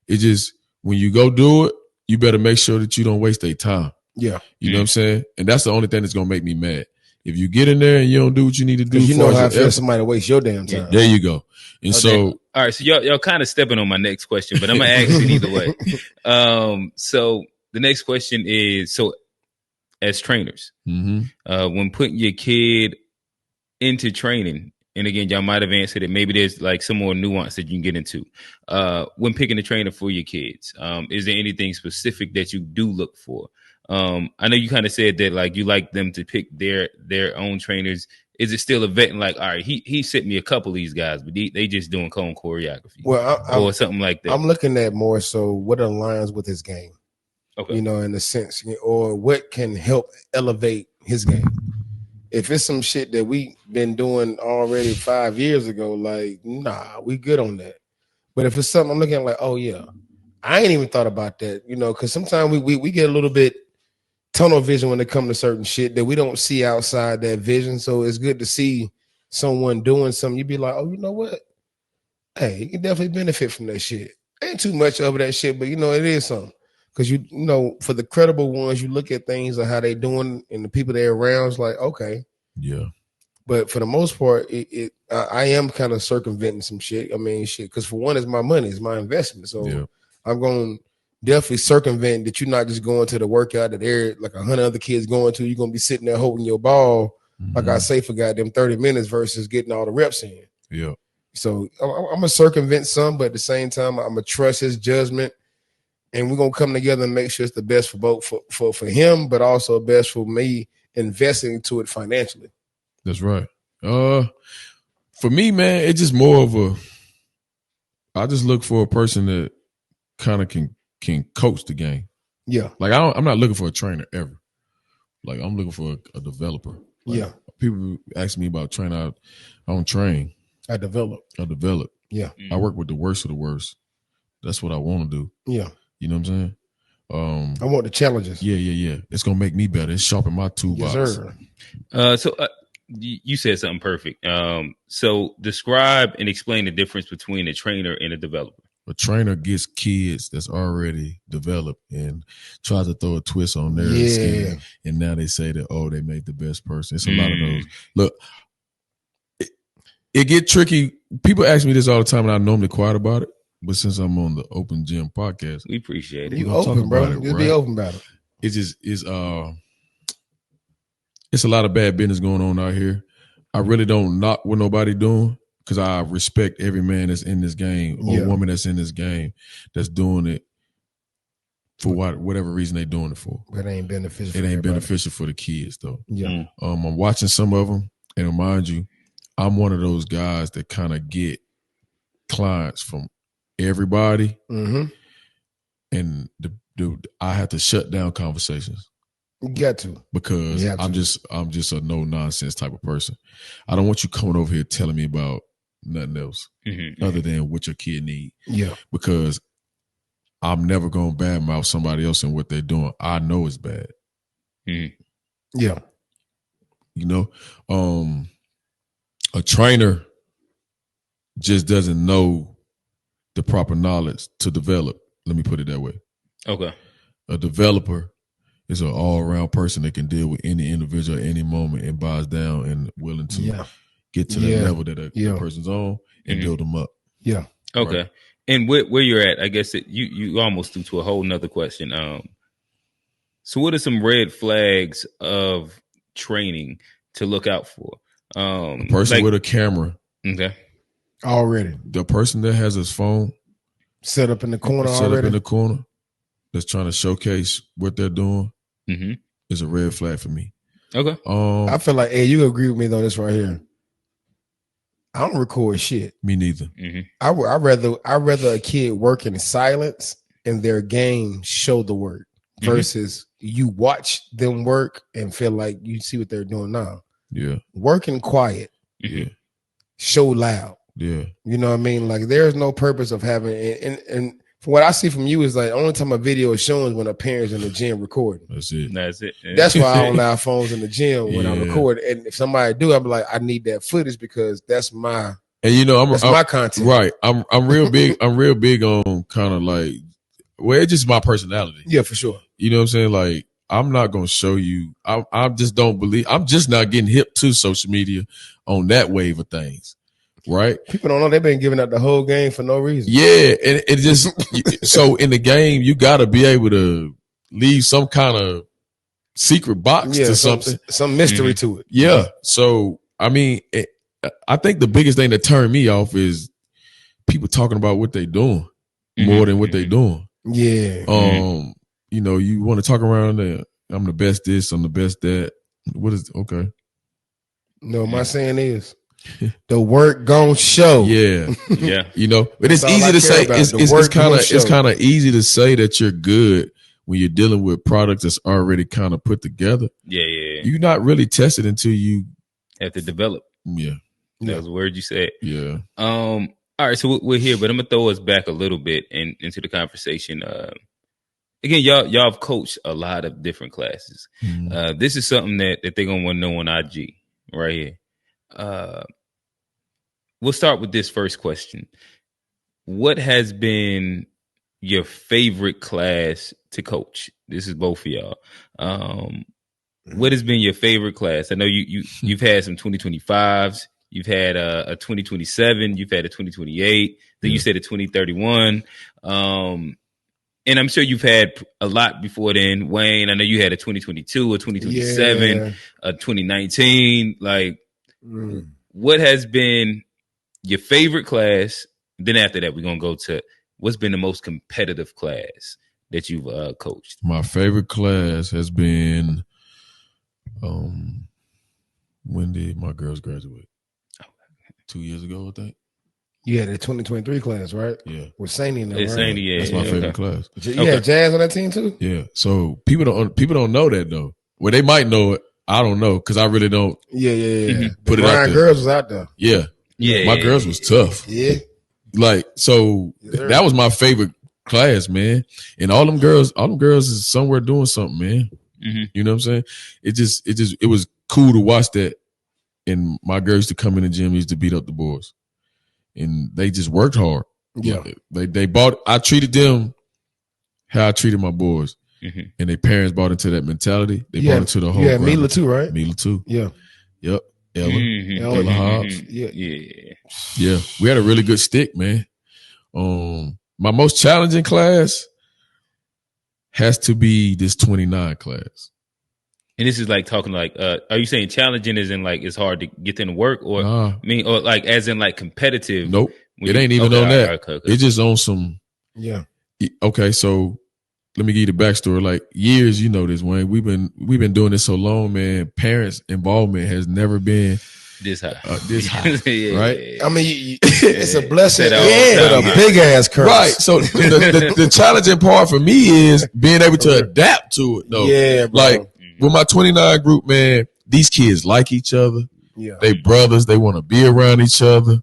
It just, when you go do it, you better make sure that you don't waste their time. Yeah. You know what I'm saying? And that's the only thing that's going to make me mad. If you get in there and you don't do what you need to do, you know how I feel somebody waste your damn time. There you go. And so, all right, so y'all kind of stepping on my next question, but I'm gonna ask it either way. So the next question is: so as trainers, when putting your kid into training, and again, y'all might have answered it. Maybe there's like some more nuance that you can get into. When picking a trainer for your kids, is there anything specific that you do look for? I know you kind of said that like you like them to pick their own trainers. Is it still a vet and like, all right, he sent me a couple of these guys, but they just doing cone choreography, or something like that? I'm looking at more so what aligns with his game, you know, in a sense, or what can help elevate his game. If it's some shit that we been doing already 5 years ago, like, nah, we good on that. But if it's something I'm looking at like, oh yeah, I ain't even thought about that, you know, because sometimes we get a little bit tunnel vision when it comes to certain shit that we don't see outside that vision. So it's good to see someone doing something. You'd be like, oh, you know what? Hey, you can definitely benefit from that shit. Ain't too much of that shit, but you know, it is something. Because you know, for the credible ones, you look at things like how they doing and the people they're around, it's like, okay. Yeah. But for the most part, I am kind of circumventing some shit. I mean, shit, because for one, it's my money, it's my investment. So I'm going to definitely circumvent that you're not just going to the workout that there like 100 other kids going to. You're going to be sitting there holding your ball, like I say, for goddamn 30 minutes versus getting all the reps in. Yeah. So I'm going to circumvent some, but at the same time, I'm going to trust his judgment. And we're going to come together and make sure it's the best for both for him, but also best for me investing into it financially. That's right. For me, man, it's just more of I just look for a person that kind of can coach the game. Yeah. Like I'm not looking for a trainer ever. Like I'm looking for a developer. Like, yeah. People ask me about training. I don't train. I develop. Yeah. I work with the worst of the worst. That's what I want to do. Yeah. You know what I'm saying? I want the challenges. Yeah. It's gonna make me better. It's sharpen my toolbox. Yes, sir. So you said something perfect. So describe and explain the difference between a trainer and a developer. A trainer gets kids that's already developed and tries to throw a twist on their skin, and now they say that, oh, they made the best person. It's a lot of those. Look, it get tricky. People ask me this all the time, and I normally quiet about it. But since I'm on the Open Gym podcast, we appreciate it. You open, bro. Just be open about it. It's just it's a lot of bad business going on out here. I really don't knock what nobody doing, because I respect every man that's in this game or woman that's in this game that's doing it for whatever reason they doing it for. But it ain't beneficial. It ain't beneficial for the kids though. Yeah. I'm watching some of them, and mind you, I'm one of those guys that kind of get clients from everybody, and I have to shut down conversations. You got to, because I'm just a no nonsense type of person. I don't want you coming over here telling me about nothing else other than what your kid need. Yeah, because I'm never gonna badmouth somebody else and what they're doing. I know it's bad. Yeah, you know, a trainer just doesn't know the proper knowledge to develop. Let me put it that way. Okay. A developer is an all-around person that can deal with any individual at any moment and buys down and willing to get to that level that a person's on and build them up. Yeah. Okay. Right. And where you're at, I guess you almost threw to a whole nother question. So what are some red flags of training to look out for? A person with a camera. Okay. Already. The person that has his phone set up in the corner that's trying to showcase what they're doing is a red flag for me. Okay. I feel like, hey, you agree with me on this right here. I don't record shit. Me neither. I rather a kid work in silence and their game show the work versus you watch them work and feel like you see what they're doing now. Yeah. Working quiet. Yeah. Show loud. Yeah. You know what I mean? Like there's no purpose of having and from what I see from you is like the only time a video is showing is when a parent's in the gym recording. That's it. Yeah. That's why I don't allow phones in the gym when I record. And if somebody do, I'm like, I need that footage because that's my And you know, That's my content. Right. I'm real big. I'm real big on kind of like, well, it's just my personality. Yeah, for sure. You know what I'm saying? Like, I'm not gonna show you. I just don't believe. I'm just not getting hip to social media on that wave of things. Right? People don't know they've been giving out the whole game for no reason. Yeah, and it just so in the game you got to be able to leave some kind of secret box to something, some mystery to it. Yeah. So I mean, I think the biggest thing that turned me off is people talking about what they doing more than what they doing. Yeah. You know, you want to talk around there. I'm the best this. I'm the best that. What is okay? No, my saying is. The work gon' show. Yeah. Yeah. You know, but it's easy to say. It's kind of easy to say that you're good when you're dealing with products that's already kind of put together. Yeah. You're not really tested until you have to develop. Yeah. That was a word you said. Yeah. All right, so we're here, but I'm gonna throw us back a little bit into the conversation. Again, y'all have coached a lot of different classes. This is something that they're gonna want to know on IG right here. We'll start with this first question. What has been your favorite class to coach? This is both of y'all. What has been your favorite class? I know you've had some 2025s. You've had a 2027. You've had a 2028. Then you said a 2031. And I'm sure you've had a lot before then. Wayne, I know you had a 2022, a 2027, a 2019. Like, what has been your favorite class? Then after that, we're going to go to what's been the most competitive class that you've coached. My favorite class has been, when did my girls graduate? 2 years ago, I think. You had a 2023 class, right? Yeah. With Saini in there, right? Saini, yeah. That's my favorite class. You had Jazz on that team too? Yeah. So people don't know that though. Well, they might know it. I don't know because I really don't. Yeah. Put it out there. Girls was out there. Yeah. My girls was tough. Yeah. Like, so that was my favorite class, man. And all them girls is somewhere doing something, man. You know what I'm saying? It was cool to watch that. And my girls used to come in the gym, used to beat up the boys. And they just worked hard. Yeah. I treated them how I treated my boys. And their parents bought into that mentality. They bought into the whole. Yeah, Mila too, right? Mila too. Yeah. Yep. Ella Hobbs. Yeah. We had a really good stick, man. My most challenging class has to be this 29 class. And this is like talking like, are you saying challenging as in like it's hard to get them to work, or or like as in like competitive? Nope, it ain't even on that. Okay. It's just on some. Yeah. Okay, so let me give you the backstory. Like years, you know this, Wayne. We've been doing this so long, man. Parents' involvement has never been this high. Right? I mean, it's a blessing, but a big ass curse. Right. So the challenging part for me is being able to adapt to it, though. Yeah, bro. Like. With my 29 group, man, these kids like each other. Yeah. They brothers. They want to be around each other.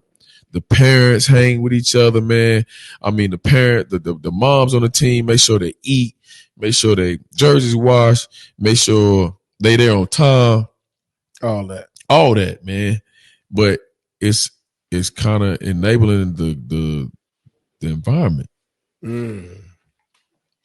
The parents hang with each other, man. I mean, the moms on the team make sure they eat, make sure they jerseys washed, make sure they there on time. All that, man. But it's kind of enabling the environment.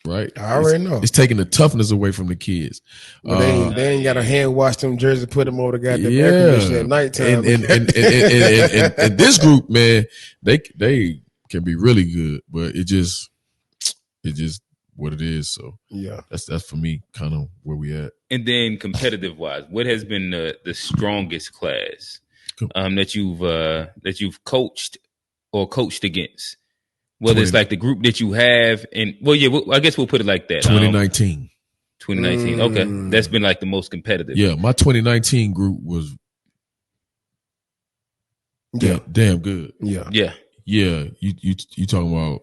Right, I already know. It's taking the toughness away from the kids. Well, they ain't got to hand wash them jerseys, put them over the goddamn air conditioner at nighttime. And this group, man, they can be really good, but it just what it is. So yeah, that's for me kind of where we at. And then competitive wise, what has been the strongest class that you've coached or coached against? Whether it's like the group that you have, and I guess we'll put it like that. 2019. 2019. Okay, that's been like the most competitive. Yeah, my 2019 group was damn good. Yeah. You talking about?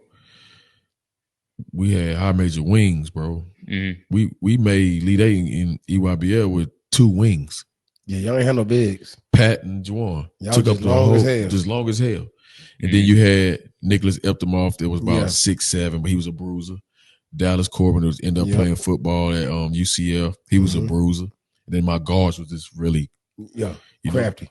We had high major wings, bro. We made lead A in EYBL with 2 wings. Yeah, y'all ain't had no bigs. Pat and Juwan took up the whole, just long as hell. And then you had Nicholas Eptemoff that was about 6'7", but he was a bruiser. Dallas Corbin was ended up playing football at UCF. He was a bruiser. And then my guards was just really, Crafty.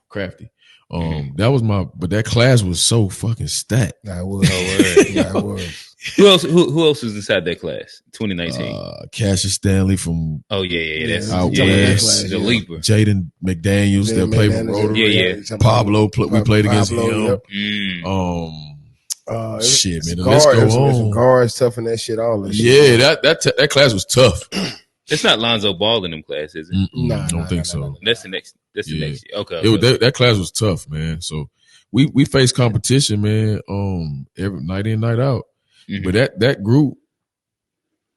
That was but that class was so fucking stacked. Nah, it was. It was. Who else was inside that class? 2019. Cassius Stanley from that's out west. The leaper. Jaden McDaniels that played for Rotary. Pablo, we played against him. Shit, man. Let's go home. Guards tough and that shit. All that. Yeah, that class was tough. It's not Lonzo Ball in them class, is it? No, I don't think so. That's the next. That's the next year. Okay. That class was tough, man. So we faced competition, man. Every night in, night out. Mm-hmm. But that group,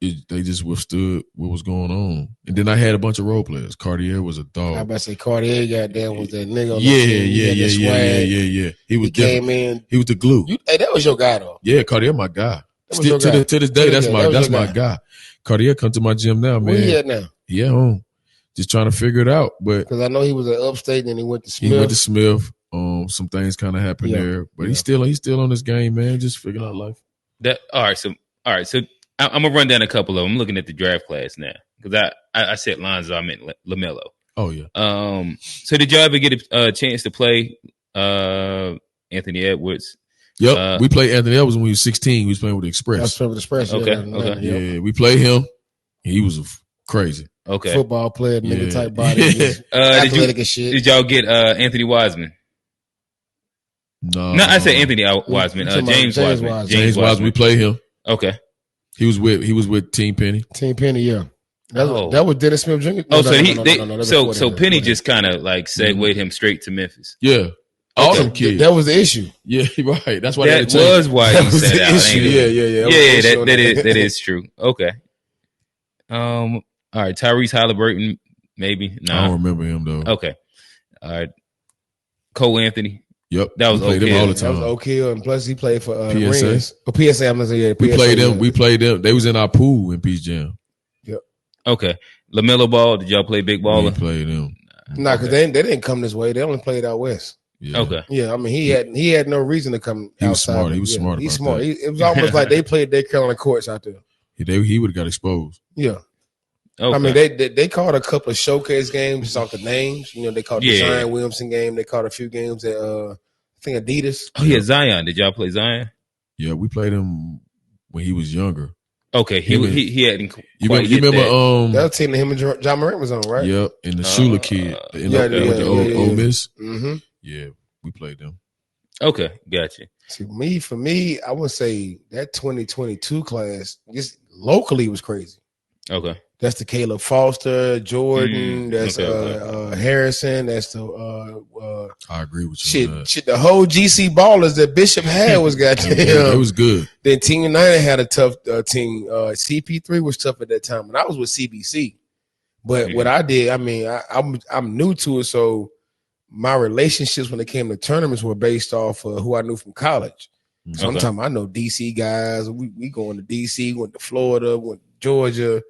they just withstood what was going on. And then I had a bunch of role players. Cartier was a dog. I about to say Cartier goddamn was that nigga. Yeah. He was came in. He was the glue. Hey, that was your guy though. Yeah, Cartier, my guy. Still, to this day, that's my guy. Cartier come to my gym now, man. Where he at now? He at home. Just trying to figure it out. But because I know he was at Upstate and he went to Smith. Some things kind of happened there. But he's still on this game, man. Just figuring out life. All right. So I'm gonna run down a couple of them. I'm looking at the draft class now because I said Lonzo, I meant LaMelo. Oh yeah. So did y'all ever get a chance to play Anthony Edwards? Yep. We played Anthony Edwards when we was 16. We was playing with the Express. That's with the Express. Okay. Yeah, we played him. He was crazy. Okay. Football player, nigga type body. Athletic as shit. Did y'all get Anthony Wiseman? No, I said Anthony Wiseman. James Wiseman. James Wiseman. We played him. Okay. He was with Team Penny. Team Penny, yeah. That was Dennis Smith Jr. So Penny just kind of like segued him straight to Memphis. Yeah. All them kids. That was the issue. Yeah, right. That's why that was why he said the issue. Yeah. That is true. Okay. All right. Tyrese Halliburton, maybe. No, I don't remember him though. Okay. All right. Cole Anthony. Yep, that was Oak Hill all the time. That was Oak Hill, and plus he played for PSA. PSA, I'm gonna say we played them. We played them. They was in our pool in Peace Jam. Yep. Okay. LaMelo Ball. Did y'all play Big Baller? We played them. Nah, because they didn't come this way. They only played out west. Yeah. Okay. Yeah, I mean he had no reason to come. He was outside. smart. He was smart. He's smart. It was almost like they played their Carolina courts out there. He would have got exposed. Yeah. Okay. I mean, they called a couple of showcase games just off the names. You know, they called the Zion Williamson game. They called a few games at I think Adidas. Oh yeah, Zion. Did y'all play Zion? Yeah, we played him when he was younger. Okay, he hadn't quite you remember that was team that him and John Morant was on, right? Yep, and the Shula kid with the Ole Miss. Mm-hmm. Yeah, we played them. Okay, gotcha. See, for me, I would say that 2022 class just locally was crazy. Okay. That's the Caleb Foster, Jordan. That's Harrison. That's the. I agree with you. Shit. The whole GC ballers that Bishop had was goddamn. It was good. Then Team United had a tough team. CP3 was tough at that time, and I was with CBC. But what I did, I mean, I'm new to it, so my relationships when it came to tournaments were based off of who I knew from college. So I'm talking. I know DC guys. We going to DC, went to Florida, went to Georgia.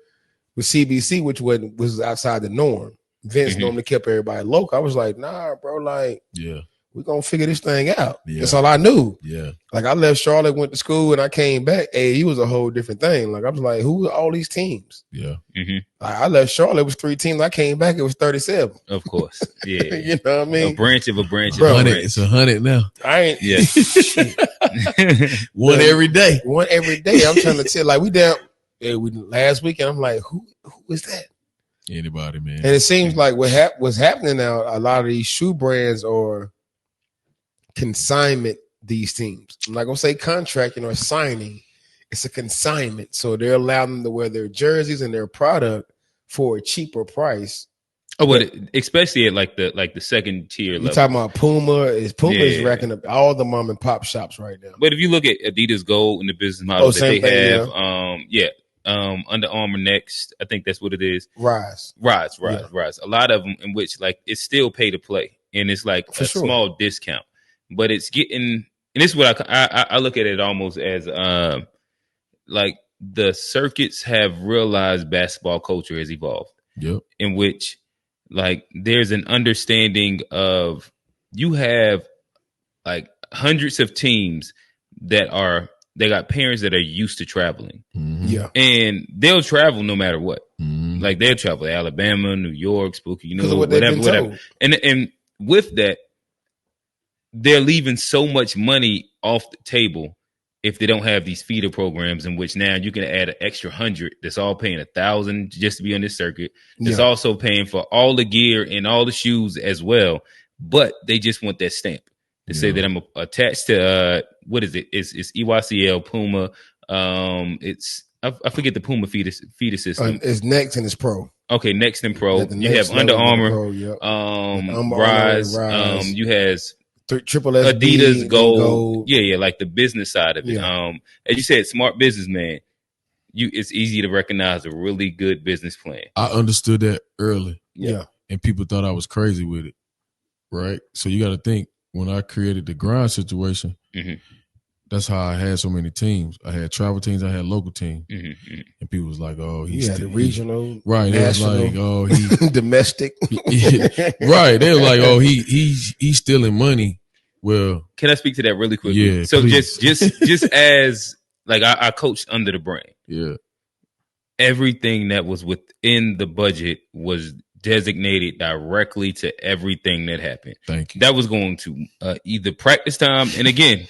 With CBC, which was outside the norm. Vince normally kept everybody local. I was like, nah, bro, like, we're going to figure this thing out. Yeah. That's all I knew. Yeah. Like, I left Charlotte, went to school, and I came back. AAU was a whole different thing. Like, I was like, who are all these teams? Yeah. Like, I left Charlotte, it was 3 teams. I came back, it was 37. Of course. Yeah. You know what I mean? A branch of a branch. Bro, it's 100 now. I ain't. Yeah. One every day. One every day. I'm trying to tell, like, we down. Yeah, last weekend, I'm like, who is that? Anybody, man. And it seems like what's happening now, a lot of these shoe brands are consignment these teams. I'm not going to say contracting or signing. It's a consignment. So they're allowing them to wear their jerseys and their product for a cheaper price. Oh, but especially at like the second tier level. You're talking about Puma is racking up all the mom and pop shops right now. But if you look at Adidas Gold and the business model that they have, Under Armour next, I think that's what it is. Rise. A lot of them in which like it's still pay to play, and it's like a small discount, but it's getting. And this is what I look at it almost as like the circuits have realized basketball culture has evolved. Yep. In which like there's an understanding of you have like hundreds of teams that got parents that are used to traveling. Yeah. And they'll travel no matter what. Like they'll travel to Alabama, New York, Spooky, whatever. And with that, they're leaving so much money off the table if they don't have these feeder programs, in which now you can add an extra 100 that's all paying $1,000 just to be on this circuit. That's also paying for all the gear and all the shoes as well. But they just want that stamp to say that I'm attached to what is it? It's EYCL, Puma. It's I forget the Puma feeder system. It's Next and it's Pro. Okay, Next and Pro. You have Under Armour, Rise. You has Triple S, Adidas, Gold. Yeah, like the business side of it. As you said, smart businessman. It's easy to recognize a really good business plan. I understood that early. Yeah. And people thought I was crazy with it. Right? So you got to think, when I created the grind situation, that's how I had so many teams. I had travel teams, I had local teams. And people was like, oh, he's the regional, right. National, they was like, oh, he domestic. Right. They were like, oh, he's stealing money. Well, can I speak to that really quickly? Yeah. So please. just as like I coached under the brand. Yeah. Everything that was within the budget was designated directly to everything that happened. Thank you. That was going to either practice time, and again,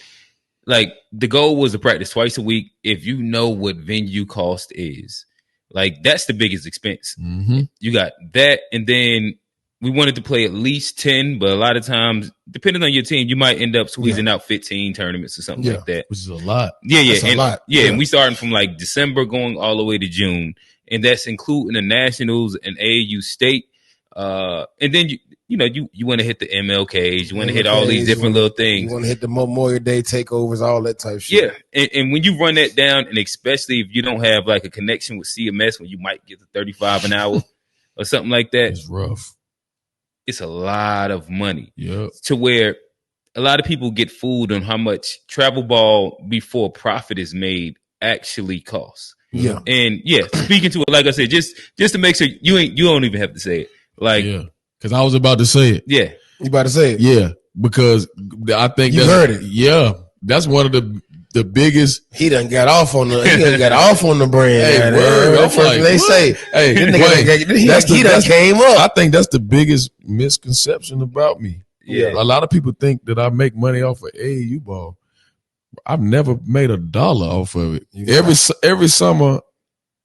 like the goal was to practice twice a week. If you know what venue cost is, like that's the biggest expense. You got that, and then we wanted to play at least 10, but a lot of times, depending on your team, you might end up squeezing out 15 tournaments or something like that. Which is a lot. That's a lot. And we starting from like December going all the way to June. And that's including the nationals and AAU state. And then you want to hit the MLKs, you want to hit all these different little things. You want to hit the Memorial Day takeovers, all that type of shit. Yeah. And when you run that down, and especially if you don't have like a connection with CMS, when you might get to 35 an hour or something like that. It's rough. It's a lot of money. Yep. To where a lot of people get fooled on how much travel ball before profit is made actually costs. Yeah. And speaking to it, like I said, just to make sure you don't even have to say it. Like, because I was about to say it. Yeah. You about to say it? Yeah. Because I think you heard it. Yeah. That's one of the biggest. He done got off on the brand. Hey, word. Like, they say, hey, he done came up. I think that's the biggest misconception about me. Yeah. A lot of people think that I make money off of AAU ball. I've never made $1 off of it. Every summer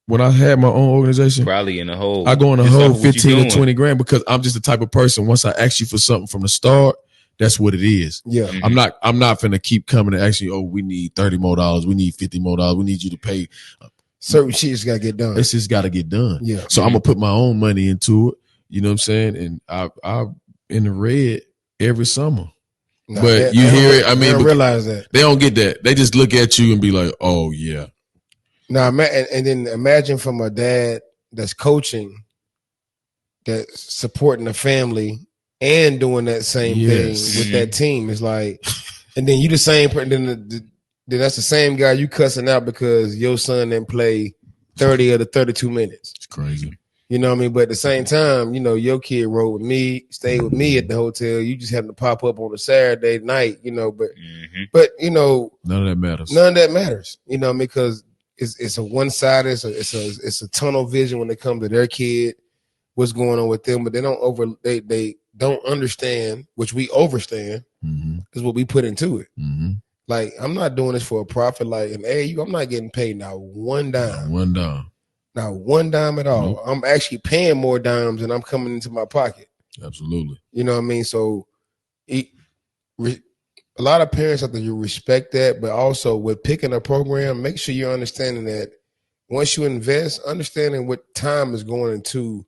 when I had my own organization, probably in a hole. I go in a hole 15 or 20 grand because I'm just the type of person, once I ask you for something from the start, that's what it is. Yeah. Mm-hmm. I'm not finna keep coming and asking you, oh, we need $30 more, we need $50 more, we need you to pay. Certain shit just gotta get done. It's just gotta get done. Yeah. So I'm gonna put my own money into it. You know what I'm saying? And I in the red every summer. Nah, but you hear it. I mean, they don't realize that. They don't get that. They just look at you and be like, "Oh yeah." Now, and then imagine from a dad that's coaching, that's supporting the family and doing that same thing with that team. It's like, and then you the same person. Then that's the same guy you cussing out because your son didn't play 30 of the 32 minutes. It's crazy. You know what I mean? But at the same time, you know, your kid rode with me, stayed with me at the hotel. You just happened to pop up on a Saturday night, you know, but you know, none of that matters. None of that matters, you know, because it's a one-sided, it's a tunnel vision when it comes to their kid, what's going on with them, but they don't understand, which we overstand, is what we put into it. Like, I'm not doing this for a profit. Like, in AAU, I'm not getting paid now one dime. Not one dime at all. Nope. I'm actually paying more dimes than I'm coming into my pocket. Absolutely. You know what I mean? So a lot of parents have to respect that, but also with picking a program, make sure you're understanding that once you invest, understanding what time is going into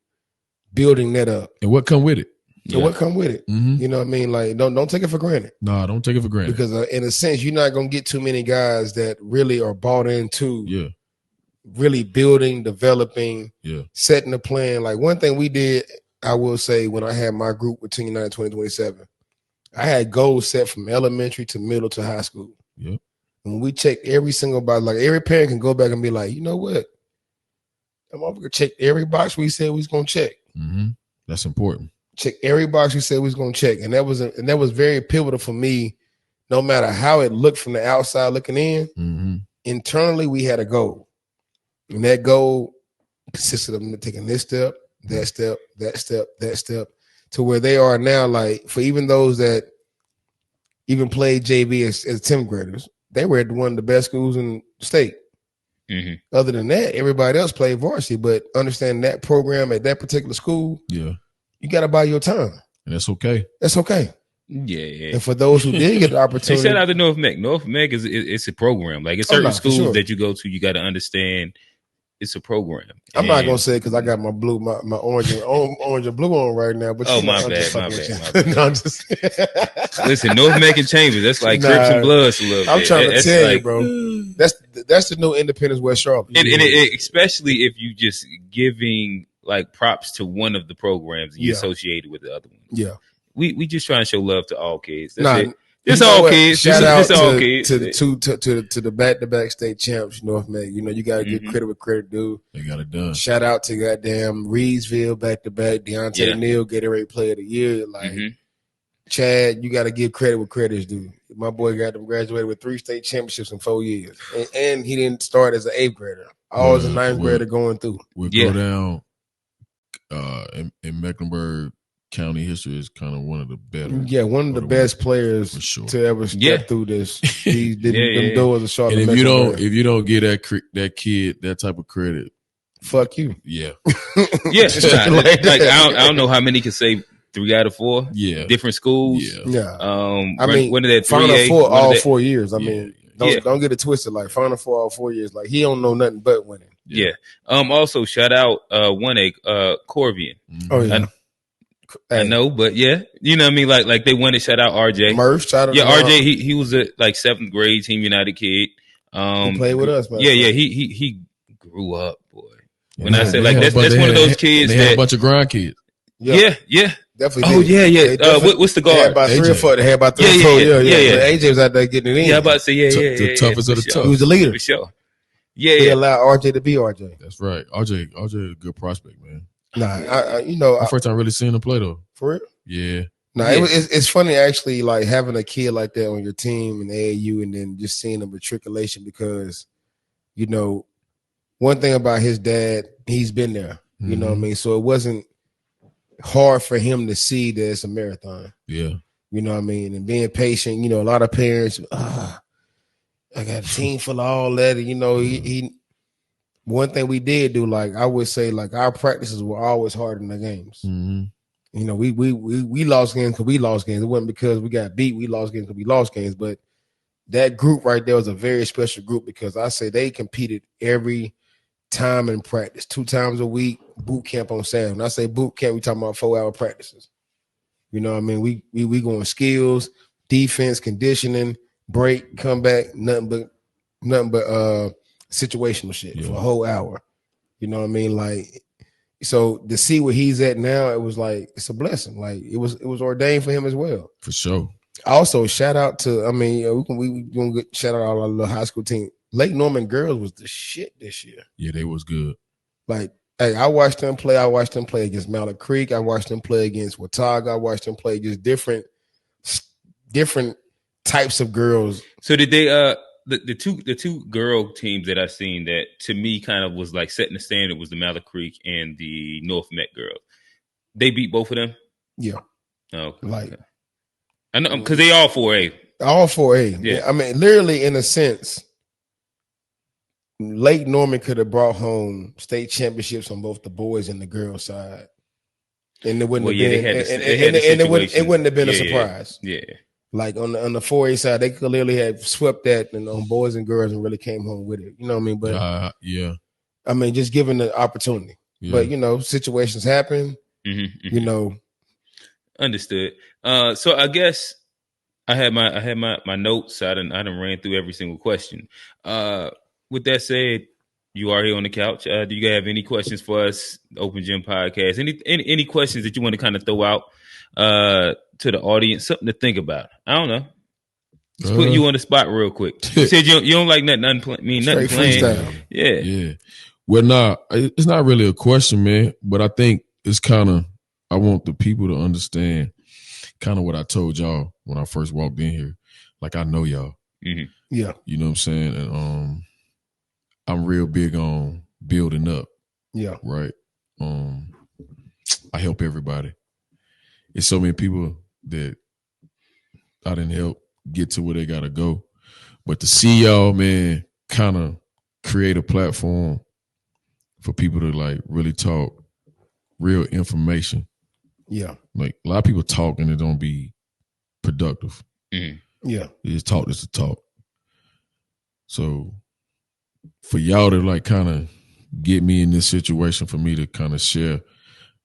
building that up. And what come with it. So what come with it? You know what I mean? Like, don't take it for granted. No, don't take it for granted. Because in a sense, you're not going to get too many guys that really are bought into really building, developing, setting a plan. Like, one thing we did, I will say, when I had my group with Team United 2027, I had goals set from elementary to middle to high school. Yep. And we checked every single box. Like, every parent can go back and be like, you know what? I'm going to check every box we said we was going to check. That's important. Check every box we said we was going to check. And that was very pivotal for me, no matter how it looked from the outside looking in. Internally, we had a goal. And that goal consisted of taking this step, that step, that step, that step, to where they are now. Like for even those that even played JV as 10th graders, they were at one of the best schools in the state. Other than that, everybody else played varsity. But understand that program at that particular school, you got to buy your time, and that's okay. That's okay. Yeah. And for those who did get the opportunity, shout out to North Mech. North Mech is it's a program. Like in certain schools that you go to, you got to understand it's a program. I'm not gonna say it because I got my blue, my orange and blue on right now. But my bad. No, I'm just listen. North Mech and Chambers. That's like Crips and Bloods a little bit. I'm trying to tell you, bro. That's the new Independence West Charlotte. And especially if you just giving like props to one of the programs and you associated with the other one. Yeah. We just trying to show love to all kids. That's it. It's all kids. Shout out all kids. to the back-to-back state champs, North Mech. You know, you gotta give credit with credit due. They got it done. Shout out to goddamn Reedsville back-to-back, Deontay Neal, Gatorade Player of the Year. Like Chad, you gotta give credit with credit is due. My boy got them graduated with 3 state championships in 4 years. And he didn't start as an 8th grader. Always a 9th grader going through. We'll go down in Mecklenburg County history is kind of one of the better. Yeah, one of the best players to ever step through this. He did them doors of Charlotte. And if you don't get that kid that type of credit, fuck you. Yeah. Yeah. like I don't know how many can say 3 out of 4. Yeah. Different schools. Yeah. I mean, when did that Final 4 all 4 years. I mean, don't get it twisted. Like Final 4 all 4 years. Like he don't know nothing but winning. Yeah. Also shout out 1A Corvian. Oh yeah. I know, but yeah, you know what I mean. Like they wanted shout out RJ. Murph, shout out. Yeah, RJ. He was a 7th grade Team United kid. He played with us. Man. Yeah. He grew up, boy. When I say like that's one of those kids that had a bunch of grind kids. Yeah. Definitely. Oh yeah. What's the guard? They had about 3 or 4. They had about 3 or 4. Yeah. AJ was out there getting it in. Yeah, I'm about to say the toughest of the tough. He was the leader for sure. Yeah, he allowed RJ to be RJ. That's right. RJ is a good prospect, man. Nah, my first time really seeing him play though. For real? Yeah. Nah, it's funny actually, like having a kid like that on your team in AAU and then just seeing the matriculation because, one thing about his dad, he's been there. You know what I mean? So it wasn't hard for him to see that it's a marathon. Yeah. You know what I mean? And being patient, a lot of parents, I got a team full of all that. And, he one thing we did do, like I would say, like our practices were always harder than the games. We lost games because we lost games. It wasn't because we got beat. We lost games because we lost games. But that group right there was a very special group because I say they competed every time in practice, 2 times a week, boot camp on Saturday. When I say boot camp, we talking about 4-hour practices. You know what I mean? We going skills, defense, conditioning, break, come back, nothing but situational shit for a whole hour. You know what I mean? Like, so to see where he's at now, it was like it's a blessing. Like it was ordained for him as well. For sure. Also, shout out to we gonna shout out all our little high school team. Lake Norman girls was the shit this year. Yeah, they was good. Like, hey, I watched them play. I watched them play against Mallard Creek. I watched them play against Watauga. I watched them play just different types of girls. So did they the two girl teams that I seen that to me kind of was like setting the standard was the Mallard Creek and the North Met girls. They beat both of them? Yeah. Oh, okay. Like I know because they all 4A. All 4A. Yeah. I mean, literally in a sense, Lake Norman could have brought home state championships on both the boys and the girls side. And it wouldn't have been it wouldn't have been a surprise. Yeah. Like on the 4A side, they could literally have swept that and on boys and girls and really came home with it. You know what I mean? But yeah. I mean, just given the opportunity. Yeah. But situations happen. Understood. So I guess I had my notes. I done ran through every single question. With that said, you are here on the couch. Do you guys have any questions for us? Open Gym Podcast. Any questions that you want to kind of throw out to the audience? Something to think about. I don't know. Just put you on the spot real quick. You said you don't like nothing playing. Freestyle. Yeah. Well, it's not really a question, man. But I think it's kind of I want the people to understand kind of what I told y'all when I first walked in here. Like I know y'all. Mm-hmm. Yeah. You know what I'm saying? And I'm real big on building up. Yeah. Right. I help everybody. it's so many people that I didn't help get to where they gotta go. But to see y'all, man, kind of create a platform for people to like really talk real information. Yeah. Like a lot of people talk and it don't be productive. Mm-hmm. Yeah. They just talk just to talk. So for y'all to like kind of get me in this situation, for me to kind of share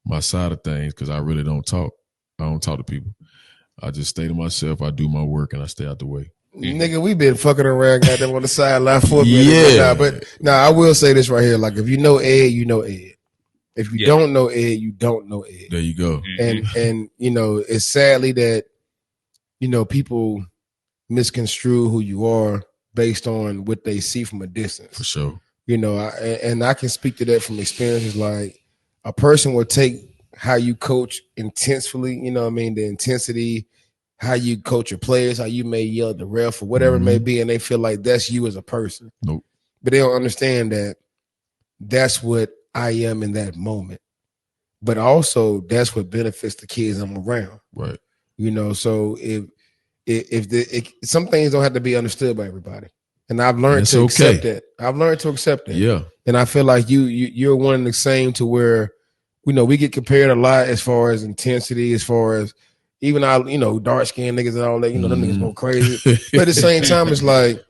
my side of things, because I really don't talk. I don't talk to people. I just stay to myself. I do my work and I stay out the way. Nigga, we been fucking around, got them on the sideline for a minute. Yeah. But I will say this right here. Like, if you know Ed, you know Ed. If you don't know Ed, you don't know Ed. There you go. And you know, it's sadly that, you know, people misconstrue who you are based on what they see from a distance. For sure. You know, and I can speak to that from experiences. Like, a person will take how you coach intensely, you know what I mean, the intensity, how you coach your players, how you may yell at the ref or whatever it may be, and they feel like that's you as a person. Nope. But they don't understand that that's what I am in that moment. But also that's what benefits the kids I'm around. Right. You know, so if some things don't have to be understood by everybody. And I've learned to accept that. I've learned to accept that. Yeah. And I feel like you're one and the same, to where, you know, we get compared a lot as far as intensity, as far as even our, you know, dark skinned niggas and all that, you know, them niggas go crazy. But at the same time, it's like,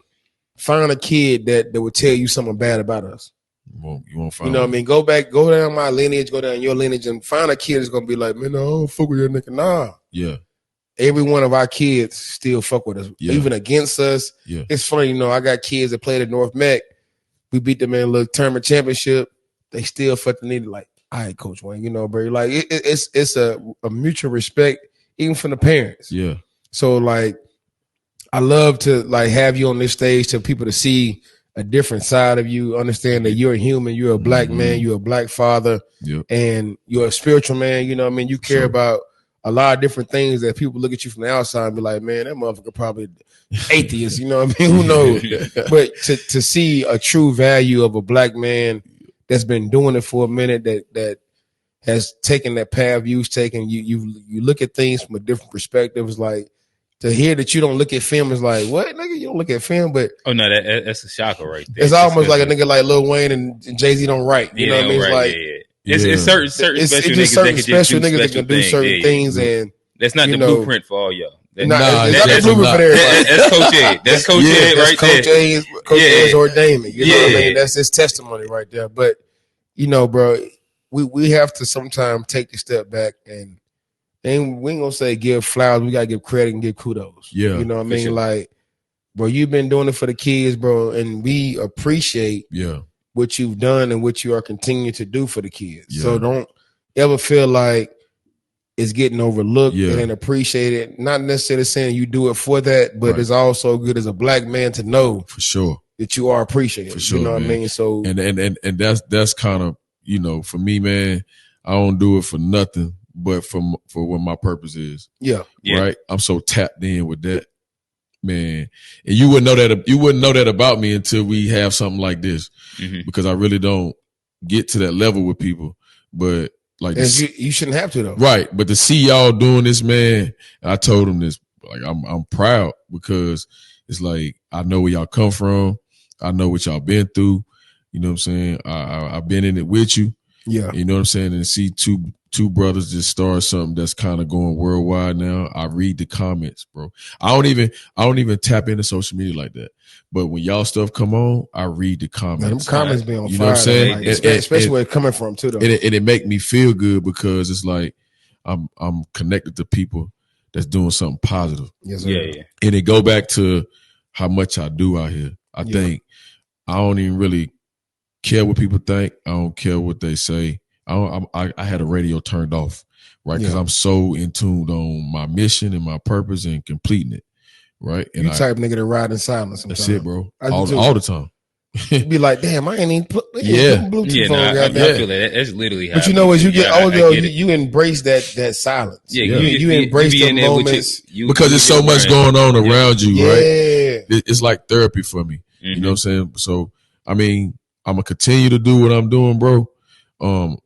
find a kid that would tell you something bad about us. You won't find. You know what I mean? Go down my lineage, go down your lineage, and find a kid that's gonna be like, man, no, I don't fuck with your nigga. Nah. Yeah. Every one of our kids still fuck with us, even against us. Yeah. It's funny, you know, I got kids that played at North Mac. We beat them in a little tournament championship. They still fucking need like, all right, Coach Wayne, you know, bro. Like it's a mutual respect, even from the parents. Yeah. So like, I love to like have you on this stage to people to see a different side of you, understand that you're a human, you're a black man, you're a black father, and you're a spiritual man. You know what I mean? You care about a lot of different things that people look at you from the outside and be like, man, that motherfucker probably atheist. You know what I mean? Who knows? But to see a true value of a black man that's been doing it for a minute, that has taken that path you've taken, you look at things from a different perspective. It's like, to hear that you don't look at film is like, what, nigga? You don't look at film, but that's a shocker right there. It's almost like a nigga like Lil Wayne and Jay-Z don't write. You know what I mean? It's like it's certain special niggas that can do certain things, and that's not the blueprint for all y'all. It's not the blueprint for everybody. That's Coach Ed. That's Coach Ed right there. Coach Ed's ordainment. You know what I mean? That's his testimony right there. But you know, bro, we have to sometimes take the step back and we ain't gonna say give flowers. We gotta give credit and give kudos. Yeah, you know what I mean? Sure. Like, bro, you've been doing it for the kids, bro, and we appreciate what you've done and what you are continuing to do for the kids. Yeah. So don't ever feel like it's getting overlooked and appreciated. Not necessarily saying you do it for that, but it's also good as a black man to know for sure that you are appreciated. For sure, you know man. what I mean? So and that's kind of, you know, for me, man, I don't do it for nothing but for what my purpose is. Yeah. Right. I'm so tapped in with that, man. And you wouldn't know that about me until we have something like this, because I really don't get to that level with people. But like, you shouldn't have to though. Right. But to see y'all doing this, man, I told them this, like, I'm proud, because it's like, I know where y'all come from. I know what y'all been through. You know what I'm saying? I've been in it with you. Yeah. You know what I'm saying? And see two brothers just start something that's kind of going worldwide now. I read the comments, bro. I don't even tap into social media like that. But when y'all stuff come on, I read the comments. Man, them comments be on fire. You know what I'm saying? Like, especially where it's coming from too, though. And it make me feel good, because it's like I'm connected to people that's doing something positive. Yes, sir. Yeah. And it go back to how much I do out here. I think I don't even really care what people think. I don't care what they say. I had a radio turned off, right? Because I'm so in tune on my mission and my purpose and completing it, right? And you type nigga to ride in silence sometimes. That's it, bro. All the time. Be like, damn, I ain't even put Bluetooth on. I feel that. That's literally how. But you know, as you get older, you embrace that silence. Yeah, you embrace the moments because there's so much going on around you, right? Yeah, it's like therapy for me. You know what I'm saying? So, I mean, I'm gonna continue to do what I'm doing, bro.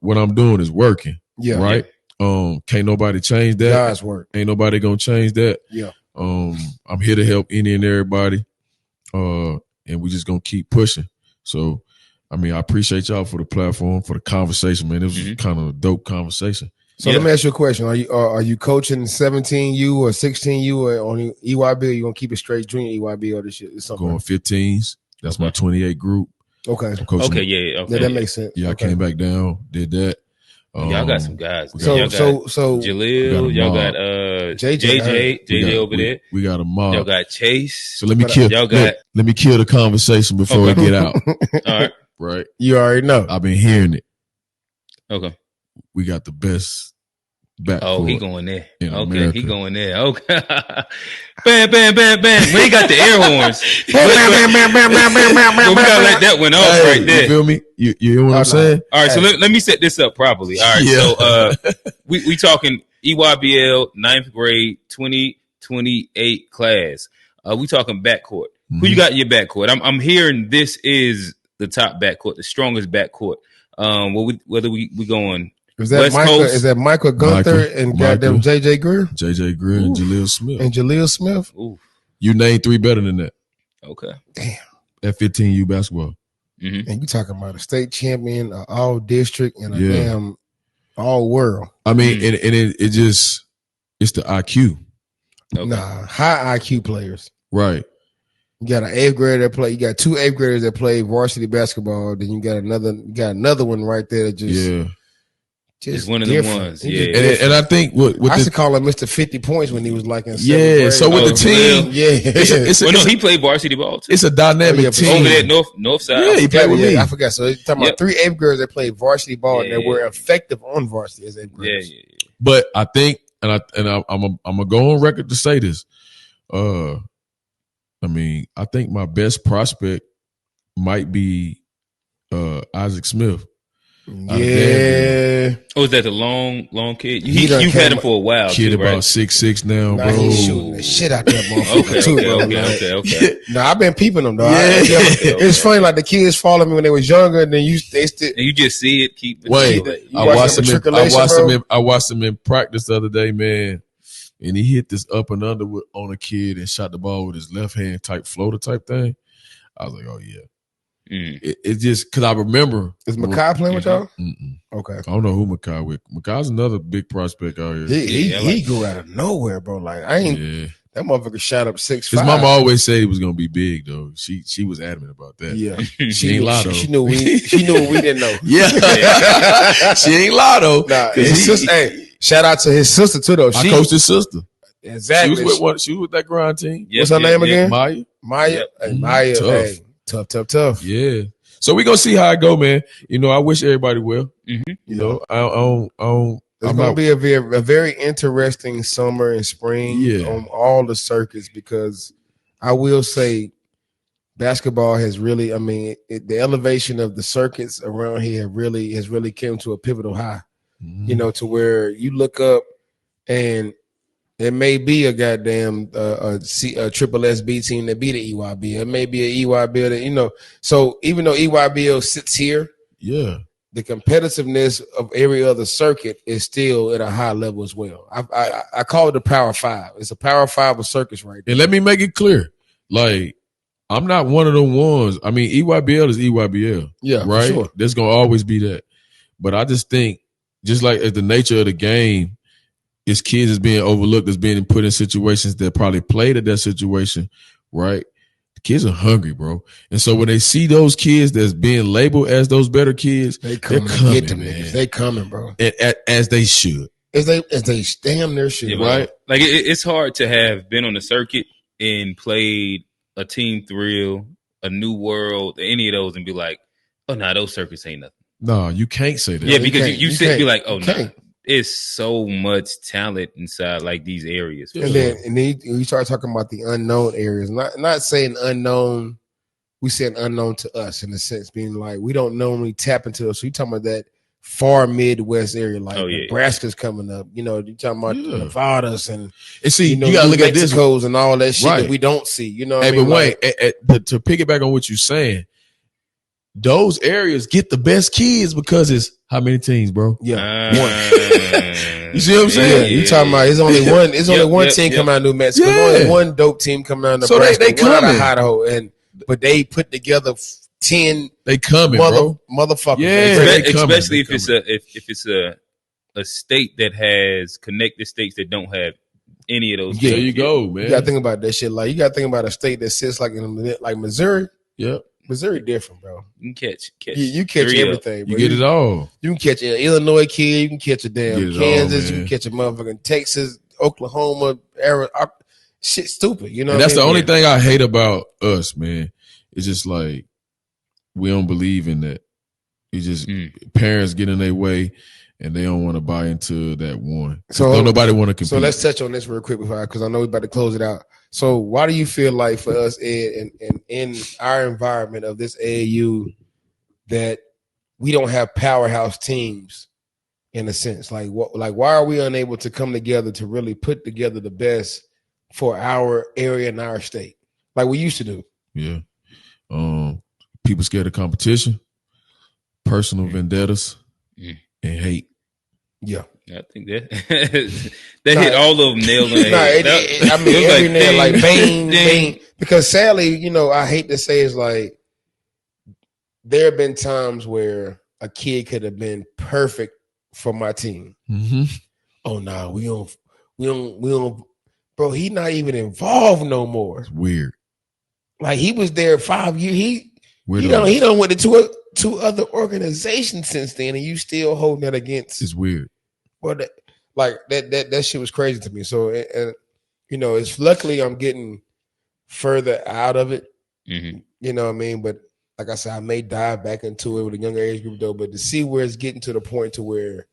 What I'm doing is working, right? Can't nobody change that. God's work. Ain't nobody gonna change that. Yeah. I'm here to help any and everybody. And we just gonna keep pushing. So, I mean, I appreciate y'all for the platform, for the conversation, man. It was kind of a dope conversation. So let me ask you a question: Are you coaching 17U or 16U or on EYBL? You gonna keep it straight junior EYBL or this shit? Going 15s. That's my 28 group. Okay. Okay. Yeah. Okay. Yeah, that makes sense. Yeah, okay. I came back down, did that. Y'all got some guys. So Jaleel, y'all got JJ over there. We got a mob. Y'all got Chase. So let me kill. Let me kill the conversation before I get out. All right. Right. You already know. I've been hearing it. Okay. We got the best backcourt. Oh, he going there. Okay, America. he going there. Okay. Bam, bam, bam, bam. We ain't got the air horns. Bam, bam, bam, bam, bam, bam, bam, But we gotta let that one off right there. You feel me? You hear what I'm saying? All right, so let me set this up properly. All right, so we talking EYBL 9th grade 2028 class. We talking backcourt. Who you got in your backcourt? I'm hearing this is the top backcourt, the strongest backcourt. Whether we going is that West Michael? Coast? Is that Michael Gunther and goddamn JJ Greer? JJ Greer and Jaleel Smith. And Jaleel Smith. Ooh. You name 3 better than that. Okay. Damn. At 15U basketball. Mm-hmm. And you talking about a state champion, all district, and a damn all world. I mean, and it just it's the IQ. Okay. Nah, high IQ players. Right. You got an 8th grader that play. You got 2 8th graders that play varsity basketball. Then you got another one right there that just it's one of the ones. Yeah. And I think what I used to call him Mr. 50 points when he was like in 7th grade. So with the team, he played varsity ball too. It's a dynamic team over there north side. Yeah, he played with me. I forgot. So you're talking about 3 8th graders that played varsity ball and that were effective on varsity as 8th graders. Yeah. But I think, I'm gonna go on record to say this. I mean, I think my best prospect might be Isaac Smith. Yeah. Oh, is that the long kid? You've had him for a while. Kid too, about right? 6'6" now, bro. He's shooting the shit out that motherfucker Okay. No, I've been peeping them though. Yeah. It's funny, like the kids followed me when they was younger, and then you just see it. I watched him in practice the other day, man. And he hit this up and under on a kid and shot the ball with his left hand type floater type thing. I was like, oh yeah. It's just because I remember. Is Makai playing with y'all? Okay. I don't know who Makai with. Makai's another big prospect out here. He grew out of nowhere, bro. Like that motherfucker shot up 6'5". His mama always said he was gonna be big though. She was adamant about that. Yeah. She ain't lie though. She knew what we didn't know. Yeah. She ain't lie though. Nah, shout out to his sister too though. I coached his sister. Exactly. She was with that grind team. What's her name again? Maya. Yep. Hey, Maya. Tough. Yeah. So we gonna see how it go, man. You know, I wish everybody well. Mm-hmm. You know, I don't. It's going to be a very interesting summer and spring on all the circuits, because I will say basketball has really, the elevation of the circuits around here has really came to a pivotal high, to where you look up and it may be a goddamn triple SB team that beat the EYBL. It may be an EYBL that, so even though EYBL sits here, the competitiveness of every other circuit is still at a high level as well. I call it the Power Five. It's a Power Five of circuits right there. And let me make it clear. Like, I'm not one of the ones. I mean, EYBL is EYBL. Yeah, right? Sure. There's going to always be that. But I just think, just like as the nature of the game, is kids is being overlooked, is being put in situations that probably played at that situation, right? The kids are hungry, bro. And so when they see those kids that's being labeled as those better kids, they're coming to get them niggas. They coming, bro. As they should. As they damn near should, right? Like it's hard to have been on the circuit and played a Team Thrill, a New World, any of those, and be like, oh, nah, those circuits ain't nothing. No, you can't say that. Yeah, because you sit and be like, oh, no. Nah. It's so much talent inside like these areas. And then you start talking about the unknown areas. Not saying unknown, we saying unknown to us in a sense, being like we don't normally tap into those. So you talking about that far Midwest area, like Nebraska's coming up. You talking about Nevadas and see, you gotta look at this and all that shit that we don't see. Hey, but wait, to piggyback on what you're saying, those areas get the best kids because it's how many teams, bro? Yeah, one. You see what I'm saying? You talking about it's only one. It's only one team coming out of New Mexico. There's only one dope team coming out of Nebraska. So they one out of coming. Idaho, but they put together 10. They coming, bro. Motherfuckers. Yeah, especially if it's a state that has connected states that don't have any of those. Yeah, there you go, man. You gotta think about that shit. Like, you gotta think about a state that sits like like Missouri. Yep. Missouri different, bro. You can catch. You catch everything, bro. You get it all. You can catch an Illinois kid. You can catch a damn Kansas. You can catch a motherfucking Texas, Oklahoma, Arizona. Shit, stupid. You know. And that's the only thing I hate about us, man. It's just like we don't believe in that. It's just parents get in their way, and they don't want to buy into that one. So don't nobody want to compete. So let's touch on this real quick because I know we're about to close it out. So why do you feel like for us, Ed, and in our environment of this AAU, that we don't have powerhouse teams in a sense? Like why are we unable to come together to really put together the best for our area and our state like we used to do? Yeah. People scared of competition, personal vendettas, and hate. Yeah. I think that hit all of them nails on the head. I mean, every nail, like bang. Because sadly, I hate to say, it's like there have been times where a kid could have been perfect for my team. Mm-hmm. Oh no, we don't. Bro, he not even involved no more. It's weird. Like, he was there 5 years. He done went to two other organizations since then, and you still holding that against. It's weird. Well, that shit was crazy to me. So, it's luckily I'm getting further out of it. Mm-hmm. You know what I mean? But like I said, I may dive back into it with a younger age group though. But to see where it's getting to the point to where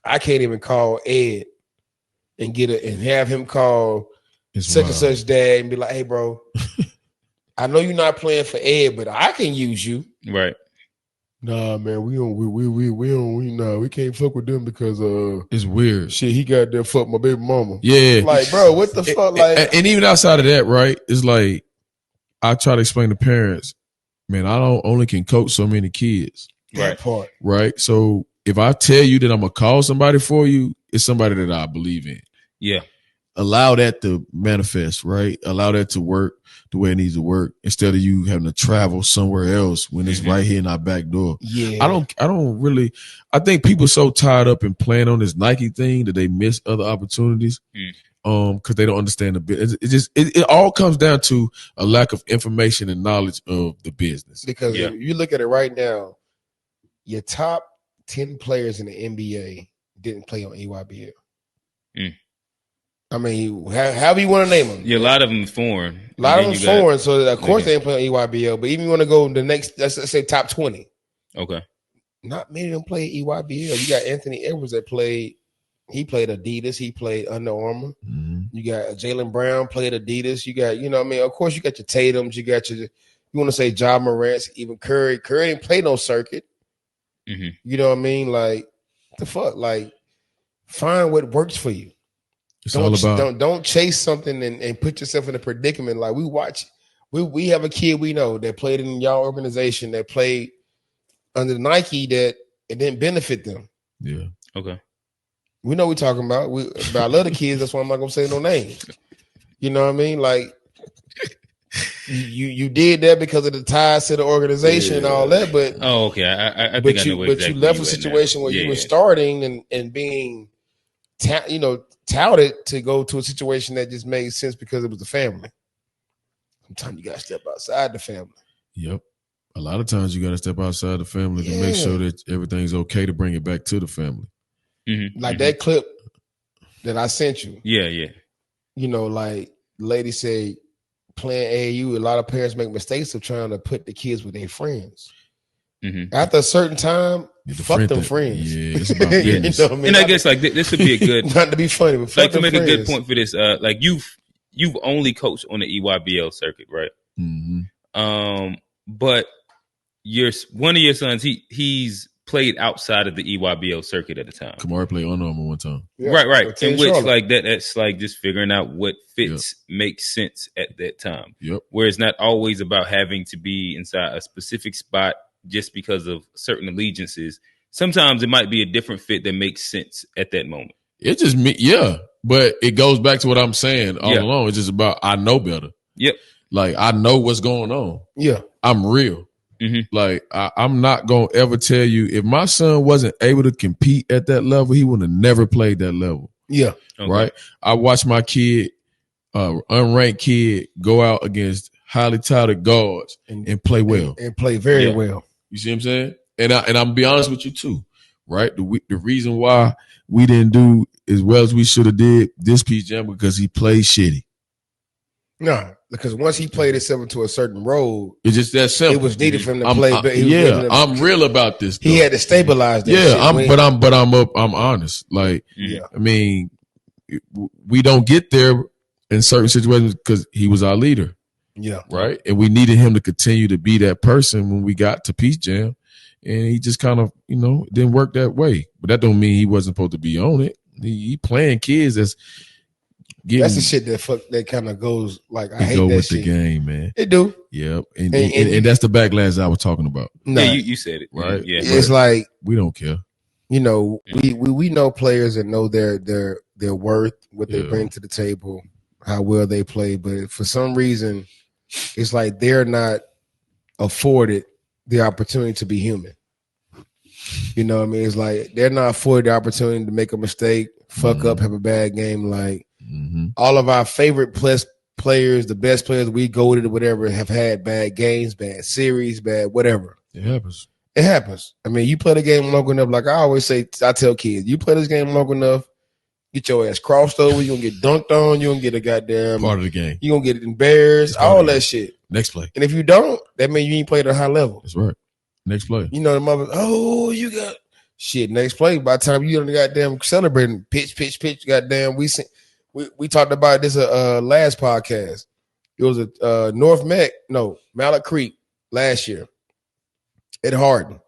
I can't even call Ed and have him call such and such dad and be like, "Hey, bro, I know you're not playing for Ed, but I can use you." Right. Nah, man, we can't fuck with them because it's weird. Shit, he got there fuck my baby mama. Yeah. Like, bro, what the fuck? Like, and even outside of that, right? It's like I try to explain to parents, man, I don't only can coach so many kids. That part. Right. So if I tell you that I'm gonna call somebody for you, it's somebody that I believe in. Yeah. Allow that to manifest, right? Allow that to work the way it needs to work instead of you having to travel somewhere else when it's right here in our back door. Yeah. I think people so tied up in playing on this Nike thing that they miss other opportunities. Because they don't understand the business. It all comes down to a lack of information and knowledge of the business. Because if you look at it right now, your top 10 players in the NBA didn't play on EYBL. I mean, however you want to name them. Yeah, a lot of them foreign. A lot of them foreign, so of course they didn't play on EYBL. But even you want to go the next, let's say top 20. Okay. Not many of them play EYBL. You got Anthony Edwards that played. He played Adidas. He played Under Armour. You got Jaylen Brown played Adidas. You got, of course you got your Tatums. You got you want to say Ja Morant, even Curry. Curry didn't play no circuit. You know what I mean? Like, the fuck? Like, find what works for you. It's all about don't chase something and put yourself in a predicament. Like, we have a kid we know that played in y'all organization that played under Nike that it didn't benefit them. Yeah. Okay. We know what we're talking about. But I love the kids. That's why I'm not gonna say no names. You know what I mean? Like, you did that because of the ties to the organization and all that. But okay. I think I know what exactly you left a situation where you were starting and being touted to go to a situation that just made sense because it was the family. Sometimes you gotta step outside the family. Yep. A lot of times you gotta step outside the family to make sure that everything's okay to bring it back to the family. Like that clip that I sent you. Yeah. Like the lady said, playing AAU, a lot of parents make mistakes of trying to put the kids with their friends. After a certain time, fuck them friends. Yeah, it's about business. You know what I mean? And I guess like this would be a good not to be funny, but fuck like to make friends. a good point for this. Like you've only coached on the EYBL circuit, right? But one of your sons, he's played outside of the EYBL circuit at the time. Kamari played Under Armour one time. Yeah, right. In which like that's like just figuring out what fits makes sense at that time. Yep. Where it's not always about having to be inside a specific spot just because of certain allegiances, sometimes it might be a different fit that makes sense at that moment. It just but it goes back to what I'm saying all along. It's just about I know better. Yep. Like I know what's going on. Yeah. I'm real. Mm-hmm. Like I'm not gonna ever tell you if my son wasn't able to compete at that level, he would have never played that level. Yeah. Okay. Right. I watched my kid, unranked kid, go out against highly touted guards and play well. And play very well. You see what I'm saying? And I'm gonna be honest with you too, right? The reason why we didn't do as well as we should have did this Peach Jam because he played shitty. No, because once he played himself into a certain role, it's just that simple. It was needed for him to play. I'm real about this. He had to stabilize that. Yeah, I'm honest. Like, I mean, we don't get there in certain situations because he was our leader. Yeah. Right. And we needed him to continue to be that person when we got to Peach Jam. And he just kind of, didn't work that way. But that don't mean he wasn't supposed to be on it. He playing kids that's the shit that kind of goes like I hate go that with shit. The game, man. It do. Yep. And that's the backlash I was talking about. No. Yeah, you said it. Right. Yeah. It's like we don't care. We know players that know their worth, what they bring to the table, how well they play, but for some reason it's like they're not afforded the opportunity to be human. You know what I mean? It's like they're not afforded the opportunity to make a mistake, fuck up, have a bad game. Like all of our favorite players, the best players we goated or whatever, have had bad games, bad series, bad whatever. It happens. It happens. I mean, you play the game long enough. Like I always say, I tell kids, you play this game long enough, get your ass crossed over, you're going to get dunked on, you're going to get a goddamn part of the game. You're going to get embarrassed, all that shit. Next play. And if you don't, that means you ain't played at a high level. That's right. Next play. The mother, you got shit. Next play. By the time you done goddamn celebrating, pitch, goddamn. We talked about this last podcast. It was a Mallet Creek last year at Hardin.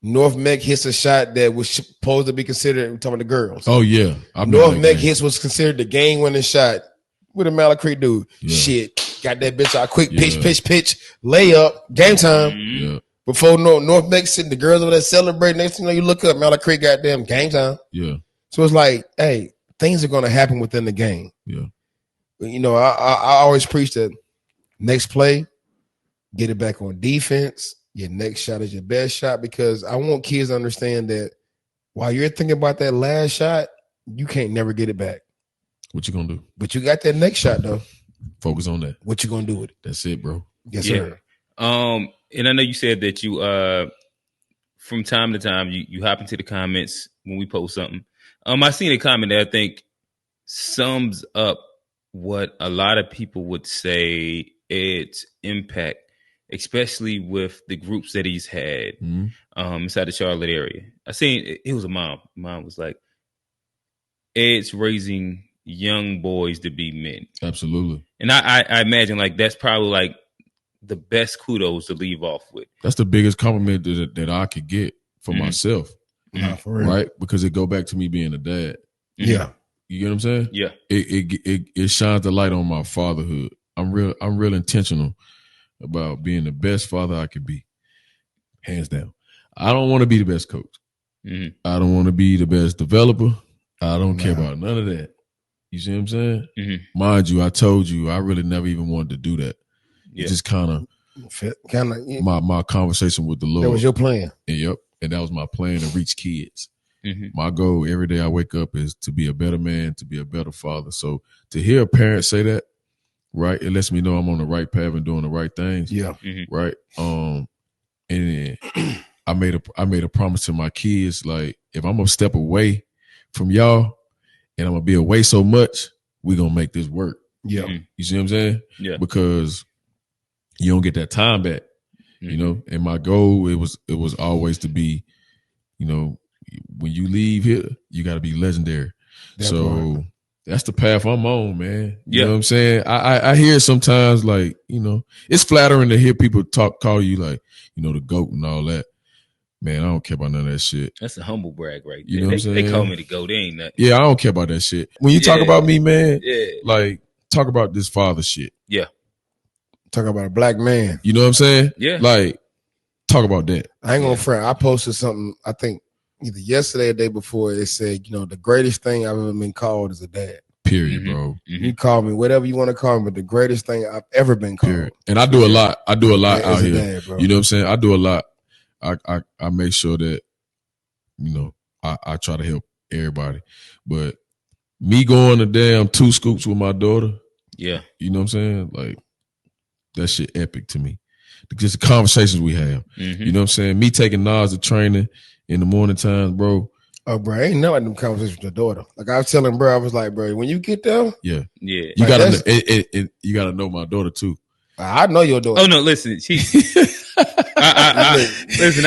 North Mech hits a shot that was supposed to be considered. I'm talking about the girls. Oh yeah, North Mech hits was considered the game-winning shot. What a Mallet Creek do? Yeah. Shit, got that bitch out quick. Pitch, layup, game time. Yeah. Before North Mech sitting, the girls over there celebrating. Next thing you know, you look up, Mallet Creek, goddamn game time. Yeah. So it's like, hey, things are going to happen within the game. Yeah. I always preach that next play, get it back on defense. Your next shot is your best shot because I want kids to understand that while you're thinking about that last shot, you can't never get it back. What you gonna do? But you got that next shot though. Focus on that. What you gonna do with it? That's it, bro. Yes, sir. And I know you said that you from time to time you hop into the comments when we post something. I seen a comment that I think sums up what a lot of people would say its impact, especially with the groups that he's had inside the Charlotte area. I seen it was a mom. Mom was like, Ed's raising young boys to be men. Absolutely. And I imagine like that's probably like the best kudos to leave off with. That's the biggest compliment that I could get for myself. Nah, for real. Right? Because it go back to me being a dad. Yeah. You get what I'm saying? Yeah. It shines the light on my fatherhood. I'm real intentional about being the best father I could be. Hands down. I don't want to be the best coach. I don't want to be the best developer. I don't care about none of that. You see what I'm saying? Mind you, I told you I really never even wanted to do that. Yeah. It just kind of my conversation with the Lord. That was your plan. Yep. And that was my plan to reach kids. My goal every day I wake up is to be a better man, to be a better father. So to hear a parent say that, right, it lets me know I'm on the right path and doing the right things. Yeah. Right. And I made a promise to my kids, like, if I'm gonna step away from y'all and I'm gonna be away so much, we're gonna make this work. Yeah. You see what I'm saying? Yeah. Because you don't get that time back. You know, and my goal it was always to be, when you leave here, you gotta be legendary. That's the path I'm on, man. You know what I'm saying? I hear sometimes like, it's flattering to hear people call you like, the GOAT and all that. Man, I don't care about none of that shit. That's a humble brag right there. You know what I'm saying? They call me the GOAT. They ain't nothing. Yeah, I don't care about that shit. When you talk about me, man, like talk about this father shit. Yeah. Talk about a black man. You know what I'm saying? Yeah. Like talk about that. I ain't gonna front. I posted something, I think either yesterday or the day before. It said, the greatest thing I've ever been called is a dad. Period, bro. You call me whatever you want to call me, but the greatest thing I've ever been called. Period. And I do a lot. I do a lot out here. Dad, bro. You know what I'm saying? I do a lot. I make sure that, I try to help everybody. But me going to damn 2 scoops with my daughter, yeah, you know what I'm saying? Like, that shit epic to me. Just the conversations we have. You know what I'm saying? Me taking Nas to training in the morning times, bro. Oh, bro, ain't nothing them conversations with your daughter. Like I was telling bro, I was like, bro, when you get there, yeah, you like gotta you gotta know my daughter too. I know your daughter. Oh no, listen, she. Listen,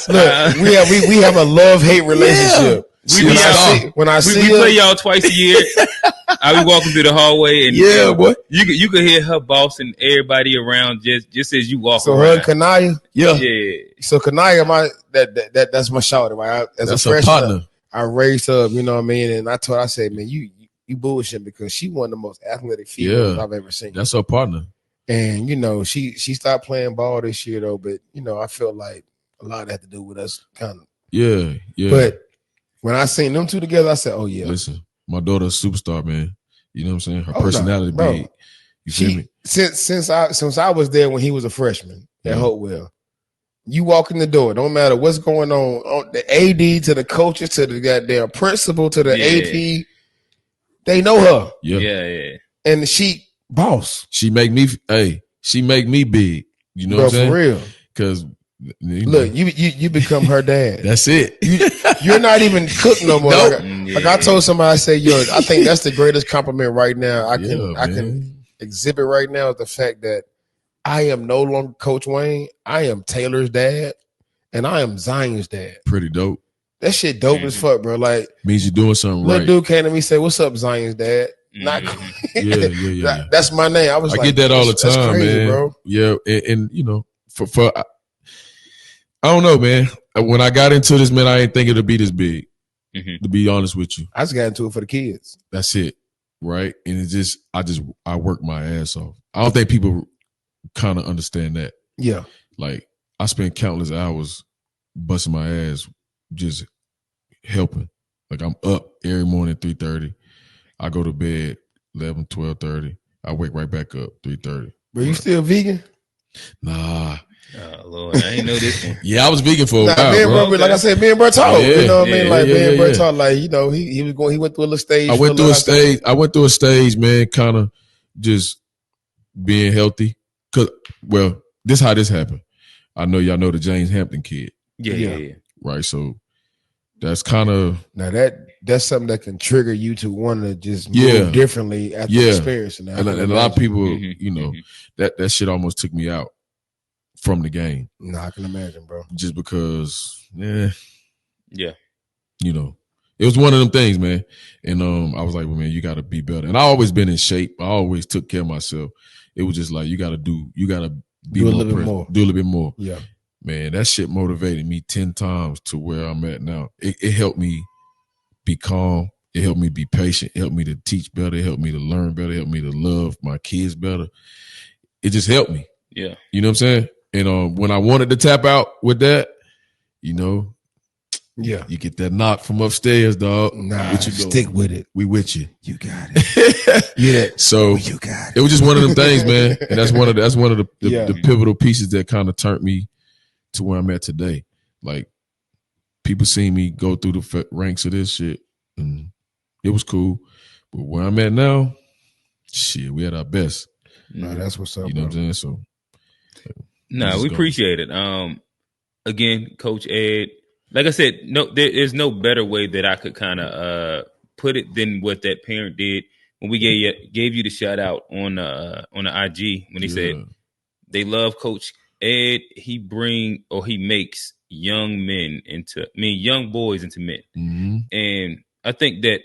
look, we have a love-hate relationship. Yeah. When I see we play y'all twice a year. I be walking through the hallway and boy, you could hear her bossing everybody around just as you walk. So around. her and Kanaya, yeah. So Kanaya, that's my shouter. Right? As that's a freshman, partner. I raised her up. You know what I mean? And I said, man, you bullshit because she one of the most athletic females I've ever seen. That's her partner. And she stopped playing ball this year though. But I felt like a lot of that had to do with us kind of. Yeah. But when I seen them two together, I said, "Oh yeah." Listen, my daughter's a superstar, man. You know what I'm saying? Her personality, big. You feel me? Since I was there when he was a freshman at Hopewell, you walk in the door, don't matter what's going on the AD to the coaches to the goddamn principal to the AP, they know her. Yeah. And she boss. She make me big. You know what I'm saying? For real. Because look, you become her dad. That's it. You're not even cooked no more. Nope. Like I told somebody, I said, I think that's the greatest compliment right now I can exhibit right now is the fact that I am no longer Coach Wayne. I am Taylor's dad, and I am Zion's dad. Pretty dope. That shit dope as fuck, bro. Like means you're doing something right. Little dude came to me and said, "What's up, Zion's dad?" Not yeah. That's my name. I get that all the time, that's crazy, man. Bro. Yeah, and for I don't know, man. When I got into this, man, I didn't think it'd be this big. To be honest with you, I just got into it for the kids. That's it, right? And it's just I work my ass off. I don't think people kind of understand that. Yeah, like I spend countless hours busting my ass, just helping. Like I'm up every morning 3:30. I go to bed 11, 12:30. I wake right back up 3:30. But you still vegan? Nah. Oh Lord, I ain't know this one. Yeah, I was vegan for a while, bro. Like I said, me and bro talk. You know what I mean? Like me and bro talk. Like he was going. He went through a little stage. I went through a stage, man. Kind of just being healthy. Cause this how this happened. I know y'all know the James Hampton kid. Yeah. Right. So that's kind of now that's something that can trigger you to want to just move differently after experiencing that. And a lot of people, that shit almost took me out from the game. No, I can imagine, bro. Just because, it it was one of them things, man. And I was like, well, man, you got to be better. And I always been in shape. I always took care of myself. It was just like you got to be do a little bit more. Yeah, man, that shit motivated me 10 times to where I'm at now. It helped me be calm. It helped me be patient. It helped me to teach better. It helped me to learn better. It helped me to love my kids better. It just helped me. Yeah, you know what I'm saying. And when I wanted to tap out with that, you get that knock from upstairs, dog. Nah, stick with it. We with you. You got it. So you got it. It was just one of them things, man. And that's one of the pivotal pieces that kind of turned me to where I'm at today. Like people see me go through the ranks of this shit, and it was cool. But where I'm at now, shit, we at our best. No, that's what's up. You know what I'm saying? So. No, we appreciate it. Again, Coach Ed, like I said, there is no better way that I could kind of put it than what that parent did when we gave you the shout out on the IG when they said they love Coach Ed. He makes young boys into men. Mm-hmm. And I think that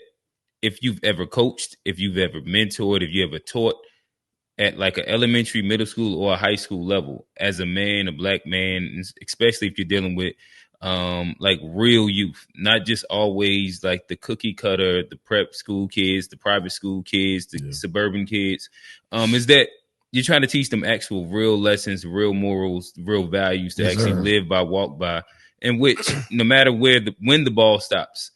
if you've ever coached, if you've ever mentored, if you ever taught at like an elementary, middle school, or a high school level, as a man, a black man, especially if you're dealing with like real youth, not just always like the cookie cutter, the prep school kids, the private school kids, the suburban kids, is that you're trying to teach them actual real lessons, real morals, real values to actually live by, walk by, in which no matter when the ball stops,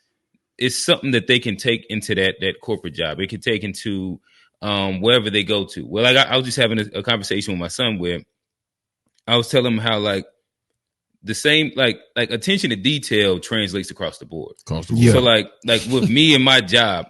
it's something that they can take into that corporate job. It can take into wherever they go to. Well, I was just having a conversation with my son where I was telling him how like the same like attention to detail translates across the board. Yeah. So like with me and my job,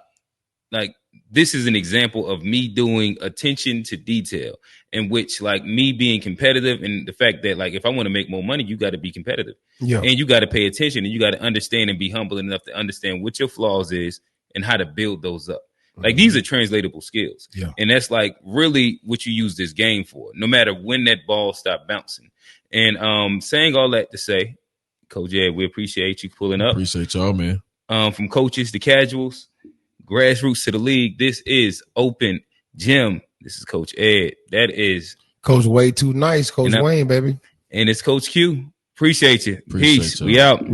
like this is an example of me doing attention to detail, in which like me being competitive, and the fact that like if I want to make more money, you got to be competitive, and you got to pay attention, and you got to understand and be humble enough to understand what your flaws is and how to build those up. Like these are translatable skills, and that's like really what you use this game for. No matter when that ball stopped bouncing, and saying all that to say, Coach Ed, we appreciate you pulling up. Appreciate y'all, man. From coaches to casuals. Grassroots to the league. This is Open Gym. This is Coach Ed. That is Coach Way Too Nice. Coach Wayne, baby. And it's Coach Q. Appreciate you. Peace. We out.